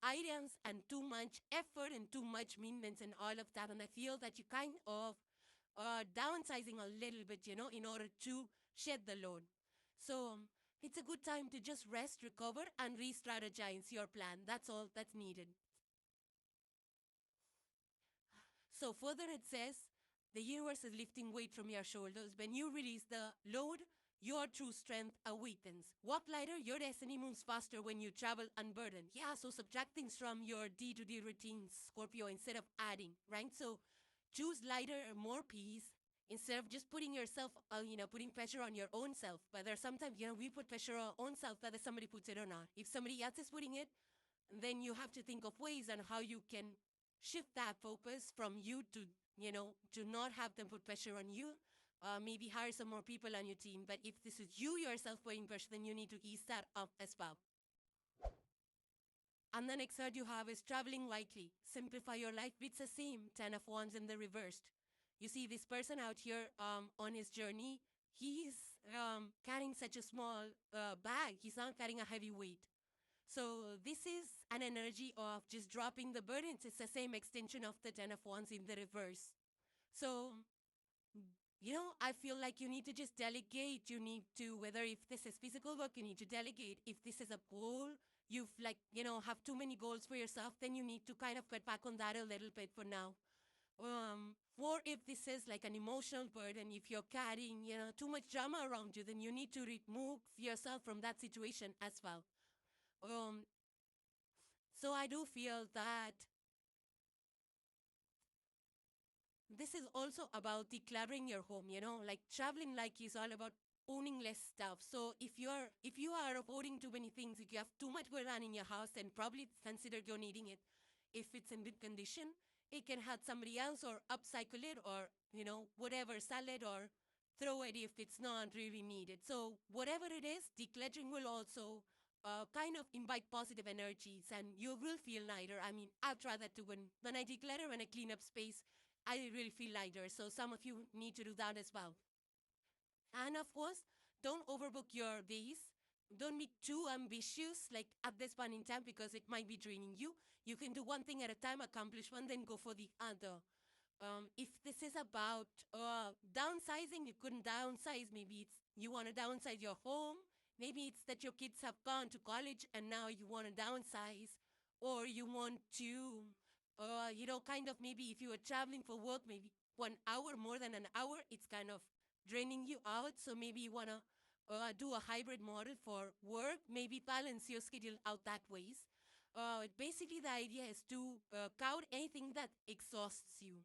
items and too much effort and too much maintenance and all of that. And I feel that you kind of downsizing a little bit, in order to shed the load. So it's a good time to just rest, recover, and re strategize your plan. That's all that's needed. So further it says, the universe is lifting weight from your shoulders. When you release the load, your true strength awakens. Walk lighter, your destiny moves faster when you travel unburdened. Yeah, so subtract things from your day-to-day routines, Scorpio, instead of adding, right? So choose lighter, more peace, instead of just putting yourself, putting pressure on your own self. Whether sometimes, we put pressure on our own self, whether somebody puts it or not. If somebody else is putting it, then you have to think of ways on how you can shift that focus from you to, to not have them put pressure on you. Maybe hire some more people on your team. But if this is you yourself putting pressure, then you need to ease that up as well. And the next card you have is traveling lightly. Simplify your life. It's the same 10 of Wands in the reversed. You see this person out here on his journey. He's carrying such a small bag. He's not carrying a heavy weight. So this is an energy of just dropping the burdens. It's the same extension of the 10 of Wands in the reverse. So, I feel like you need to just delegate. You need to, whether if this is physical work, you need to delegate. If this is a goal, you've have too many goals for yourself, then you need to kind of cut back on that a little bit for now. Or if this is like an emotional burden, if you're carrying, too much drama around you, then you need to remove yourself from that situation as well. So I do feel that this is also about decluttering your home, like traveling like is all about owning less stuff. So if you are owning too many things, if you have too much going on in your house, then probably consider you're needing it. If it's in good condition, it can help somebody else or upcycle it or, whatever, sell it or throw it if it's not really needed. So whatever it is, decluttering will also kind of invite positive energies and you will feel lighter. I mean, I've tried that too. When I declutter, when I clean up space, I really feel lighter. So some of you need to do that as well. And of course, don't overbook your days. Don't be too ambitious like at this point in time because it might be draining you. You can do one thing at a time, accomplish one, then go for the other. If this is about downsizing, you couldn't downsize. Maybe it's you want to downsize your home. Maybe it's that your kids have gone to college and now you want to downsize. Or you want to, kind of maybe if you were traveling for work, maybe 1 hour, more than an hour, it's kind of draining you out. So maybe you want to do a hybrid model for work, maybe balance your schedule out that ways. Basically, the idea is to count anything that exhausts you,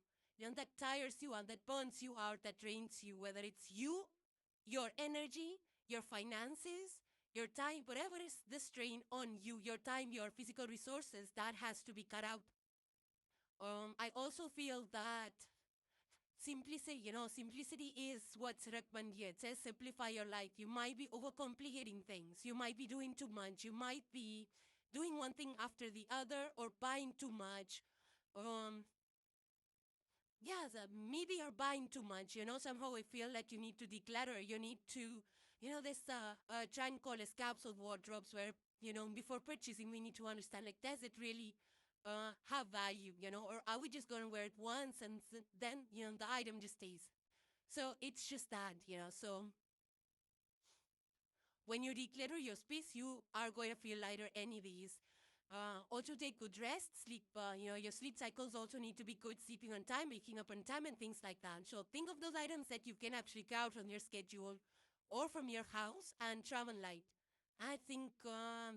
that tires you and that burns you out, that drains you, whether it's you, your energy, your finances, your time, whatever is the strain on you, your time, your physical resources, that has to be cut out. I also feel that simplicity is what's recommended. It says simplify your life. You might be overcomplicating things. You might be doing too much. You might be doing one thing after the other or buying too much. Um, maybe you're buying too much. Somehow I feel like you need to declutter. You need to, this trend called as capsule wardrobes where, before purchasing, we need to understand, like, does it really have value, or are we just going to wear it once and then, the item just stays. So it's just that, so when you declutter your space, you are going to feel lighter anyways. Also take good rest, sleep, your sleep cycles also need to be good, sleeping on time, waking up on time and things like that. So think of those items that you can actually get out on your schedule or from your house and travel light. I think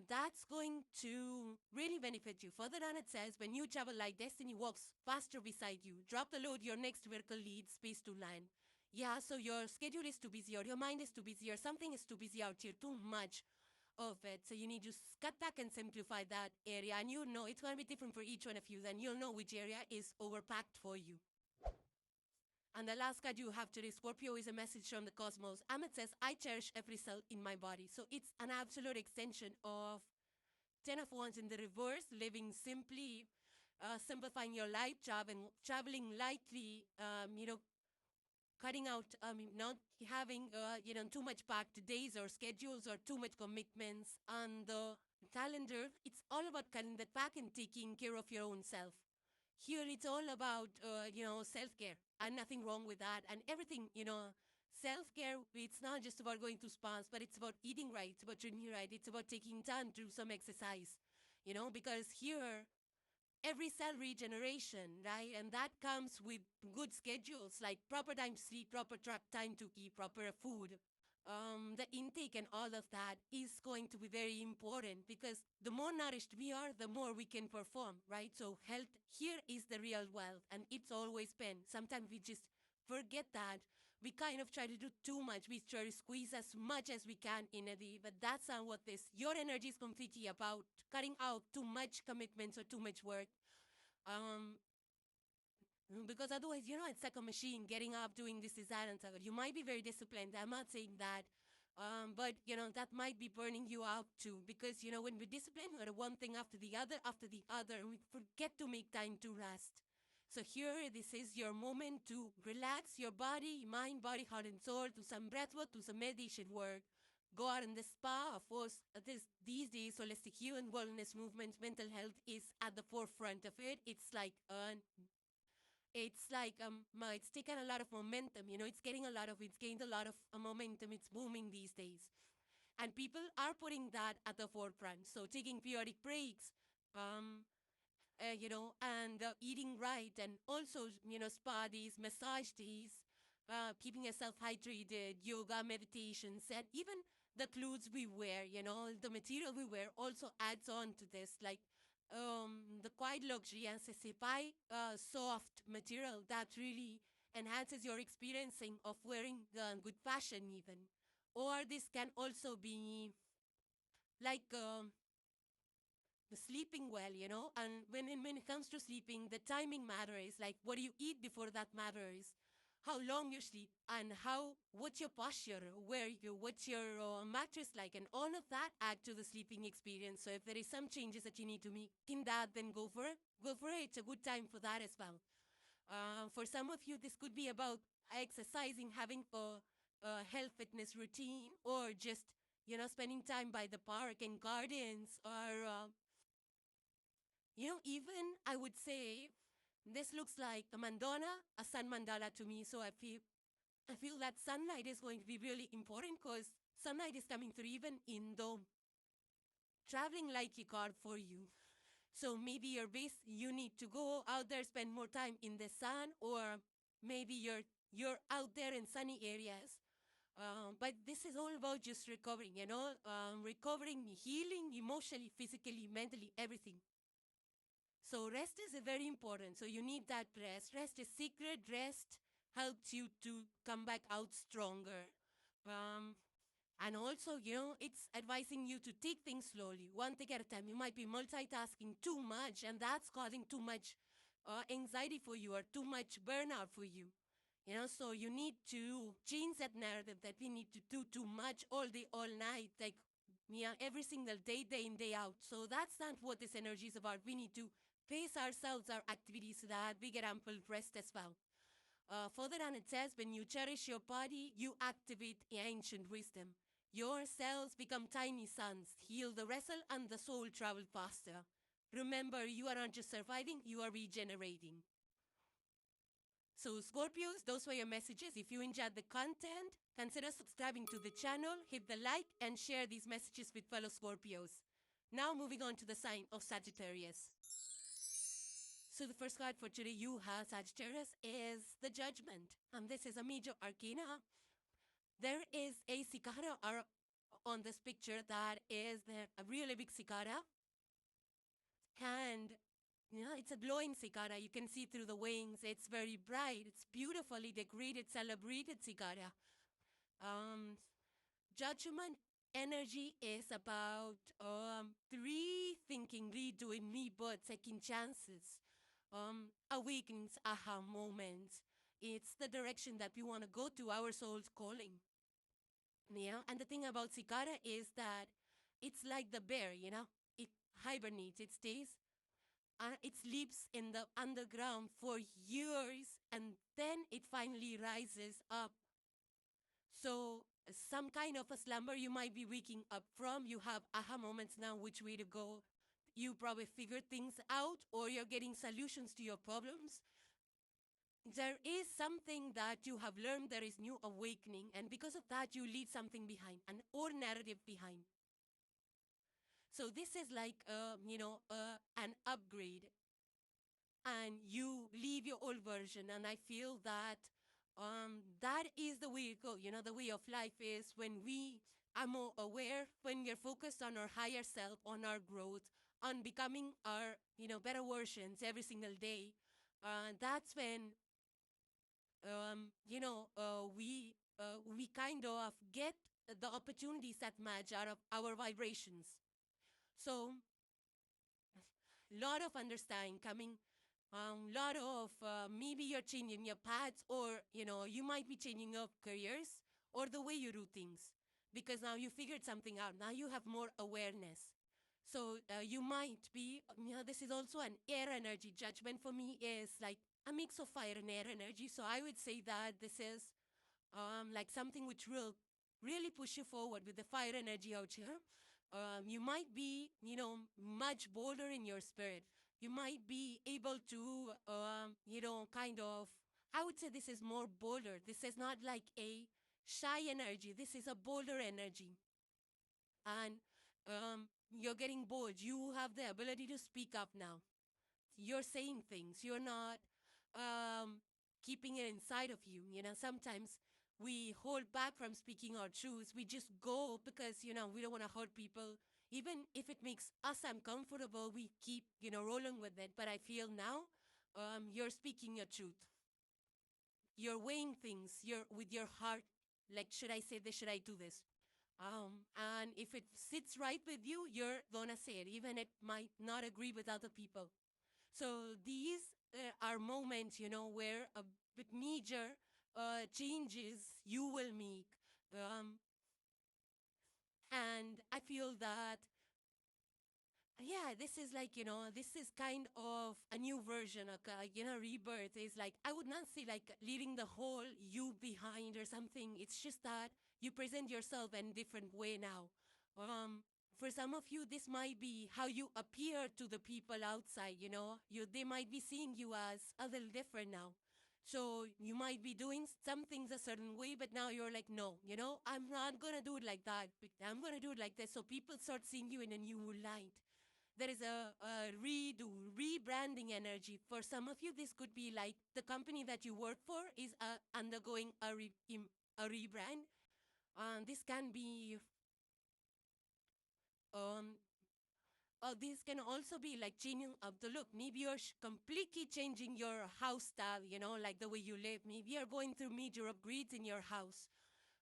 that's going to really benefit you. Further on it says, when you travel light, destiny walks faster beside you. Drop the load, your next vehicle leads space to land. Yeah, so your schedule is too busy or your mind is too busy or something is too busy out here, too much of it. So you need to cut back and simplify that area. And it's going to be different for each one of you. Then you'll know which area is overpacked for you. And the last card you have today, Scorpio, is a message from the cosmos. Amit says, I cherish every cell in my body. So it's an absolute extension of 10 of Wands in the reverse, living simply, simplifying your life, traveling lightly, cutting out, not having, too much packed days or schedules or too much commitments on the calendar. It's all about cutting that back and taking care of your own self. here it's all about, self-care, and nothing wrong with that. And everything, self-care, it's not just about going to spas, but it's about eating right, it's about drinking right, it's about taking time to do some exercise, because here, every cell regeneration, right? And that comes with good schedules, like proper time to sleep, proper time to eat, proper food. The intake and all of that is going to be very important, because the more nourished we are, the more we can perform, right? So health here is the real wealth, and it's always been. Sometimes we just forget that. We kind of try to do too much. We try to squeeze as much as we can in a day, but that's not what this. Your energy is completely about cutting out too much commitments or too much work. Um, because otherwise, it's like a machine getting up, doing this, that, and so on. You might be very disciplined. I'm not saying that. But, that might be burning you out too. Because, when we're disciplined, we're one thing after the other, and we forget to make time to rest. So here, this is your moment to relax your body, mind, body, heart, and soul, do some breath work, do some meditation work. Go out in the spa. Of course, these days, holistic healing, wellness movements, mental health is at the forefront of it. It's taken a lot of momentum. It's gained a lot of momentum. It's booming these days, and people are putting that at the forefront. So taking periodic breaks, and eating right, and also, spa days, massage days, keeping yourself hydrated, yoga, meditations, and even the clothes we wear, the material we wear also adds on to this. Like, the quiet luxury and sesipai, soft material that really enhances your experiencing of wearing good fashion even. Or this can also be like, the sleeping well, and when it comes to sleeping, the timing matters. Like, what do you eat before that matters, how long you sleep, and what's your posture, what's your mattress like, and all of that add to the sleeping experience. So if there is some changes that you need to make in that, then go for it. It's a good time for that as well. For some of you, this could be about exercising, having a health fitness routine, or just, spending time by the park and gardens, or even I would say this looks like a mandala, a sun mandala to me. So I feel that sunlight is going to be really important, because sunlight is coming through even in the traveling like a card for you. So maybe you need to go out there, spend more time in the sun, or maybe you're out there in sunny areas. But this is all about just recovering, recovering, healing emotionally, physically, mentally, everything. So rest is very important. So you need that rest. Rest is secret. Rest helps you to come back out stronger. Um, and also, it's advising you to take things slowly, one thing at a time. You might be multitasking too much, and that's causing too much anxiety for you, or too much burnout for you. So you need to change that narrative that we need to do too much all day, all night, like, yeah, every single day, day in, day out. So that's not what this energy is about. We need to pace ourselves, our activities, so that we get ample rest as well. Further on, it says, when you cherish your body, you activate ancient wisdom. Your cells become tiny suns, heal the vessel, and the soul travel faster. Remember, you are not just surviving, you are regenerating. So Scorpios, those were your messages. If you enjoyed the content, consider subscribing to the channel, hit the like, and share these messages with fellow Scorpios. Now moving on to the sign of Sagittarius. So the first card for today you have, Sagittarius, is the Judgment. And this is a major arcana. There is a cicada on this picture that is a really big cicada. And it's a glowing cicada. You can see through the wings. It's very bright. It's beautifully decorated, celebrated cicada. Judgment energy is about rethinking, redoing, rebirth, taking chances, awakenings, aha moments. It's the direction that we want to go to, our soul's calling. Yeah, and the thing about cicada is that it's like the bear, it hibernates, it stays, it sleeps in the underground for years, and then it finally rises up. So some kind of a slumber you might be waking up from. You have aha moments now, which way to go. you probably figured things out or you're getting solutions to your problems. There is something that you have learned, there is new awakening, and because of that, you leave something behind, an old narrative behind. So this is like, an upgrade, and you leave your old version. And I feel that that is the way it goes. The way of life is when we are more aware, when we're focused on our higher self, on our growth, on becoming our, better versions every single day. That's when, we kind of get the opportunities that match out of our vibrations. So, lot of understanding coming, lot of maybe you're changing your paths, or you might be changing your careers or the way you do things, because now you figured something out. Now you have more awareness. So you might be, this is also an air energy. Judgment for me is like a mix of fire and air energy. So I would say that this is like something which will really push you forward with the fire energy out here. You might be, much bolder in your spirit. You might be able to, kind of, I would say this is more bolder. This is not like a shy energy. This is a bolder energy. And you're getting bold. You have the ability to speak up now. You're saying things. You're not keeping it inside of you. Sometimes we hold back from speaking our truths. We just go because, we don't want to hurt people. Even if it makes us uncomfortable, we keep, rolling with it. But I feel now you're speaking your truth. You're weighing things. You're with your heart. Like, should I say this? Should I do this? And if it sits right with you, you're gonna say it, even it might not agree with other people. So these are moments, where with major changes you will make. And I feel that, yeah, this is like, this is kind of a new version of, rebirth. Is like, I would not say like leaving the whole you behind or something. It's just that you present yourself in a different way now. For some of you, this might be how you appear to the people outside, they might be seeing you as a little different now. So you might be doing some things a certain way, but now you're like, no, I'm not going to do it like that. I'm going to do it like this. So people start seeing you in a new light. There is a redo, rebranding energy. For some of you, this could be like the company that you work for is undergoing a rebrand. This can be, this can also be like changing up the look. Maybe you're completely changing your house style, like the way you live. Maybe you're going through major upgrades in your house.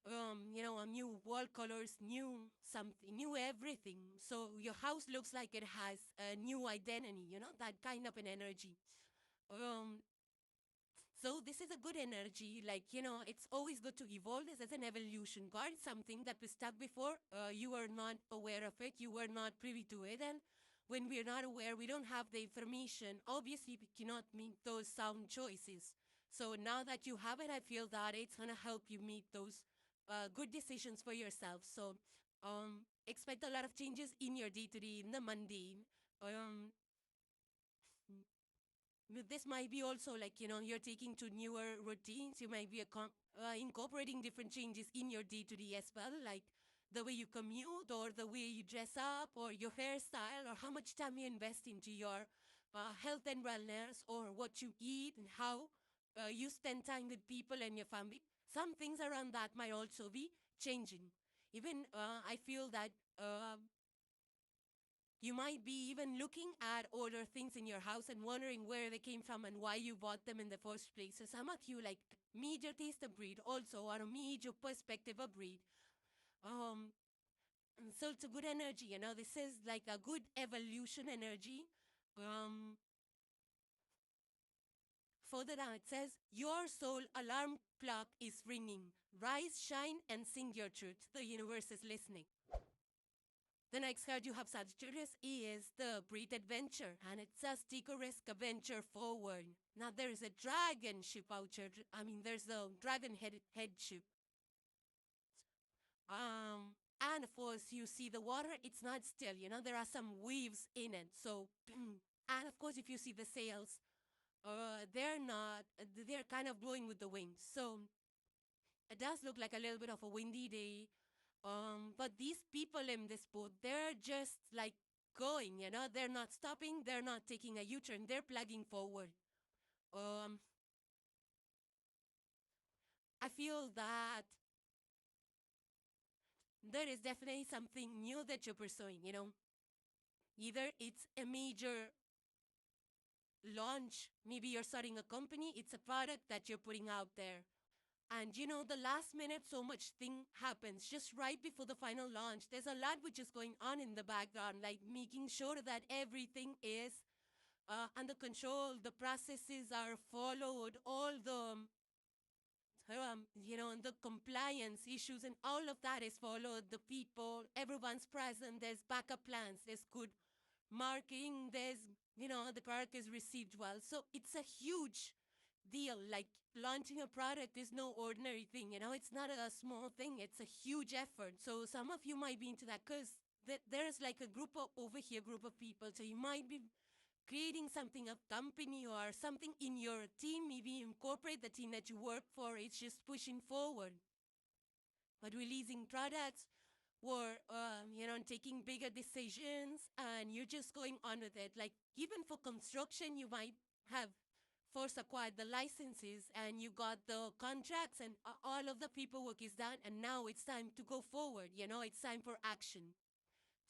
A new wall colors, new something, new everything. So your house looks like it has a new identity, that kind of an energy. So this is a good energy, like, it's always good to evolve. This is an evolution card, something that was stuck before. You were not aware of it. You were not privy to it. And when we're not aware, we don't have the information. Obviously, we cannot make those sound choices. So now that you have it, I feel that it's going to help you make those good decisions for yourself. So expect a lot of changes in your day-to-day, in the mundane. This might be also like, you're taking to newer routines. You might be incorporating different changes in your day-to-day as well, like the way you commute or the way you dress up or your hairstyle or how much time you invest into your health and wellness, or what you eat and how you spend time with people and your family. Some things around that might also be changing. Even I feel that you might be even looking at older things in your house and wondering where they came from and why you bought them in the first place. So some of you like major taste upgrade also, or a major perspective upgrade. So it's a good energy, this is like a good evolution energy. Further down it says, your soul alarm clock is ringing. Rise, shine, and sing your truth. The universe is listening. The next card you have, Sagittarius, is the Great Adventure, and it says take a risk, adventure forward. Now there is a dragon ship out here. There's a dragon head ship. And And of course, you see the water, it's not still, there are some waves in it. So, and of course, if you see the sails, they're not, they're kind of blowing with the wind. So it does look like a little bit of a windy day. But these people in this boat, they're just like going, they're not stopping, they're not taking a U-turn, they're plugging forward. Um, I feel that there is definitely something new that you're pursuing, Either it's a major launch, maybe you're starting a company, it's a product that you're putting out there. And the last minute, so much thing happens just right before the final launch. There's a lot which is going on in the background, like making sure that everything is under control, the processes are followed, all the compliance issues and all of that is followed. The people, everyone's present. There's backup plans. There's good marking. There's, the product is received well. So it's a huge deal. Like launching a product is no ordinary thing. It's not a small thing. It's a huge effort. So some of you might be into that because there's like a group of over here, group of people. So you might be creating something, a company or something in your team, maybe incorporate the team that you work for. It's just pushing forward. But releasing products or, taking bigger decisions and you're just going on with it. Like even for construction, you might have first acquired the licenses and you got the contracts and all of the paperwork is done and now it's time to go forward. It's time for action.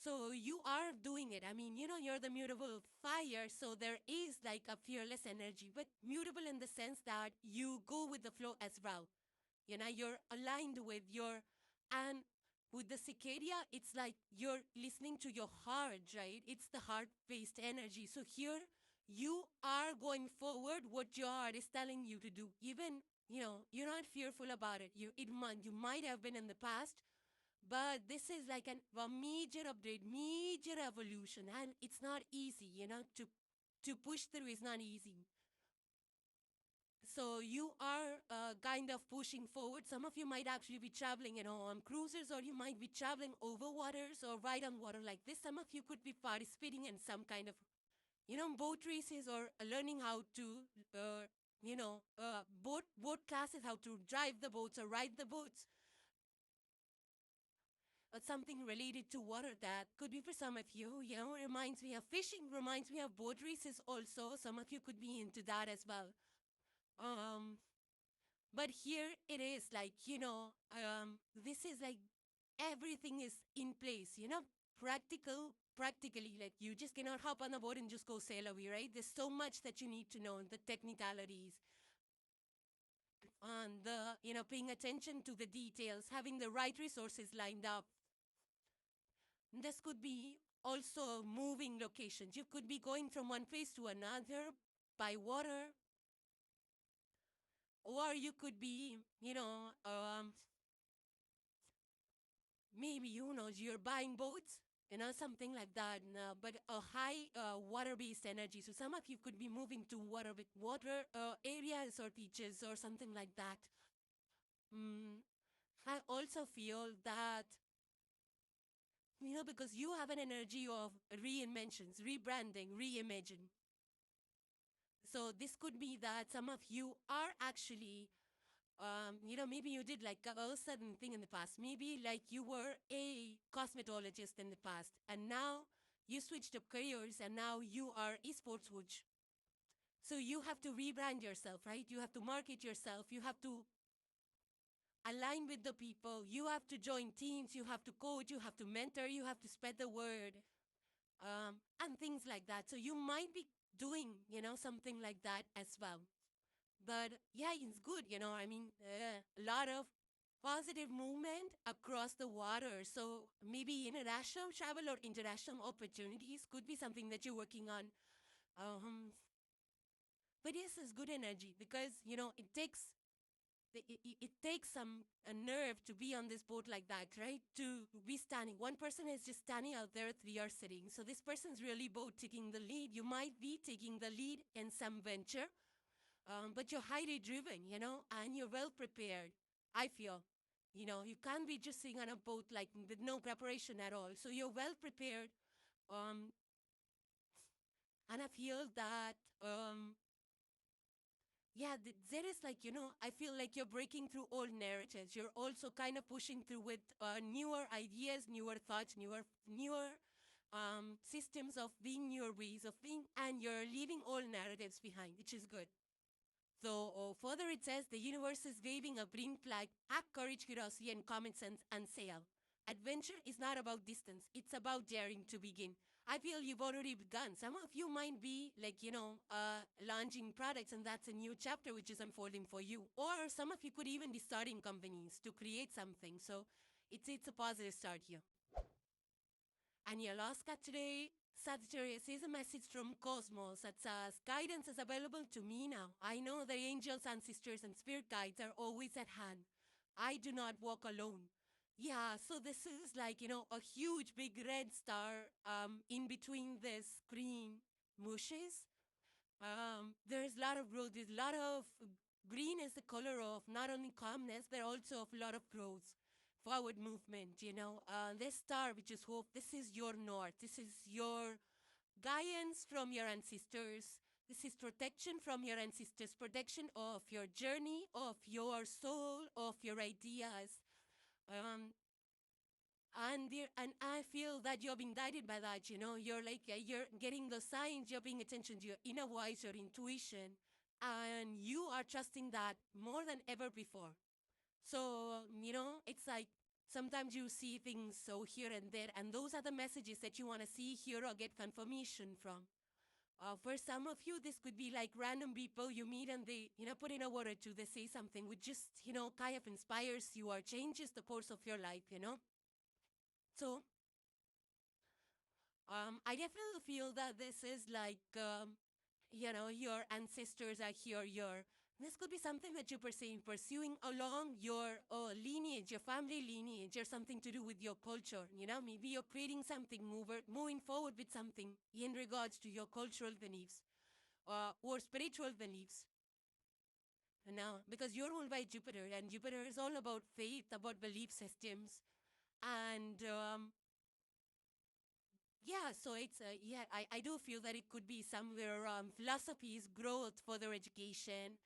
So you are doing it. I mean, you're the mutable fire, so there is like a fearless energy, but mutable in the sense that you go with the flow as well. You're aligned with and with the cicada, it's like you're listening to your heart, right? It's the heart-based energy. So here, you are going forward what your heart is telling you to do. Even, you're not fearful about it. You might have been in the past, but this is like a major update, major evolution, and it's not easy, to push through is not easy. So you are kind of pushing forward. Some of you might actually be traveling, on cruises, or you might be traveling over waters or right on water like this. Some of you could be participating in some kind of, boat races or learning how to, boat classes, how to drive the boats or ride the boats. Something related to water that could be for some of you, reminds me of fishing, reminds me of boat races also. Some of you could be into that as well. But here it is like, this is like everything is in place, practically, like you just cannot hop on a boat and just go sail away, right? There's so much that you need to know, the technicalities, and paying attention to the details, having the right resources lined up. This could be also moving locations. You could be going from one place to another by water. Or you could be, maybe, you're buying boats, something like that. But a high water-based energy. So some of you could be moving to water areas or beaches or something like that. I also feel that, because you have an energy of reinventions, rebranding, reimagine. So this could be that some of you are actually, maybe you did like a certain thing in the past. Maybe like you were a cosmetologist in the past and now you switched up careers and now you are a sports coach. So you have to rebrand yourself, right? You have to market yourself. You have to align with the people. You have to join teams. You have to coach. You have to mentor. You have to spread the word, and things like that. So you might be doing, something like that as well. But yeah, it's good, I mean, a lot of positive movement across the water. So maybe international travel or international opportunities could be something that you're working on. But yes, it's good energy because, it takes a nerve to be on this boat like that, right? To be standing. One person is just standing out there, three are sitting. So this person's really both taking the lead. You might be taking the lead in some venture, but you're highly driven, and you're well prepared, I feel. You can't be just sitting on a boat like with no preparation at all. So you're well prepared. Um, and I feel that, yeah, there is like, I feel like you're breaking through old narratives. You're also kind of pushing through with newer ideas, newer thoughts, newer systems of being, newer ways of being, and you're leaving old narratives behind, which is good. So further it says the universe is waving a green flag. Have courage, curiosity, and common sense and sail. Adventure is not about distance. It's about daring to begin. I feel you've already begun. Some of you might be like, launching products and that's a new chapter which is unfolding for you. Or some of you could even be starting companies to create something. So it's a positive start here. And your last cut today, Sagittarius, is a message from Cosmos that says, guidance is available to me now. I know the angels, ancestors, and spirit guides are always at hand. I do not walk alone. Yeah, so this is like, a huge big red star in between this green bushes. There's a lot of growth. There's a lot of green is the color of not only calmness, but also of a lot of growth, forward movement. This star, which is hope, this is your north. This is your guidance from your ancestors. This is protection from your ancestors, protection of your journey, of your soul, of your ideas. Um, and I feel that you're being guided by that. You're like you're getting the signs. You're paying attention to your inner voice, your intuition, and you are trusting that more than ever before. So it's like sometimes you see things so here and there, and those are the messages that you want to see, hear, or get confirmation from. For some of you, this could be like random people you meet and they, put in a word or two, they say something which just, kind of inspires you or changes the course of your life. So, I definitely feel that this is like, your ancestors are here, this could be something that you're pursuing along your lineage, your family lineage, or something to do with your culture. Maybe you're creating something, moving forward with something in regards to your cultural beliefs or spiritual beliefs. Now, because you're ruled by Jupiter, and Jupiter is all about faith, about belief systems, and yeah, so it's I do feel that it could be somewhere philosophies, growth, further education.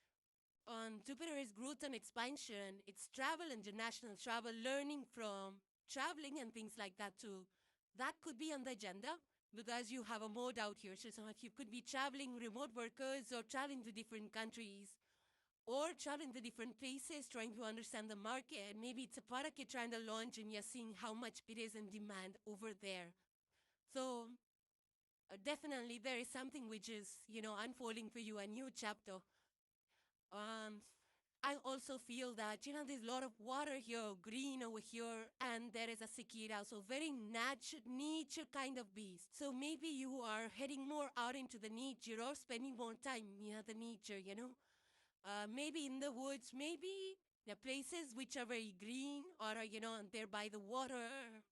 Jupiter is growth and expansion. It's travel, international travel, learning from traveling and things like that too. That could be on the agenda because you have a mode out here. So some of you could be traveling, remote workers, or traveling to different countries, or traveling to different places, trying to understand the market. Maybe it's a product you're trying to launch and you're seeing how much it is in demand over there. So definitely there is something which is, unfolding for you, a new chapter. Um, I also feel that, there's a lot of water here, green over here, and there is a cicada, so very nature kind of beast. So maybe you are heading more out into the nature or spending more time near the nature. Maybe in the woods, maybe the places which are very green or, they're by the water,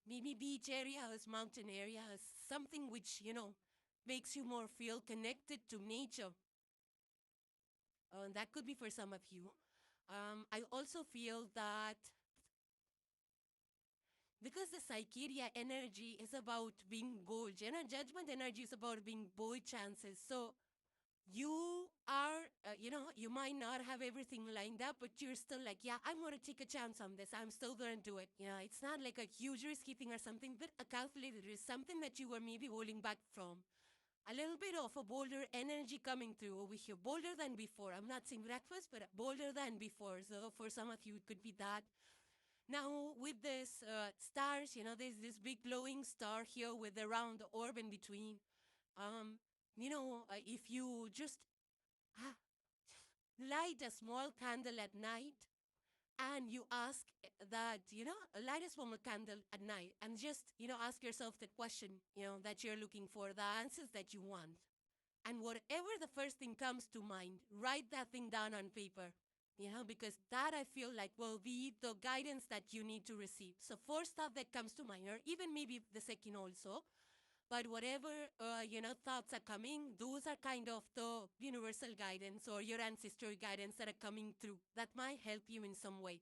maybe beach areas, mountain areas, something which, makes you more feel connected to nature. That could be for some of you. I also feel that because the Psycheria energy is about being bold, judgment energy is about being bold chances. So you are, you might not have everything lined up, but you're still like, yeah, I'm going to take a chance on this. I'm still going to do it. It's not like a huge risky thing or something, but a calculated risk, something that you were maybe holding back from. A little bit of a bolder energy coming through over here, bolder than before. I'm not saying breakfast, but bolder than before. So for some of you, it could be that. Now, with this stars, there's this big glowing star here with a round orb in between. If you just ah, light a small candle at night and you ask that, light a small candle at night and just, ask yourself the question, that you're looking for, the answers that you want. And whatever the first thing comes to mind, write that thing down on paper, because that I feel like will be the guidance that you need to receive. So first stuff that comes to mind, or even maybe the second also, but whatever, thoughts are coming, those are kind of the universal guidance or your ancestral guidance that are coming through that might help you in some way.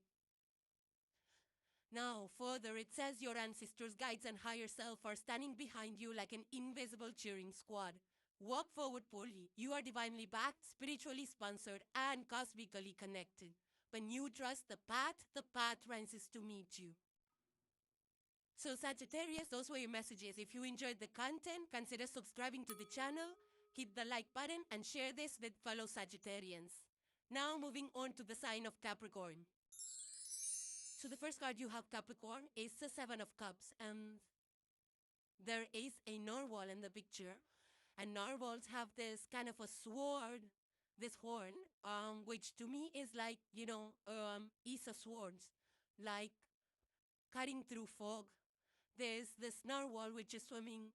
Now, further, it says your ancestors, guides, and higher self are standing behind you like an invisible cheering squad. Walk forward boldly. You are divinely backed, spiritually sponsored, and cosmically connected. When you trust the path rises to meet you. So Sagittarius, those were your messages. If you enjoyed the content, consider subscribing to the channel, hit the like button, and share this with fellow Sagittarians. Now moving on to the sign of Capricorn. So the first card you have, Capricorn, is the Seven of Cups, and there is a narwhal in the picture. And narwhals have this kind of a sword, this horn, which to me is like, Isa swords, like cutting through fog. There's this narwhal which is swimming,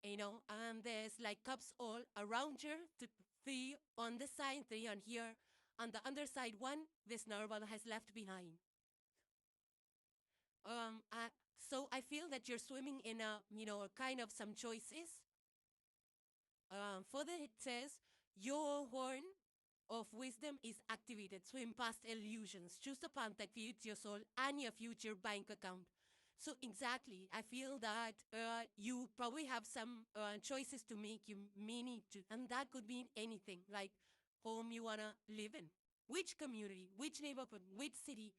and there's like cups all around her, three on this side, three on here. On the other side, one, this narwhal has left behind. So I feel that you're swimming in kind of some choices. Further, it says, your horn of wisdom is activated. Swim past illusions. Choose the path that feeds your soul and your future bank account. So exactly, I feel that you probably have some choices to make. You may need to, and that could mean anything, like home you want to live in, which community, which neighborhood, which city,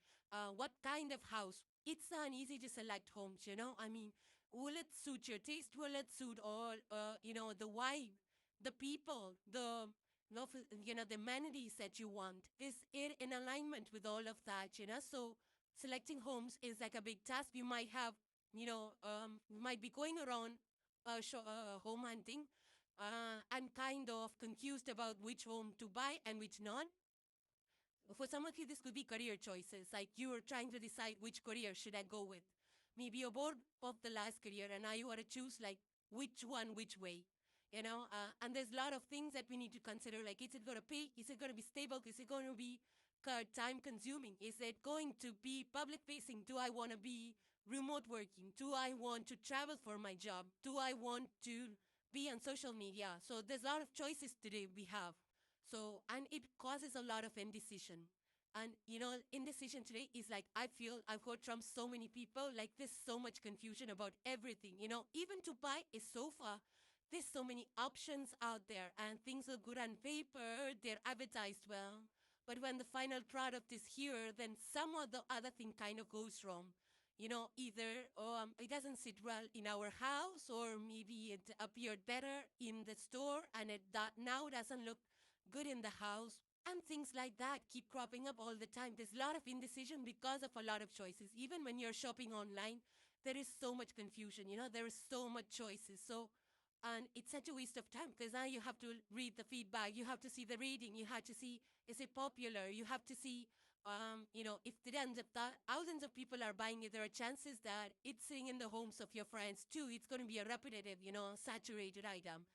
what kind of house. It's not easy to select homes, I mean, will it suit your taste? Will it suit all, the vibe, the people, the amenities that you want? Is it in alignment with all of that, So selecting homes is like a big task. You might have, might be going around home hunting and kind of confused about which home to buy and which not. For some of you, this could be career choices. Like you are trying to decide which career should I go with. Maybe you're bored of the last career and now you want to choose like which one, which way. And there's a lot of things that we need to consider. Like, is it going to pay? Is it going to be stable? Is it going to be time consuming? Is it going to be public facing? Do I want to be remote working? Do I want to travel for my job? Do I want to be on social media? So there's a lot of choices today we have. So, and it causes a lot of indecision. And, indecision today is like, I've heard from so many people, like there's so much confusion about everything, even to buy a sofa. There's so many options out there and things look good on paper, they're advertised well. But when the final product is here, then some of the other thing kind of goes wrong. Either it doesn't sit well in our house, or maybe it appeared better in the store and it now doesn't look good in the house. And things like that keep cropping up all the time. There's a lot of indecision because of a lot of choices. Even when you're shopping online, there is so much confusion, there is so much choices. So, and it's such a waste of time because now you have to read the feedback, you have to see the rating, you have to see, is it popular? You have to see, if thousands of people are buying it, there are chances that it's sitting in the homes of your friends too. It's going to be a repetitive, saturated item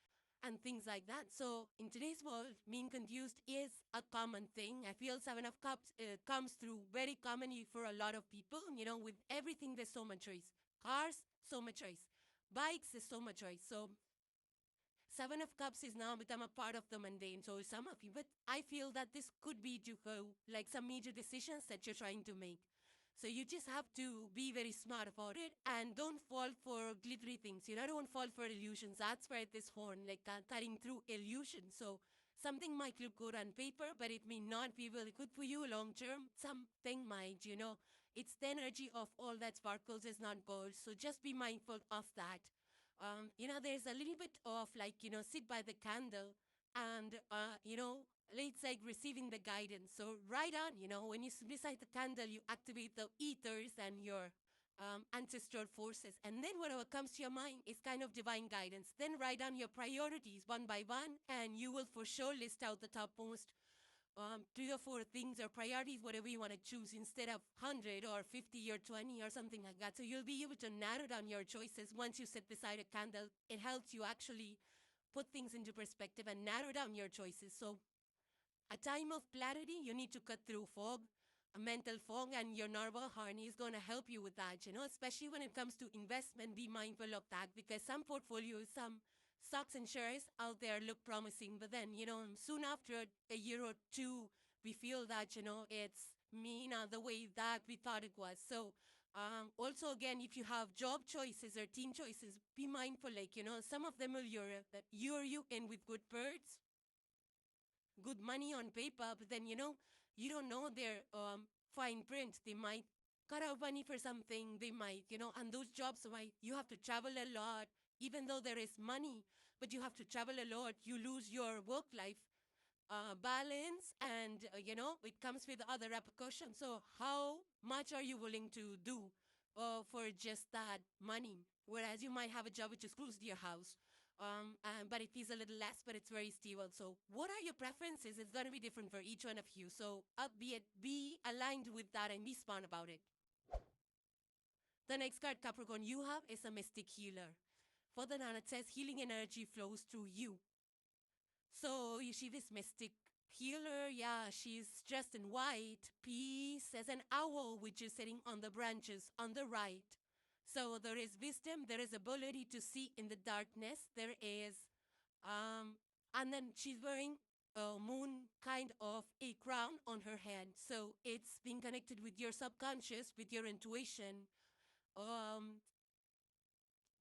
and things like that. So in today's world, being confused is a common thing. I feel Seven of Cups comes through very commonly for a lot of people. With everything, there's so much choice. Cars, so much choice. Bikes, there's so much choice. So Seven of Cups is now become a part of the mundane. So some of you, but I feel that this could be due to like some major decisions that you're trying to make. So you just have to be very smart about it and don't fall for glittery things. Don't fall for illusions. That's where this horn, like cutting through illusions. So something might look good on paper, but it may not be really good for you long term. Something might, it's the energy of all that sparkles is not gold. So just be mindful of that. There's a little bit of like, sit by the candle and, it's like receiving the guidance. So write on, when you sit beside the candle, you activate the ethers and your ancestral forces. And then whatever comes to your mind is kind of divine guidance. Then write down your priorities one by one, and you will for sure list out the topmost 3 or 4 things or priorities, whatever you want to choose, instead of 100 or 50 or 20 or something like that. So you'll be able to narrow down your choices once you sit beside a candle. It helps you actually put things into perspective and narrow down your choices. So a time of clarity, you need to cut through fog, a mental fog, and your narwhal harness is going to help you with that, especially when it comes to investment. Be mindful of that because some portfolios, some stocks and shares out there look promising, but then, soon after a year or two, we feel that, it's not the way that we thought it was. So Also, again, if you have job choices or teen choices, be mindful. Like, some of them will lure you in with good birds, good money on paper, but then, you don't know their fine print. They might cut out money for something. They might, and those jobs might, you have to travel a lot, even though there is money, but you have to travel a lot. You lose your work life balance, and it comes with other repercussions. So how much are you willing to do for just that money? Whereas you might have a job which is close to your house, but it feels a little less, but it's very stable. So what are your preferences? It's going to be different for each one of you. So be aligned with that and be smart about it. The next card, Capricorn, you have is a mystic healer. For the nun, it says healing energy flows through you. So you see this mystic healer, yeah, she's dressed in white, peace, as an owl which is sitting on the branches on the right. So there is wisdom, there is ability to see in the darkness, there is, and then she's wearing a moon kind of a crown on her head. So it's being connected with your subconscious, with your intuition,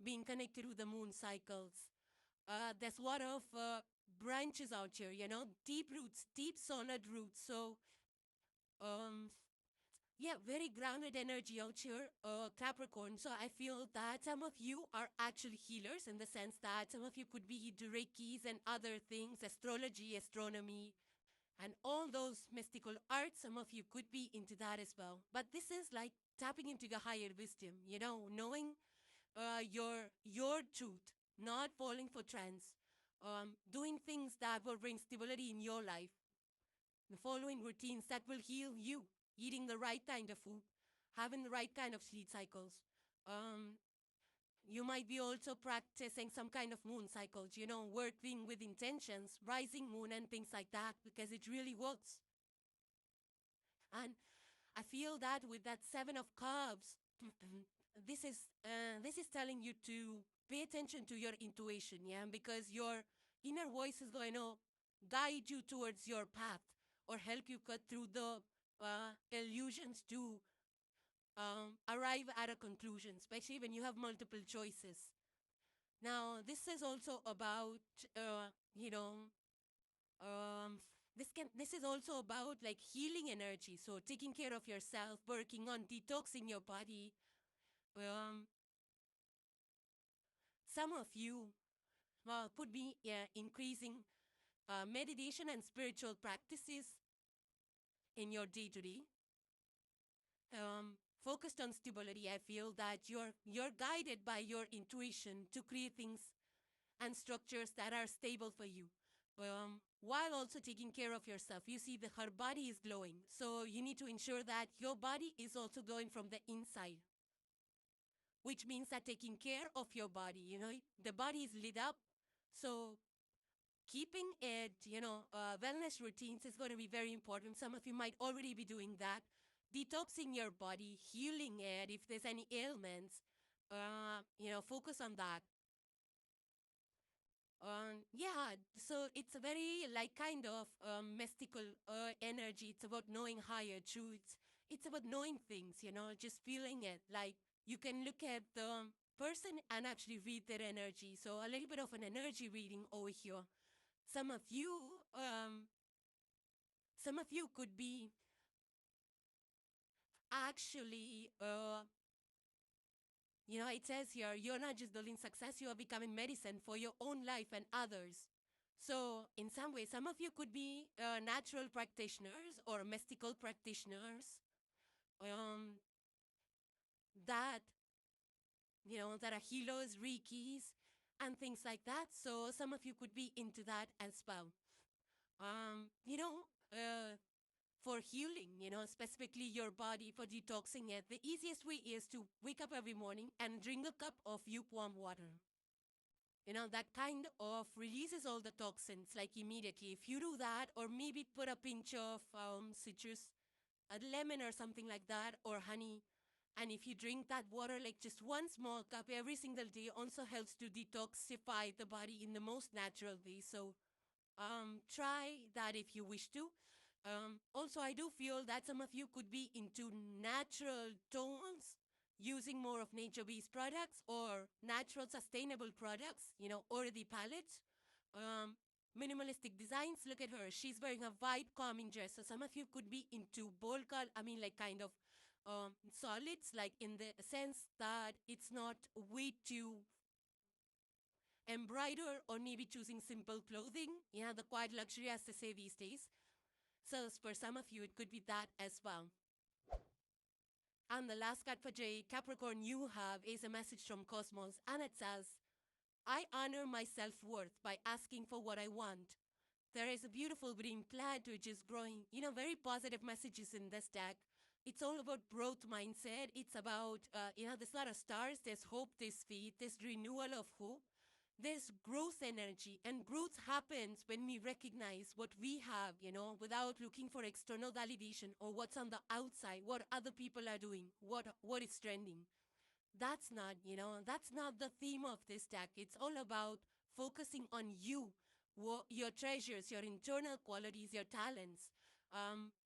being connected with the moon cycles. There's a lot of branches out here, deep roots, deep solid roots. So, yeah, very grounded energy out here, Capricorn. So I feel that some of you are actually healers in the sense that some of you could be into Reikis and other things, astrology, astronomy, and all those mystical arts. Some of you could be into that as well. But this is like tapping into your higher wisdom, knowing your truth, not falling for trends, doing things that will bring stability in your life, following routines that will heal you, eating the right kind of food, having the right kind of sleep cycles. Um, you might be also practicing some kind of moon cycles, working with intentions, rising moon and things like that, because it really works. And I feel that with that Seven of Cups, this is telling you to pay attention to your intuition, yeah, because your inner voice is going to guide you towards your path or help you cut through the illusions to arrive at a conclusion, especially when you have multiple choices. Now, this is also about, uh, you know, um, this is also about like healing energy. So taking care of yourself, working on detoxing your body. Um, some of you could be increasing meditation and spiritual practices in your day to day. Focused on stability, I feel that you're guided by your intuition to create things and structures that are stable for you. While also taking care of yourself. You see, her body is glowing. So you need to ensure that your body is also glowing from the inside, which means that taking care of your body, the body is lit up. So keeping it, wellness routines is going to be very important. Some of you might already be doing that. Detoxing your body, healing it if there's any ailments, focus on that. Yeah, so it's a very like kind of mystical energy. It's about knowing higher truths. It's about knowing things, just feeling it. Like you can look at the person and actually read their energy. So a little bit of an energy reading over here. Some of you, um, some of you could be actually, it says here, you're not just building success, you are becoming medicine for your own life and others. So, in some way, some of you could be natural practitioners or mystical practitioners um, that, that are healers, Reikis, and things like that. So, some of you could be into that as well. Um, you know, uh, for healing, specifically your body, for detoxing it, the easiest way is to wake up every morning and drink a cup of lukewarm water. That kind of releases all the toxins like immediately. If you do that, or maybe put a pinch of citrus, a lemon or something like that, or honey, and if you drink that water, like just one small cup every single day, also helps to detoxify the body in the most natural way. So try that if you wish to. Also, I do feel that some of you could be into natural tones, using more of nature-based products or natural sustainable products, earthy palette. Um, Minimalistic designs. Look at her. She's wearing a white calming dress. So some of you could be into bold color. I mean, like kind of solids, like in the sense that it's not way too embroider or maybe choosing simple clothing. The quiet luxury, as they say these days. So for some of you, it could be that as well. And the last card for J, Capricorn, you have is a message from Cosmos, and it says, I honor my self-worth by asking for what I want. There is a beautiful green plant which is growing. Very positive messages in this deck. It's all about growth mindset. It's about, there's a lot of stars, there's hope, there's faith, there's renewal of hope. There's growth energy, and growth happens when we recognize what we have, without looking for external validation or what's on the outside, what other people are doing, what is trending. That's not the theme of this deck. It's all about focusing on you, your treasures, your internal qualities, your talents.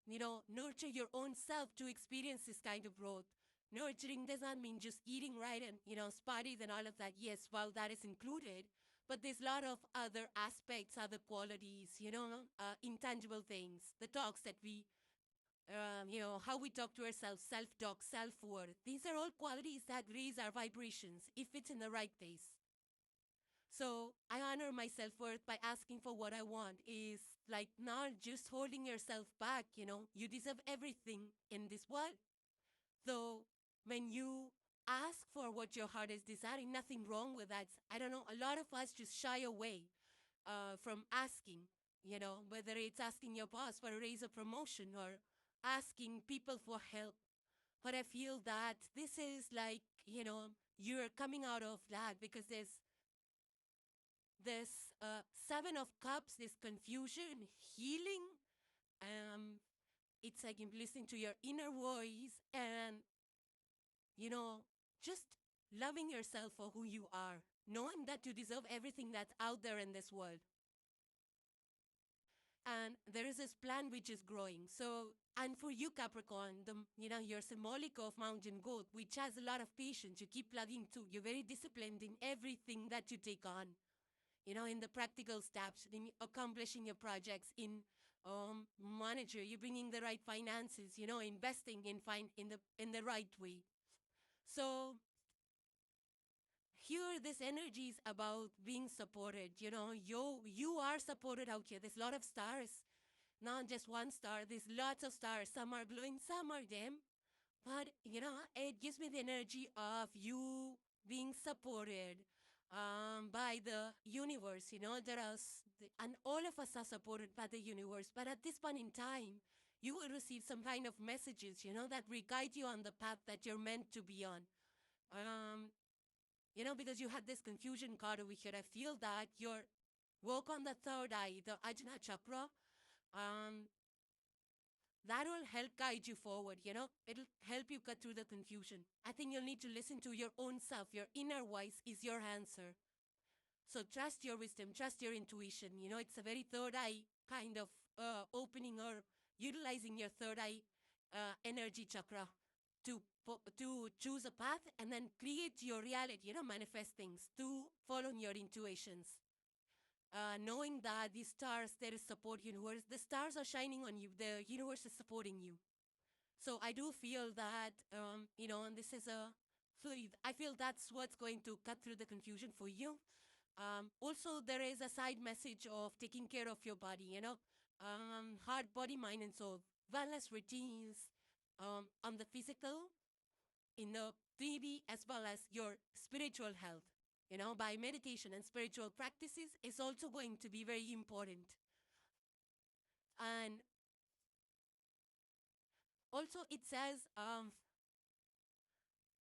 Nurture your own self to experience this kind of growth. Nurturing does not mean just eating right and, sparties and all of that. Yes, well, that is included. But there's a lot of other aspects, other qualities, intangible things, the talks that we how we talk to ourselves, self-talk, self-worth. These are all qualities that raise our vibrations if it's in the right place. So I honor my self-worth by asking for what I want is like not just holding yourself back, you deserve everything in this world. So when you ask for what your heart is desiring, nothing wrong with that. I don't know, a lot of us just shy away from asking, whether it's asking your boss for a raise or promotion or asking people for help. But I feel that this is like, you're coming out of that because there's this Seven of Cups, this confusion, healing. It's like I'm listening to your inner voice and, just loving yourself for who you are, knowing that you deserve everything that's out there in this world. And there is this plant which is growing. So, and for you, Capricorn, you're symbolic of mountain goat, which has a lot of patience. You keep plugging through. You're very disciplined in everything that you take on. In the practical steps, in accomplishing your projects, in manager, you're bringing the right finances, investing in the right way. So here, this energy is about being supported. You are supported out here. There's a lot of stars, not just one star. There's lots of stars. Some are glowing, some are dim. But, it gives me the energy of you being supported by the universe. And all of us are supported by the universe. But at this point in time, you will receive some kind of messages, that will guide you on the path that you're meant to be on. Because you had this confusion card over here. I feel that your work on the third eye, the Ajna chakra, that will help guide you forward, It'll help you cut through the confusion. I think you'll need to listen to your own self. Your inner voice is your answer. So trust your wisdom, trust your intuition. It's a very third eye kind of opening or utilizing your third eye energy chakra to choose a path and then create your reality, manifest things, to follow your intuitions. Knowing that the stars, there is support universe, the stars are shining on you, the universe is supporting you. So I do feel that, and this is I feel that's what's going to cut through the confusion for you. Also, there is a side message of taking care of your body, heart, body, mind, and soul. Wellness routines on the physical, in the 3D, as well as your spiritual health. By meditation and spiritual practices is also going to be very important. And also it says,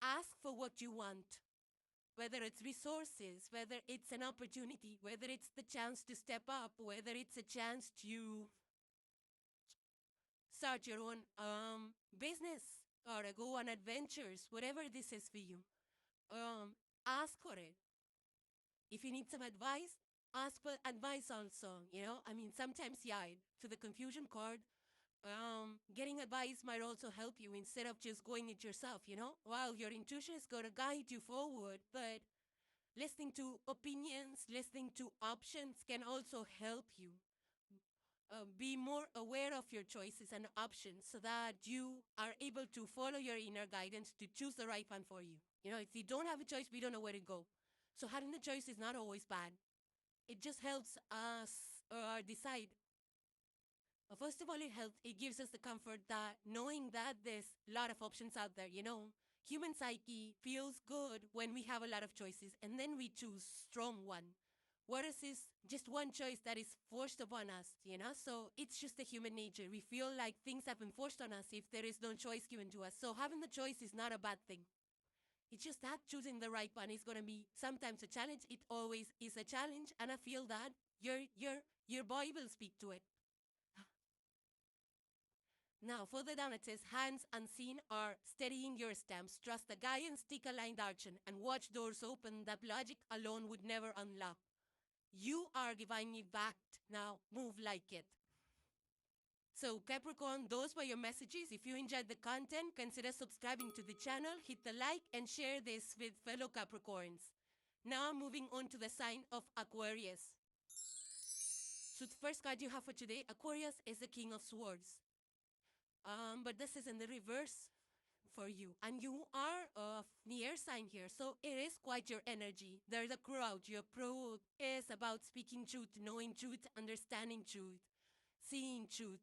ask for what you want, whether it's resources, whether it's an opportunity, whether it's the chance to step up, whether it's a chance to start your own business or go on adventures, whatever this is for you. Ask for it. If you need some advice, ask for advice also, sometimes, to the confusion card, Getting advice might also help you instead of just going it yourself, While your intuition is going to guide you forward, but listening to opinions, listening to options can also help you be more aware of your choices and options so that you are able to follow your inner guidance to choose the right one for you. If you don't have a choice, we don't know where to go. So having a choice is not always bad. It just helps us decide. First of all, it gives us the comfort that knowing that there's a lot of options out there, Human psyche feels good when we have a lot of choices and then we choose strong one. Whereas it's just one choice that is forced upon us. So it's just the human nature. We feel like things have been forced on us if there is no choice given to us. So having the choice is not a bad thing. It's just that choosing the right one is going to be sometimes a challenge. It always is a challenge. And I feel that your body will speak to it. Now, further down it says, hands unseen are steadying your stems. Trust the guidance, stick aligned arching, and watch doors open that logic alone would never unlock. You are divinely backed. Now, move like it. So, Capricorn, those were your messages. If you enjoyed the content, consider subscribing to the channel, hit the like, and share this with fellow Capricorns. Now, moving on to the sign of Aquarius. So, the first card you have for today, Aquarius, is the King of Swords. But this is in the reverse for you. And you are of the air sign here, so it is quite your energy. There's a crowd. Your pro is about speaking truth, knowing truth, understanding truth, seeing truth.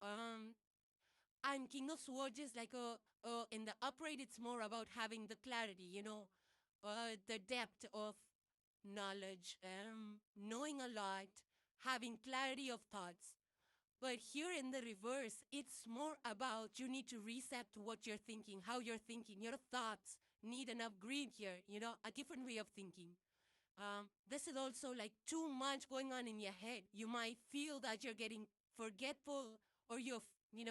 And King of Swords is like in the upright, it's more about having the clarity, the depth of knowledge, knowing a lot, having clarity of thoughts. But here in the reverse, it's more about you need to reset to what you're thinking, how you're thinking. Your thoughts need an upgrade here, a different way of thinking. This is also like too much going on in your head. You might feel that you're getting forgetful or you're,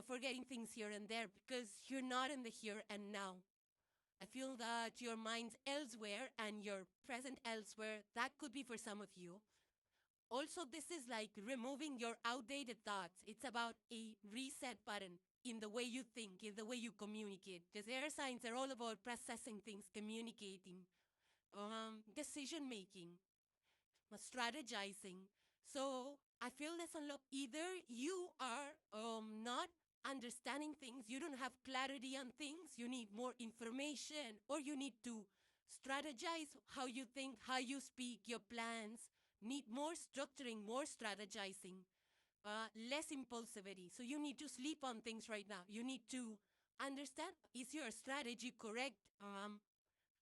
forgetting things here and there because you're not in the here and now. I feel that your mind's elsewhere and you're present elsewhere. That could be for some of you. Also, this is like removing your outdated thoughts. It's about a reset button in the way you think, in the way you communicate. Because air signs are all about processing things, communicating, decision making, strategizing. So I feel this unlock. Either you are not understanding things, you don't have clarity on things, you need more information, or you need to strategize how you think, how you speak, your plans. Need more structuring, more strategizing, less impulsivity. So you need to sleep on things right now. You need to understand, is your strategy correct?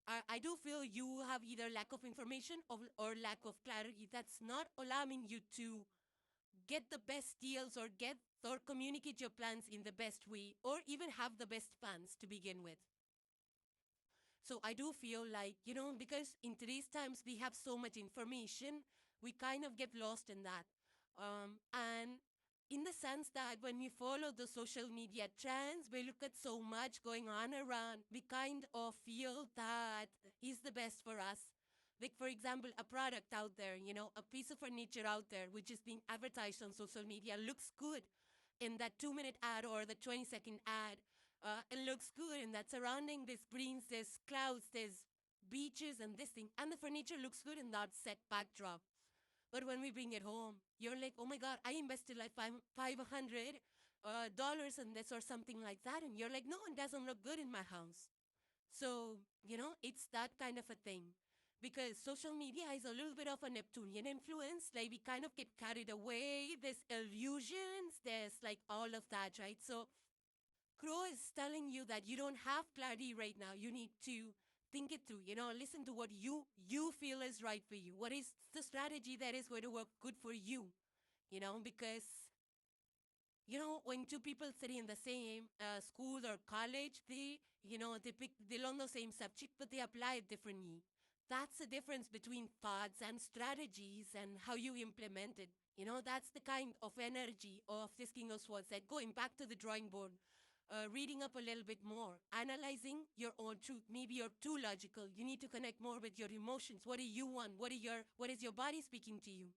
I do feel you have either lack of information or lack of clarity that's not allowing you to get the best deals or communicate your plans in the best way or even have the best plans to begin with. So I do feel like, because in today's times we have so much information, we kind of get lost in that. And in the sense that when we follow the social media trends, we look at so much going on around, we kind of feel that is the best for us. Like, for example, a product out there, a piece of furniture out there, which is being advertised on social media, looks good in that 2-minute ad or the 20-second ad. It looks good in that surrounding these greens, there's clouds, there's beaches and this thing. And the furniture looks good in that set backdrop. But when we bring it home, you're like, oh my God, I invested like $500 in this or something like that. And you're like, no, it doesn't look good in my house. So, it's that kind of a thing. Because social media is a little bit of a Neptunian influence. Like we kind of get carried away. There's illusions. There's like all of that, right? So Crow is telling you that you don't have clarity right now. You need to think it through, listen to what you feel is right for you. What is the strategy that is going to work good for you? Because, when two people study in the same school or college, they learn the same subject, but they apply it differently. That's the difference between thoughts and strategies and how you implement it. That's the kind of energy of this King of Swords, that going back to the drawing board, reading up a little bit more, analyzing your own truth. Maybe you're too logical. You need to connect more with your emotions. What do you want? What is your body speaking to you?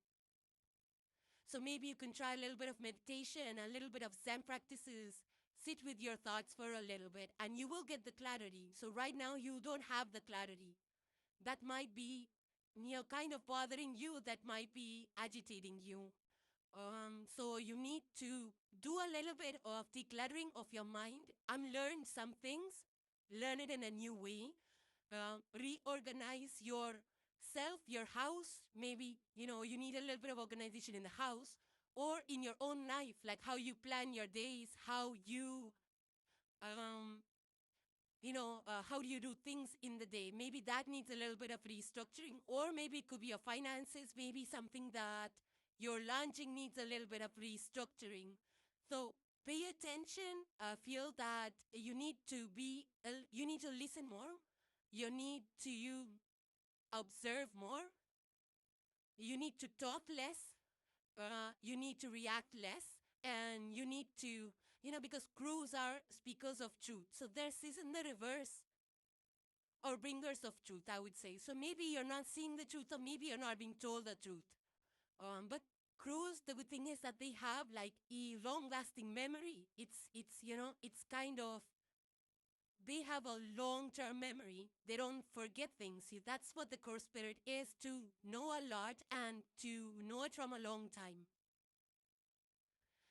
So maybe you can try a little bit of meditation, a little bit of Zen practices. Sit with your thoughts for a little bit and you will get the clarity. So right now you don't have the clarity. That might be, kind of bothering you, that might be agitating you. So you need to do a little bit of decluttering of your mind, unlearn some things, learn it in a new way, reorganize yourself, your house. Maybe, you need a little bit of organization in the house or in your own life, like how you plan your days, how you, um, how do you do things in the day? Maybe that needs a little bit of restructuring, or maybe it could be your finances, maybe something that you're launching needs a little bit of restructuring. So pay attention, feel that you need to listen more, you need to observe more, you need to talk less, you need to react less, and you need to, because crows are speakers of truth. So theirs isn't the reverse, or bringers of truth, I would say. So maybe you're not seeing the truth, or maybe you're not being told the truth. But crows, the good thing is that they have like a long-lasting memory. It's kind of, they have a long-term memory. They don't forget things. See, that's what the crow spirit is, to know a lot and to know it from a long time.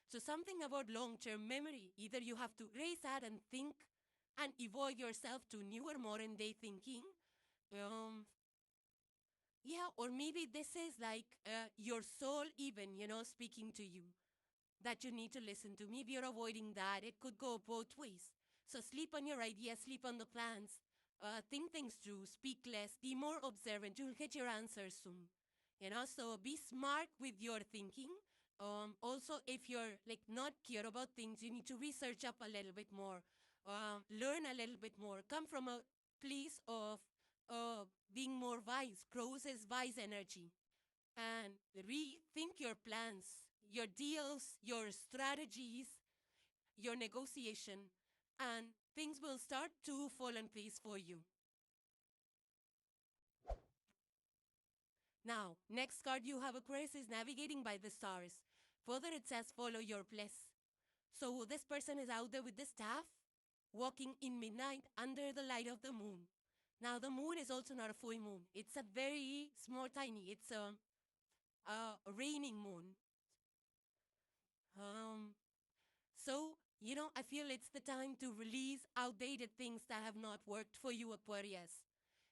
So something about long-term memory, either you have to raise that and think and evolve yourself to newer modern day thinking. Yeah, or maybe this is like your soul even, speaking to you, that you need to listen to. Maybe you're avoiding that. It could go both ways. So sleep on your ideas, sleep on the plans, think things through, speak less, be more observant. You'll get your answers soon. So be smart with your thinking. Also, if you're like not clear about things, you need to research up a little bit more, learn a little bit more, come from a place of being more wise. Crows is wise energy. And rethink your plans, your deals, your strategies, your negotiation, and things will start to fall in place for you. Now, next card you have, Aquarius, is navigating by the stars. Further, it says follow your bliss. So this person is out there with the staff, walking in midnight under the light of the moon. Now, the moon is also not a full moon. It's a very small, tiny. It's a raining moon. So, I feel it's the time to release outdated things that have not worked for you, Aquarius.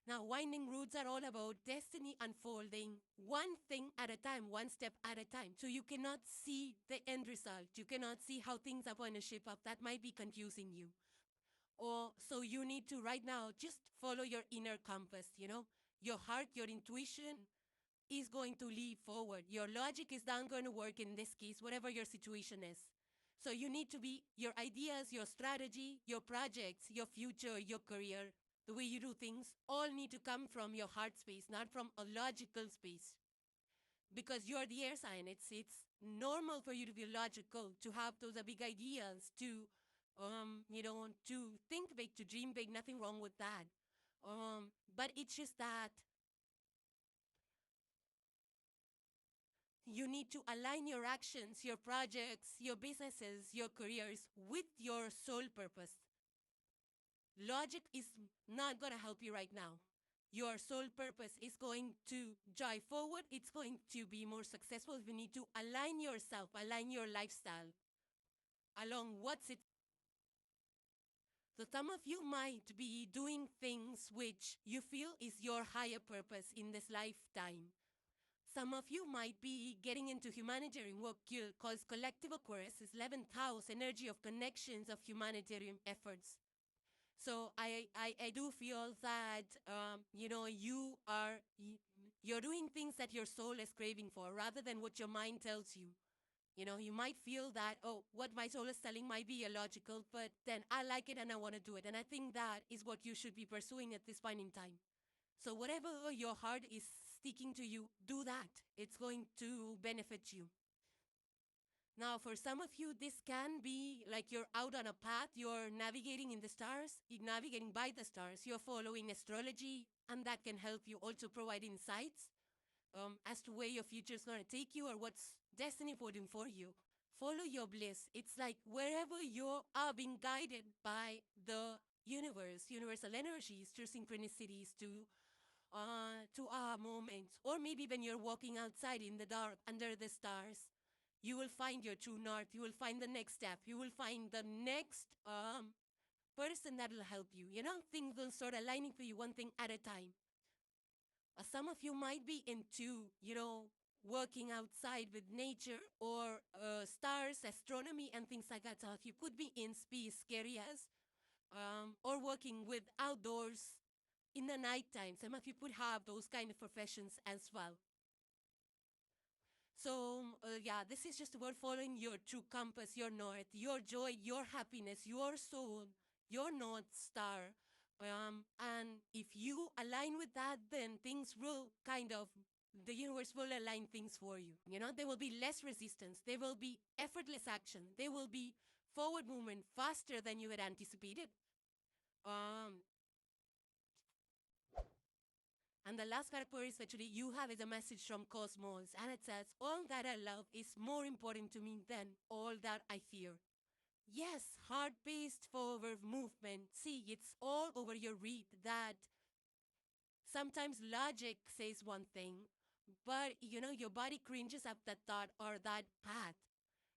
Now, winding roads are all about destiny unfolding one thing at a time, one step at a time. So you cannot see the end result. You cannot see how things are going to shape up. That might be confusing you. Or so you need to right now just follow your inner compass, Your heart, your intuition is going to lead forward. Your logic is not going to work in this case, whatever your situation is. So you need to be, your ideas, your strategy, your projects, your future, your career, the way you do things, all need to come from your heart space, not from a logical space. Because you're the air sign. It's normal for you to be logical, to have those big ideas, to to think big, to dream big. Nothing wrong with that. But it's just that you need to align your actions, your projects, your businesses, your careers with your soul purpose. Logic is not going to help you right now. Your soul purpose is going to drive forward. It's going to be more successful. You need to align yourself, align your lifestyle along what's it. So some of you might be doing things which you feel is your higher purpose in this lifetime. Some of you might be getting into humanitarian work called Collective Aquarius, is 11th house, energy of connections, of humanitarian efforts. So I do feel that, you're doing things that your soul is craving for rather than what your mind tells you. You might feel that, oh, what my soul is telling might be illogical, but then I like it and I want to do it. And I think that is what you should be pursuing at this point in time. So whatever your heart is speaking to you, do that. It's going to benefit you. Now, for some of you, this can be like you're out on a path, you're navigating in the stars, you're navigating by the stars, you're following astrology, and that can help you also provide insights as to where your future is going to take you or what's destiny waiting for you. Follow your bliss. It's like wherever you are being guided by the universe, universal energies, through synchronicities, to our moments, or maybe when you're walking outside in the dark under the stars, you will find your true north. You will find the next step. You will find the next person that will help you. Things will start aligning for you one thing at a time. Some of you might be into, working outside with nature or stars, astronomy, and things like that. So you could be in space areas or working with outdoors in the nighttime. Some of you could have those kind of professions as well. So, yeah, this is just about following your true compass, your north, your joy, your happiness, your soul, your north star. And if you align with that, then things will the universe will align things for you. There will be less resistance. There will be effortless action. There will be forward movement faster than you had anticipated. And the last character is actually you have is a message from Cosmos, and it says, all that I love is more important to me than all that I fear. Yes, hard-paced forward movement. See, it's all over your read that sometimes logic says one thing, but your body cringes at that thought or that path.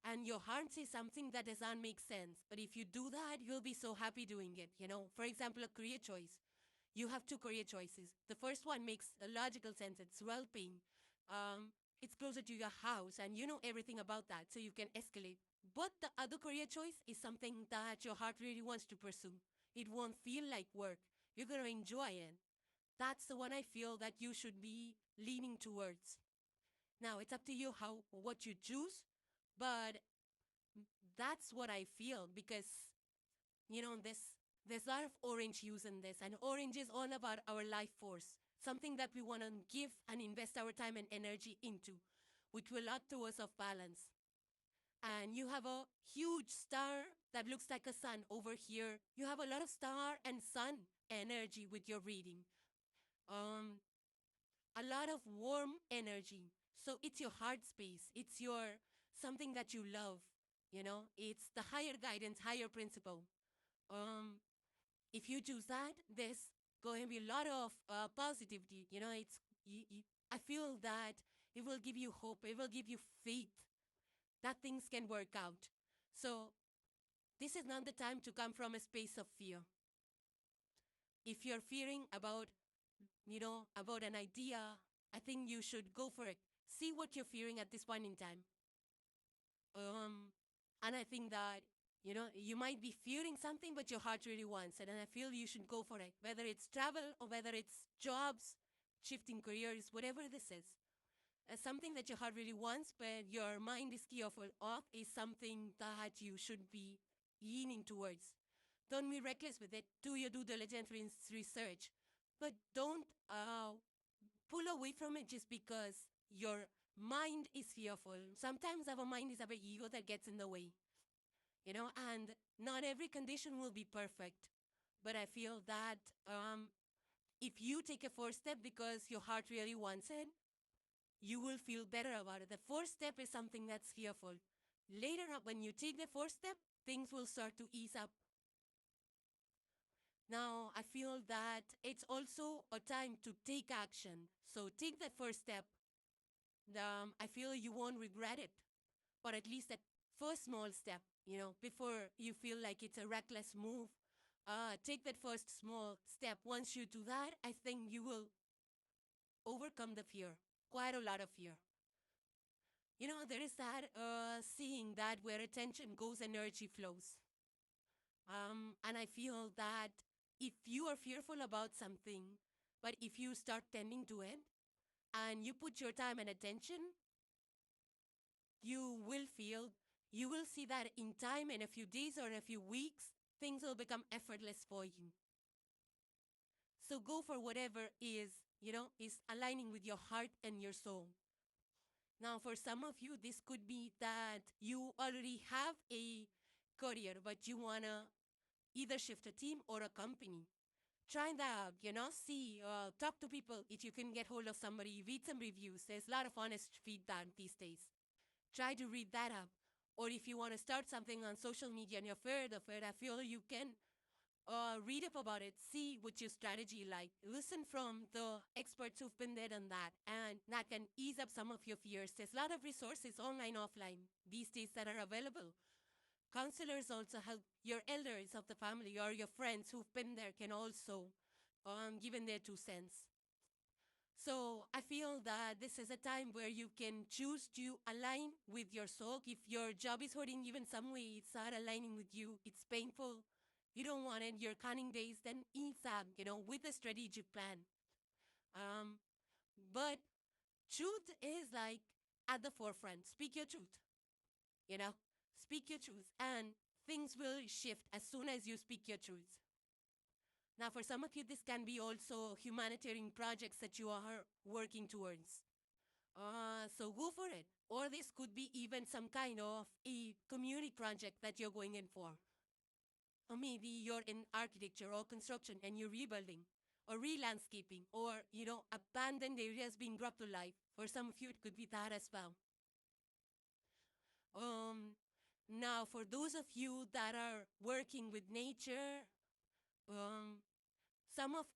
And your heart says something that doesn't make sense. But if you do that, you'll be so happy doing it. For example, a career choice. You have two career choices. The first one makes a logical sense. It's well-paying. It's closer to your house, and you know everything about that, so you can escalate. But the other career choice is something that your heart really wants to pursue. It won't feel like work. You're going to enjoy it. That's the one I feel that you should be leaning towards. Now, it's up to you what you choose, but that's what I feel because, there's a lot of orange hues in this, and orange is all about our life force, something that we want to give and invest our time and energy into, which will add to us of balance. And you have a huge star that looks like a sun over here. You have a lot of star and sun energy with your reading. A lot of warm energy. So it's your heart space. It's your something that you love. It's the higher guidance, higher principle. If you choose that, there's going to be a lot of positivity. I feel that it will give you hope. It will give you faith that things can work out. So this is not the time to come from a space of fear. If you're fearing about an idea, I think you should go for it. See what you're fearing at this point in time. And I think that, you might be fearing something, but your heart really wants it. And I feel you should go for it, whether it's travel or whether it's jobs, shifting careers, whatever this is. Something that your heart really wants, but your mind is fearful of, is something that you should be leaning towards. Don't be reckless with it. Do your due diligence research. But don't pull away from it just because your mind is fearful. Sometimes our mind is our ego that gets in the way. And not every condition will be perfect. But I feel that if you take a first step because your heart really wants it, you will feel better about it. The first step is something that's fearful. Later on, when you take the first step, things will start to ease up. Now, I feel that it's also a time to take action. So take that first step. I feel you won't regret it. Or at least that first small step, before you feel like it's a reckless move. Take that first small step. Once you do that, I think you will overcome the fear. Quite a lot of fear. There is that saying that where attention goes, energy flows. And I feel that if you are fearful about something, but if you start tending to it, and you put your time and attention, you will see that in time, in a few days or in a few weeks, things will become effortless for you. So go for whatever is aligning with your heart and your soul. Now, for some of you, this could be that you already have a career, but you want to either shift a team or a company. Try that out, see, talk to people if you can get hold of somebody, read some reviews. There's a lot of honest feedback these days. try to read that up. Or if you want to start something on social media and you're afraid of it, I feel you can read up about it, see what your strategy like, listen from the experts who've been there and that, and that can ease up some of your fears. There's a lot of resources online, offline these days that are available. Counselors also help. Your elders of the family or your friends who've been there can also give in their 2 cents. So I feel that this is a time where you can choose to align with your soul. If your job is hurting you in some way, it's not aligning with you, it's painful, you don't want it, you're counting days, then ease up, with a strategic plan. But truth is like at the forefront. Speak your truth, you know, speak your truth, and things will shift as soon as you speak your truth. Now, for some of you, this can be also humanitarian projects that you are working towards. So go for it. Or this could be even some kind of a community project that you're going in for. Or maybe you're in architecture or construction and you're rebuilding or re-landscaping or, abandoned areas being brought to life. For some of you, it could be that as well. Now, for those of you that are working with nature,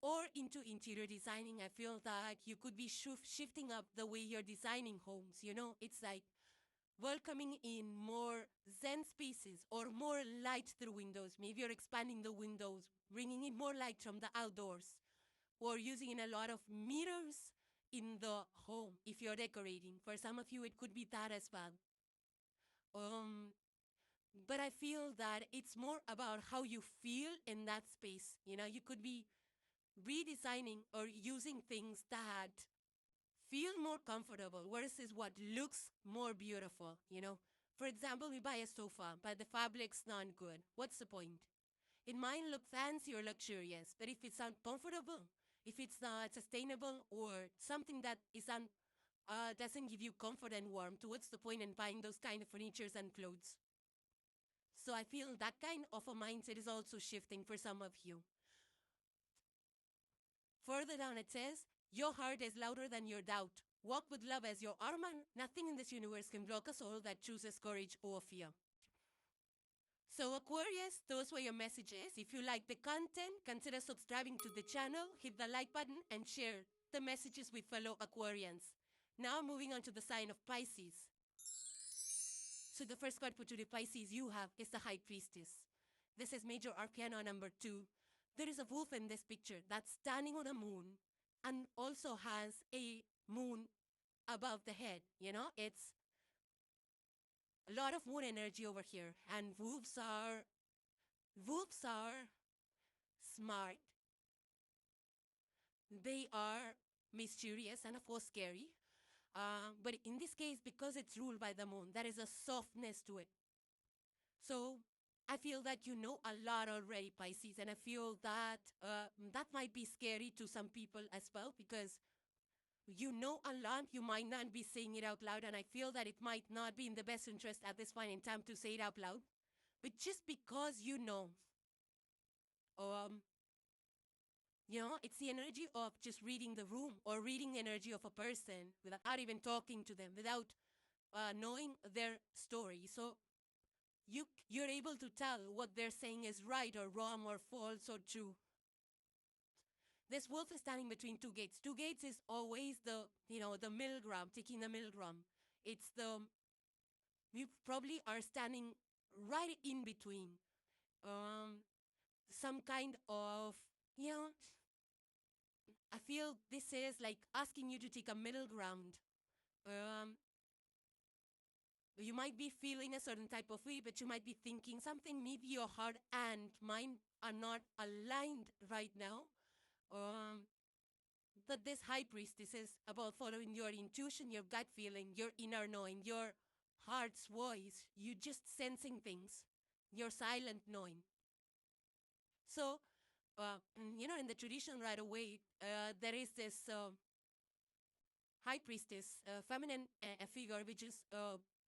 or into interior designing, I feel that you could be shifting up the way you're designing homes. It's like welcoming in more zen spaces or more light through windows. Maybe you're expanding the windows, bringing in more light from the outdoors, or using in a lot of mirrors in the home if you're decorating. For some of you, it could be that as well. But I feel that it's more about how you feel in that space. You could be redesigning or using things that feel more comfortable versus what looks more beautiful. For example, we buy a sofa, but the fabric's not good. What's the point? It might look fancy or luxurious, but if it's uncomfortable, if it's not sustainable or something that doesn't give you comfort and warmth, what's the point in buying those kind of furnitures and clothes? So I feel that kind of a mindset is also shifting for some of you. Further down it says, your heart is louder than your doubt. Walk with love as your armor. Nothing in this universe can block a soul that chooses courage over fear. So Aquarius, those were your messages. If you like the content, consider subscribing to the channel, hit the like button, and share the messages with fellow Aquarians. Now moving on to the sign of Pisces. So the first card put to the Pisces you have is the High Priestess. This is Major Arcana number 2. There is a wolf in this picture that's standing on a moon and also has a moon above the head. It's a lot of moon energy over here. And wolves are smart. They are mysterious and of course scary. But in this case, because it's ruled by the moon, there is a softness to it. So I feel that you know a lot already, Pisces, and I feel that that might be scary to some people as well because you know a lot, you might not be saying it out loud, and I feel that it might not be in the best interest at this point in time to say it out loud. But just because it's the energy of just reading the room or reading the energy of a person without even talking to them, without knowing their story. So you're able to tell what they're saying is right or wrong or false or true. This wolf is standing between two gates. Two gates is always the middle ground, taking the middle ground. We probably are standing right in between. Some kind of, I feel this is like asking you to take a middle ground. You might be feeling a certain type of way, but you might be thinking something. Maybe your heart and mind are not aligned right now. But this High Priestess is about following your intuition, your gut feeling, your inner knowing, your heart's voice. You just sensing things, your silent knowing. So, in the tradition right away, there is this High Priestess, feminine figure, which is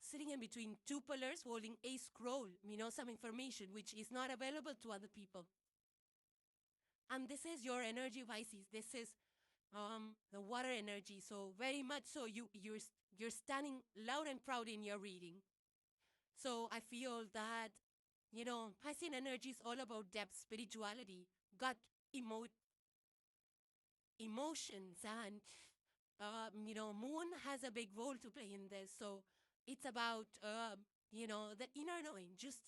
sitting in between two pillars holding a scroll, some information which is not available to other people. And this is your energy, Pisces. This is the water energy. So very much so, you're standing loud and proud in your reading. So I feel that, Piscean energy is all about depth, spirituality, gut, emotions, and moon has a big role to play in this. So it's about the inner knowing, just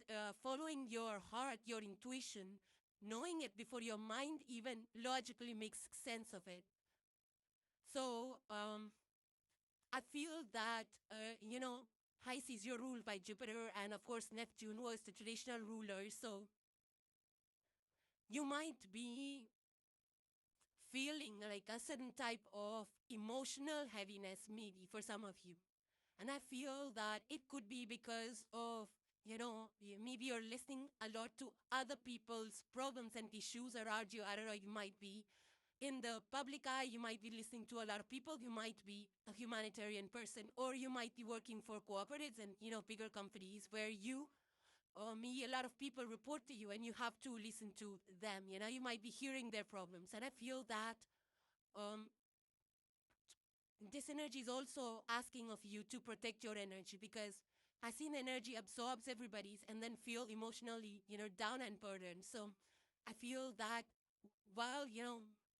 following your heart, your intuition, knowing it before your mind even logically makes sense of it. So I feel that Pisces, you're ruled by Jupiter, and of course Neptune was the traditional ruler. So you might be feeling like a certain type of emotional heaviness, maybe for some of you. And I feel that it could be because of, maybe you're listening a lot to other people's problems and issues around you. I don't know, you might be in the public eye, you might be listening to a lot of people, you might be a humanitarian person, or you might be working for cooperatives and, bigger companies where you or me, a lot of people report to you and you have to listen to them. You might be hearing their problems. And I feel that um, this energy is also asking of you to protect your energy, because Hasina energy absorbs everybody's and then feel emotionally, down and burdened. So I feel that while,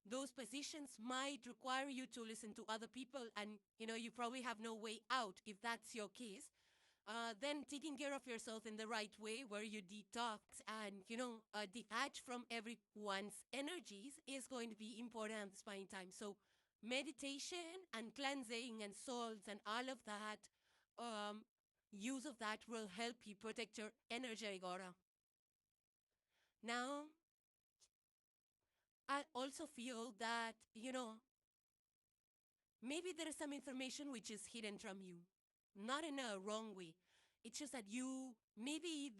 those positions might require you to listen to other people and, you probably have no way out if that's your case, then taking care of yourself in the right way where you detox and, detach from everyone's energies is going to be important at this point in time. So meditation and cleansing and salts and all of that, use of that will help you protect your energetic aura. Now, I also feel that, maybe there is some information which is hidden from you, not in a wrong way. It's just that maybe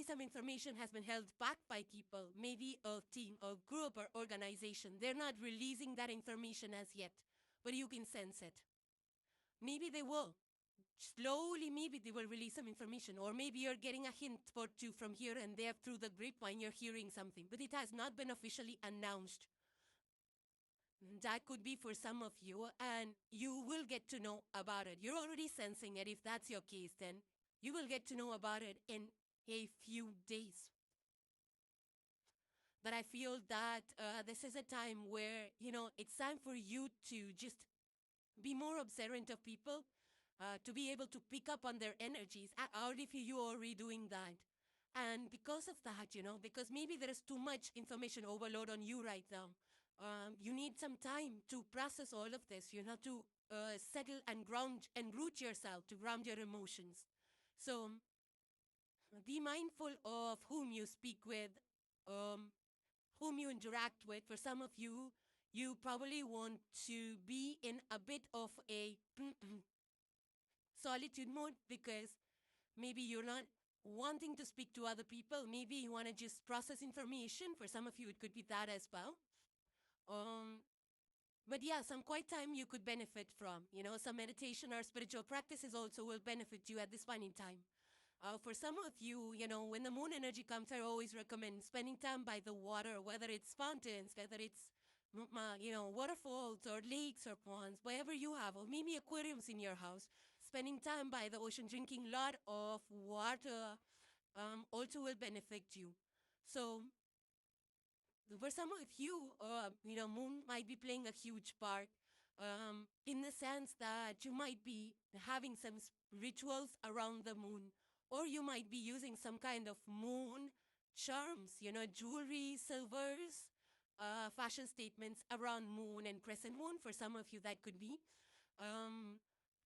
some information has been held back by people, maybe a team, a group, or organization. They're not releasing that information as yet, but you can sense it. Maybe they will. Slowly, maybe they will release some information, or maybe you're getting a hint or two from here and there through the grapevine, you're hearing something, but it has not been officially announced. That could be for some of you, and you will get to know about it. You're already sensing it. If that's your case, then you will get to know about it in a few days. But I feel that this is a time where, it's time for you to just be more observant of people, to be able to pick up on their energies, or if you're already doing that. And because of that, because maybe there is too much information overload on you right now, you need some time to process all of this, to settle and ground and root yourself, to ground your emotions. So be mindful of whom you speak with, whom you interact with. For some of you, you probably want to be in a bit of a solitude mode, because maybe you're not wanting to speak to other people. Maybe you want to just process information. For some of you, it could be that as well. But yeah, some quiet time you could benefit from. Some meditation or spiritual practices also will benefit you at this point in time. For some of you, when the moon energy comes, I always recommend spending time by the water, whether it's fountains, whether it's, waterfalls or lakes or ponds, wherever you have, or maybe aquariums in your house. Spending time by the ocean, drinking a lot of water, also will benefit you. So for some of you, moon might be playing a huge part, in the sense that you might be having some rituals around the moon, or you might be using some kind of moon charms, jewelry, silvers, fashion statements around moon and crescent moon. For some of you, that could be.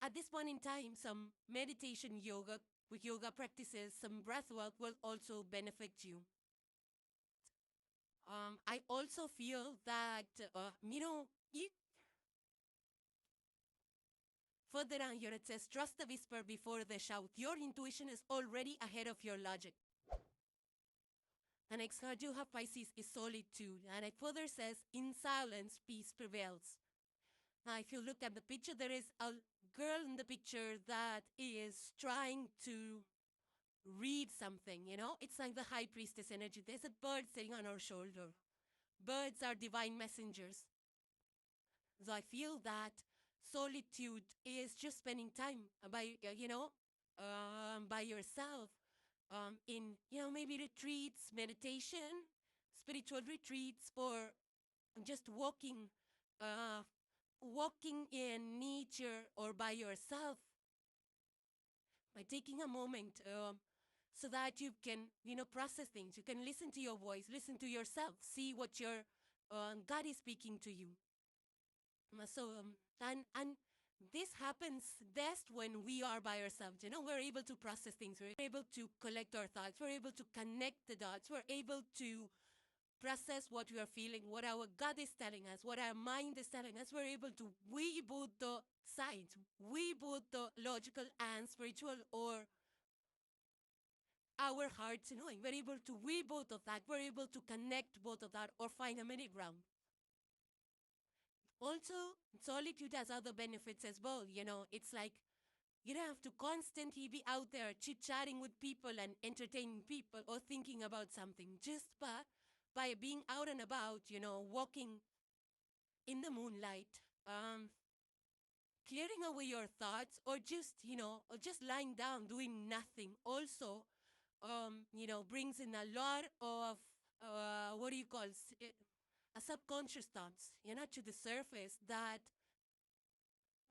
At this point in time, some meditation yoga with yoga practices, some breath work will also benefit you. I also feel that, further down here it says, trust the whisper before the shout. Your intuition is already ahead of your logic. The next card you have, Pisces, is solitude. And it further says, in silence, peace prevails. Now, if you look at the picture, there is a girl in the picture that is trying to read something, It's like the high priestess energy. There's a bird sitting on her shoulder. Birds are divine messengers. So I feel that solitude is just spending time by yourself, in, maybe retreats, meditation, spiritual retreats, or just walking in nature or by yourself, by taking a moment, so that you can, process things. You can listen to your voice, listen to yourself, see what your God is speaking to you. And this happens best when we are by ourselves. We're able to process things. We're able to collect our thoughts. We're able to connect the dots. We're able to process what we are feeling, what our gut is telling us, what our mind is telling us. We're able to weigh both the sides, weigh both the logical and spiritual, or our hearts knowing. We're able to weigh both of that. We're able to connect both of that or find a middle ground. Also, solitude has other benefits as well. It's like you don't have to constantly be out there chit-chatting with people and entertaining people or thinking about something. Just by being out and about, walking in the moonlight, clearing away your thoughts, or just lying down doing nothing also, brings in a lot of, what do you call, a subconscious thoughts, to the surface that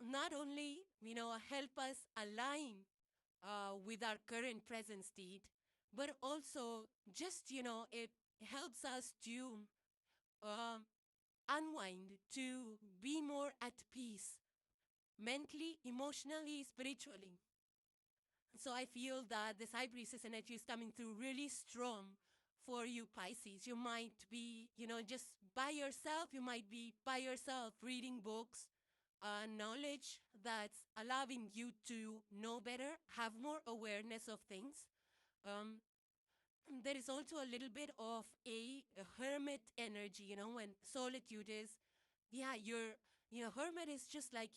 not only, help us align with our current present state, but also just, it helps us to um, unwind, to be more at peace, mentally, emotionally, spiritually. So I feel that this High Priestess energy is coming through really strong for you, Pisces. You might be, just by yourself. You might be by yourself reading books, knowledge that's allowing you to know better, have more awareness of things. Um, there is also a little bit of a hermit energy, when solitude is, yeah, hermit is just like,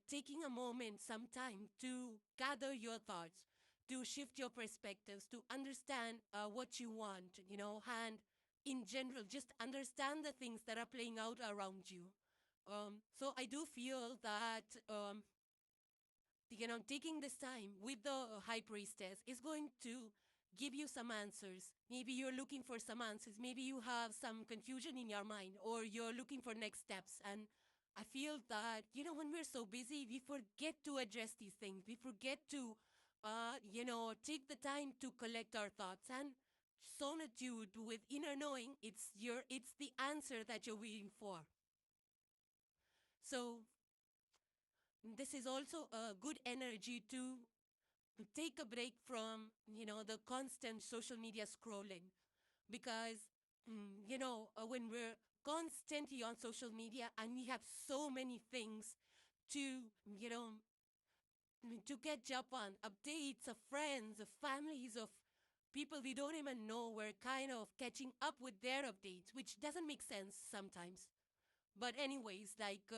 taking a moment, some time to gather your thoughts, to shift your perspectives, to understand what you want, and in general, just understand the things that are playing out around you. So I do feel that, taking this time with the High Priestess is going to give you some answers. Maybe you're looking for some answers. Maybe you have some confusion in your mind, or you're looking for next steps. And I feel that, when we're so busy, we forget to address these things. We forget to, take the time to collect our thoughts. And solitude with inner knowing, it's the answer that you're waiting for. So this is also a good energy to take a break from, the constant social media scrolling. Because, when we're constantly on social media and we have so many things to, to catch up on, updates of friends, of families, of people we don't even know, we're kind of catching up with their updates, which doesn't make sense sometimes. But anyways, like,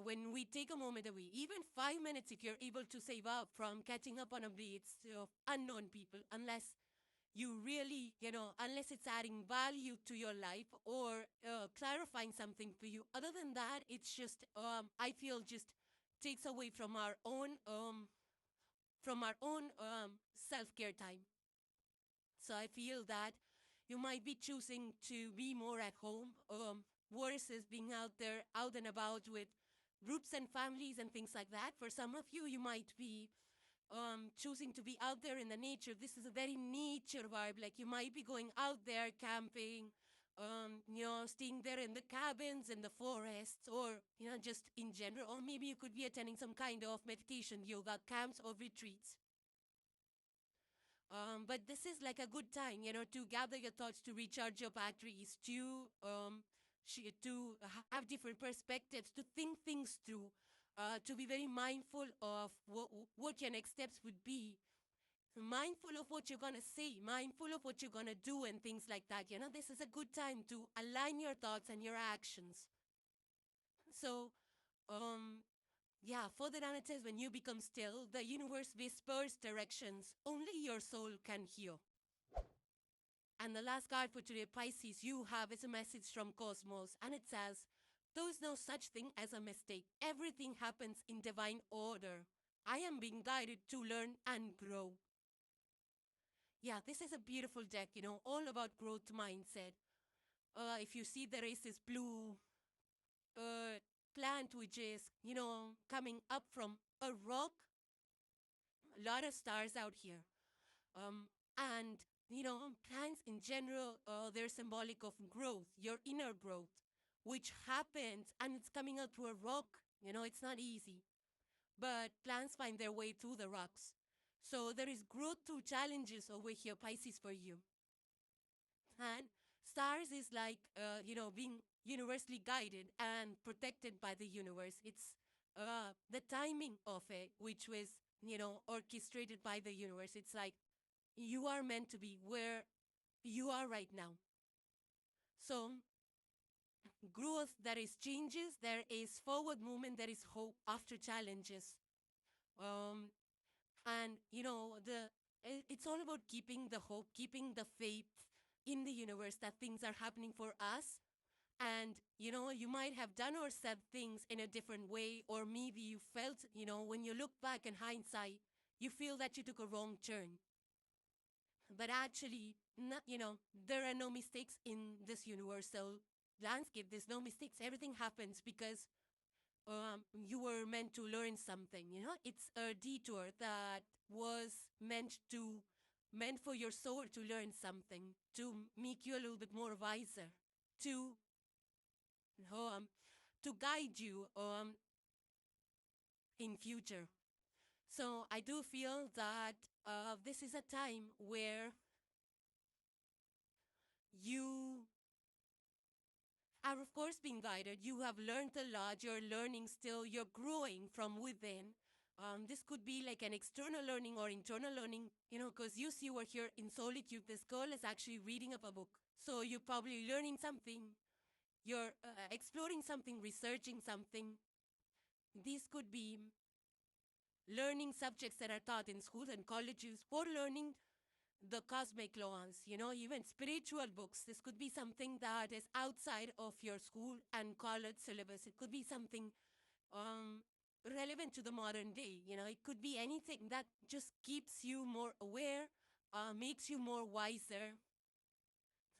when we take a moment away, even 5 minutes, if you're able to save up from catching up on updates of unknown people, unless you really, unless it's adding value to your life or clarifying something for you. Other than that, it's just, I feel, just takes away from our own, self-care time. So I feel that you might be choosing to be more at home, versus being out there, out and about with groups and families and things like that. For some of you, you might be choosing to be out there in the nature. This is a very nature vibe. Like, you might be going out there camping, staying there in the cabins, in the forests, or, just in general. Or maybe you could be attending some kind of meditation, yoga camps, or retreats. But this is like a good time, to gather your thoughts, to recharge your batteries, to have different perspectives, to think things through, to be very mindful of what your next steps would be, mindful of what you're going to say, mindful of what you're going to do, and things like that. This is a good time to align your thoughts and your actions. So, yeah, further down it says, when you become still, the universe whispers directions only your soul can hear. And the last card for today, Pisces, you have is a message from Cosmos, and it says, those no such thing as a mistake. Everything happens in divine order. I am being guided to learn and grow. Yeah, this is a beautiful deck, all about growth mindset. If you see, there is this blue plant which is, coming up from a rock. A lot of stars out here. And, plants in general, they're symbolic of growth, your inner growth, which happens and it's coming out through a rock. It's not easy. But plants find their way through the rocks. So there is growth through challenges over here, Pisces, for you. And stars is like, being universally guided and protected by the universe. It's the timing of it, which was, orchestrated by the universe. It's like you are meant to be where you are right now. So, growth, there is changes, there is forward movement, there is hope after challenges. And, it's all about keeping the hope, keeping the faith in the universe that things are happening for us. And, you might have done or said things in a different way, or maybe you felt, when you look back in hindsight, you feel that you took a wrong turn. But actually, there are no mistakes in this universal landscape. There's no mistakes. Everything happens because you were meant to learn something. It's a detour that was meant for your soul to learn something, to make you a little bit more wiser, to guide you in future. So I do feel that this is a time where you are, of course, being guided. You have learned a lot. You're learning still. You're growing from within. This could be like an external learning or internal learning, because you see we're here in solitude. This girl is actually reading up a book. So you're probably learning something. You're exploring something, researching something. These could be learning subjects that are taught in schools and colleges, or learning the cosmic laws, even spiritual books. This could be something that is outside of your school and college syllabus. It could be something relevant to the modern day. It could be anything that just keeps you more aware, makes you more wiser.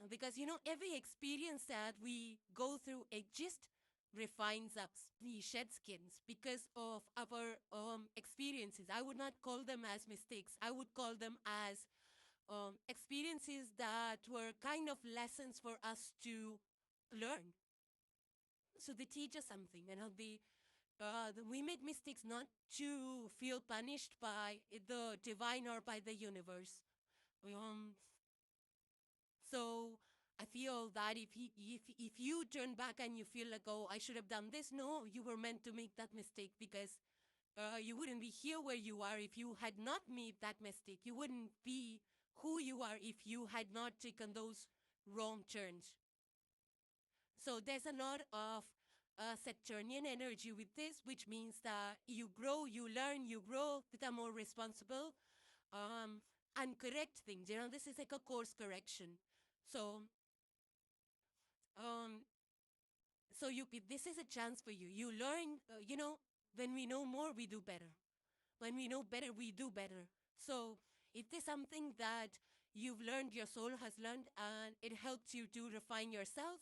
Because, every experience that we go through, it just refines us. We shed skins because of our experiences. I would not call them as mistakes. I would call them as experiences that were kind of lessons for us to learn. So they teach us something. We make mistakes not to feel punished by the divine or by the universe. So I feel that if you turn back and you feel like, oh, I should have done this, no, you were meant to make that mistake, because you wouldn't be here where you are if you had not made that mistake. You wouldn't be who you are if you had not taken those wrong turns. So there's a lot of Saturnian energy with this, which means that you grow, you learn, you grow, become more responsible, and correct things. This is like a course correction. So, this is a chance for you. You learn, when we know more, we do better. When we know better, we do better. So if there's something that you've learned, your soul has learned, and it helps you to refine yourself,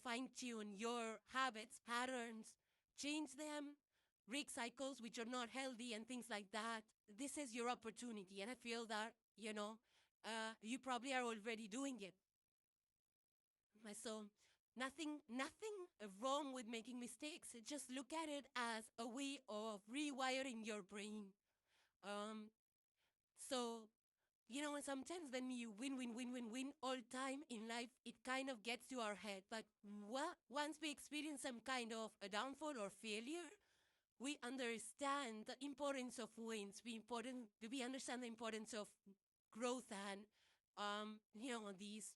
fine-tune your habits, patterns, change them, break cycles which are not healthy and things like that, this is your opportunity. And I feel that, you probably are already doing it. So nothing wrong with making mistakes. Just look at it as a way of rewiring your brain. So, sometimes when you win all time in life, it kind of gets to our head. But once we experience some kind of a downfall or failure, we understand the importance of wins. We understand the importance of growth and, these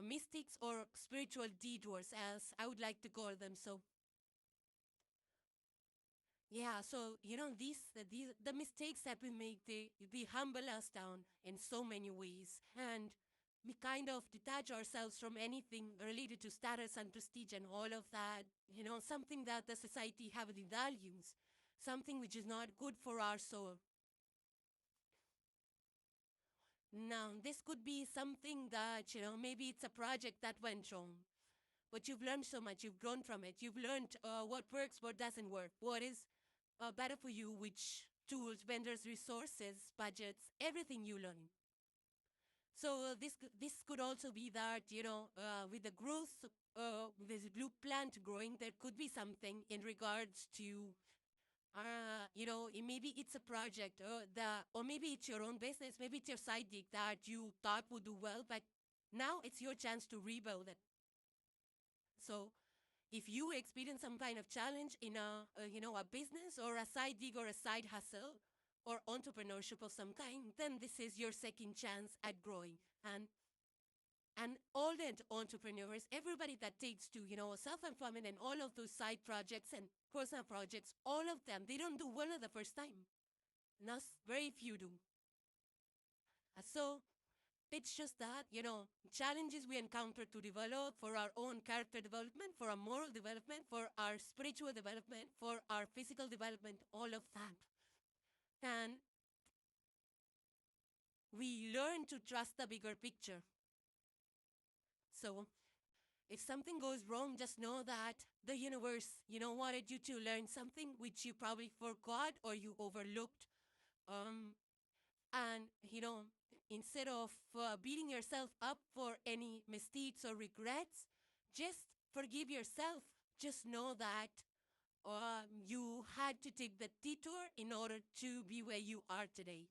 mystics or spiritual detours, as I would like to call them. So, yeah, so the mistakes that we make, they humble us down in so many ways. And we kind of detach ourselves from anything related to status and prestige and all of that, something that the society heavily values, something which is not good for our soul. Now, this could be something that, maybe it's a project that went wrong, but you've learned so much, you've grown from it, you've learned what works, what doesn't work, what is better for you, which tools, vendors, resources, budgets, everything you learn. So this could also be that, with the growth, this blue plant growing, there could be something in regards to, maybe it's a project, or maybe it's your own business, maybe it's your side gig that you thought would do well, but now it's your chance to rebuild it. So if you experience some kind of challenge in a business or a side gig or a side hustle or entrepreneurship of some kind, then this is your second chance at growing. And all the entrepreneurs, everybody that takes to, self-employment and all of those side projects and personal projects, all of them, they don't do well at the first time. Not very few do. So it's just that, challenges we encounter to develop for our own character development, for our moral development, for our spiritual development, for our physical development, all of that. And we learn to trust the bigger picture. So if something goes wrong, just know that the universe, wanted you to learn something which you probably forgot or you overlooked. And, instead of beating yourself up for any mistakes or regrets, just forgive yourself. Just know that you had to take the detour in order to be where you are today.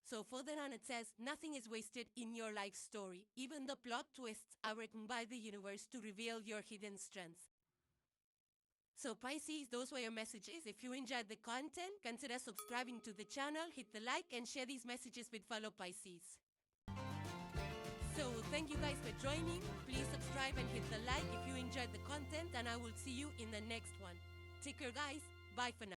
So further on it says, nothing is wasted in your life story. Even the plot twists are written by the universe to reveal your hidden strengths. So Pisces, those were your messages. If you enjoyed the content, consider subscribing to the channel, hit the like, and share these messages with fellow Pisces. So thank you guys for joining. Please subscribe and hit the like if you enjoyed the content, and I will see you in the next one. Take care, guys. Bye for now.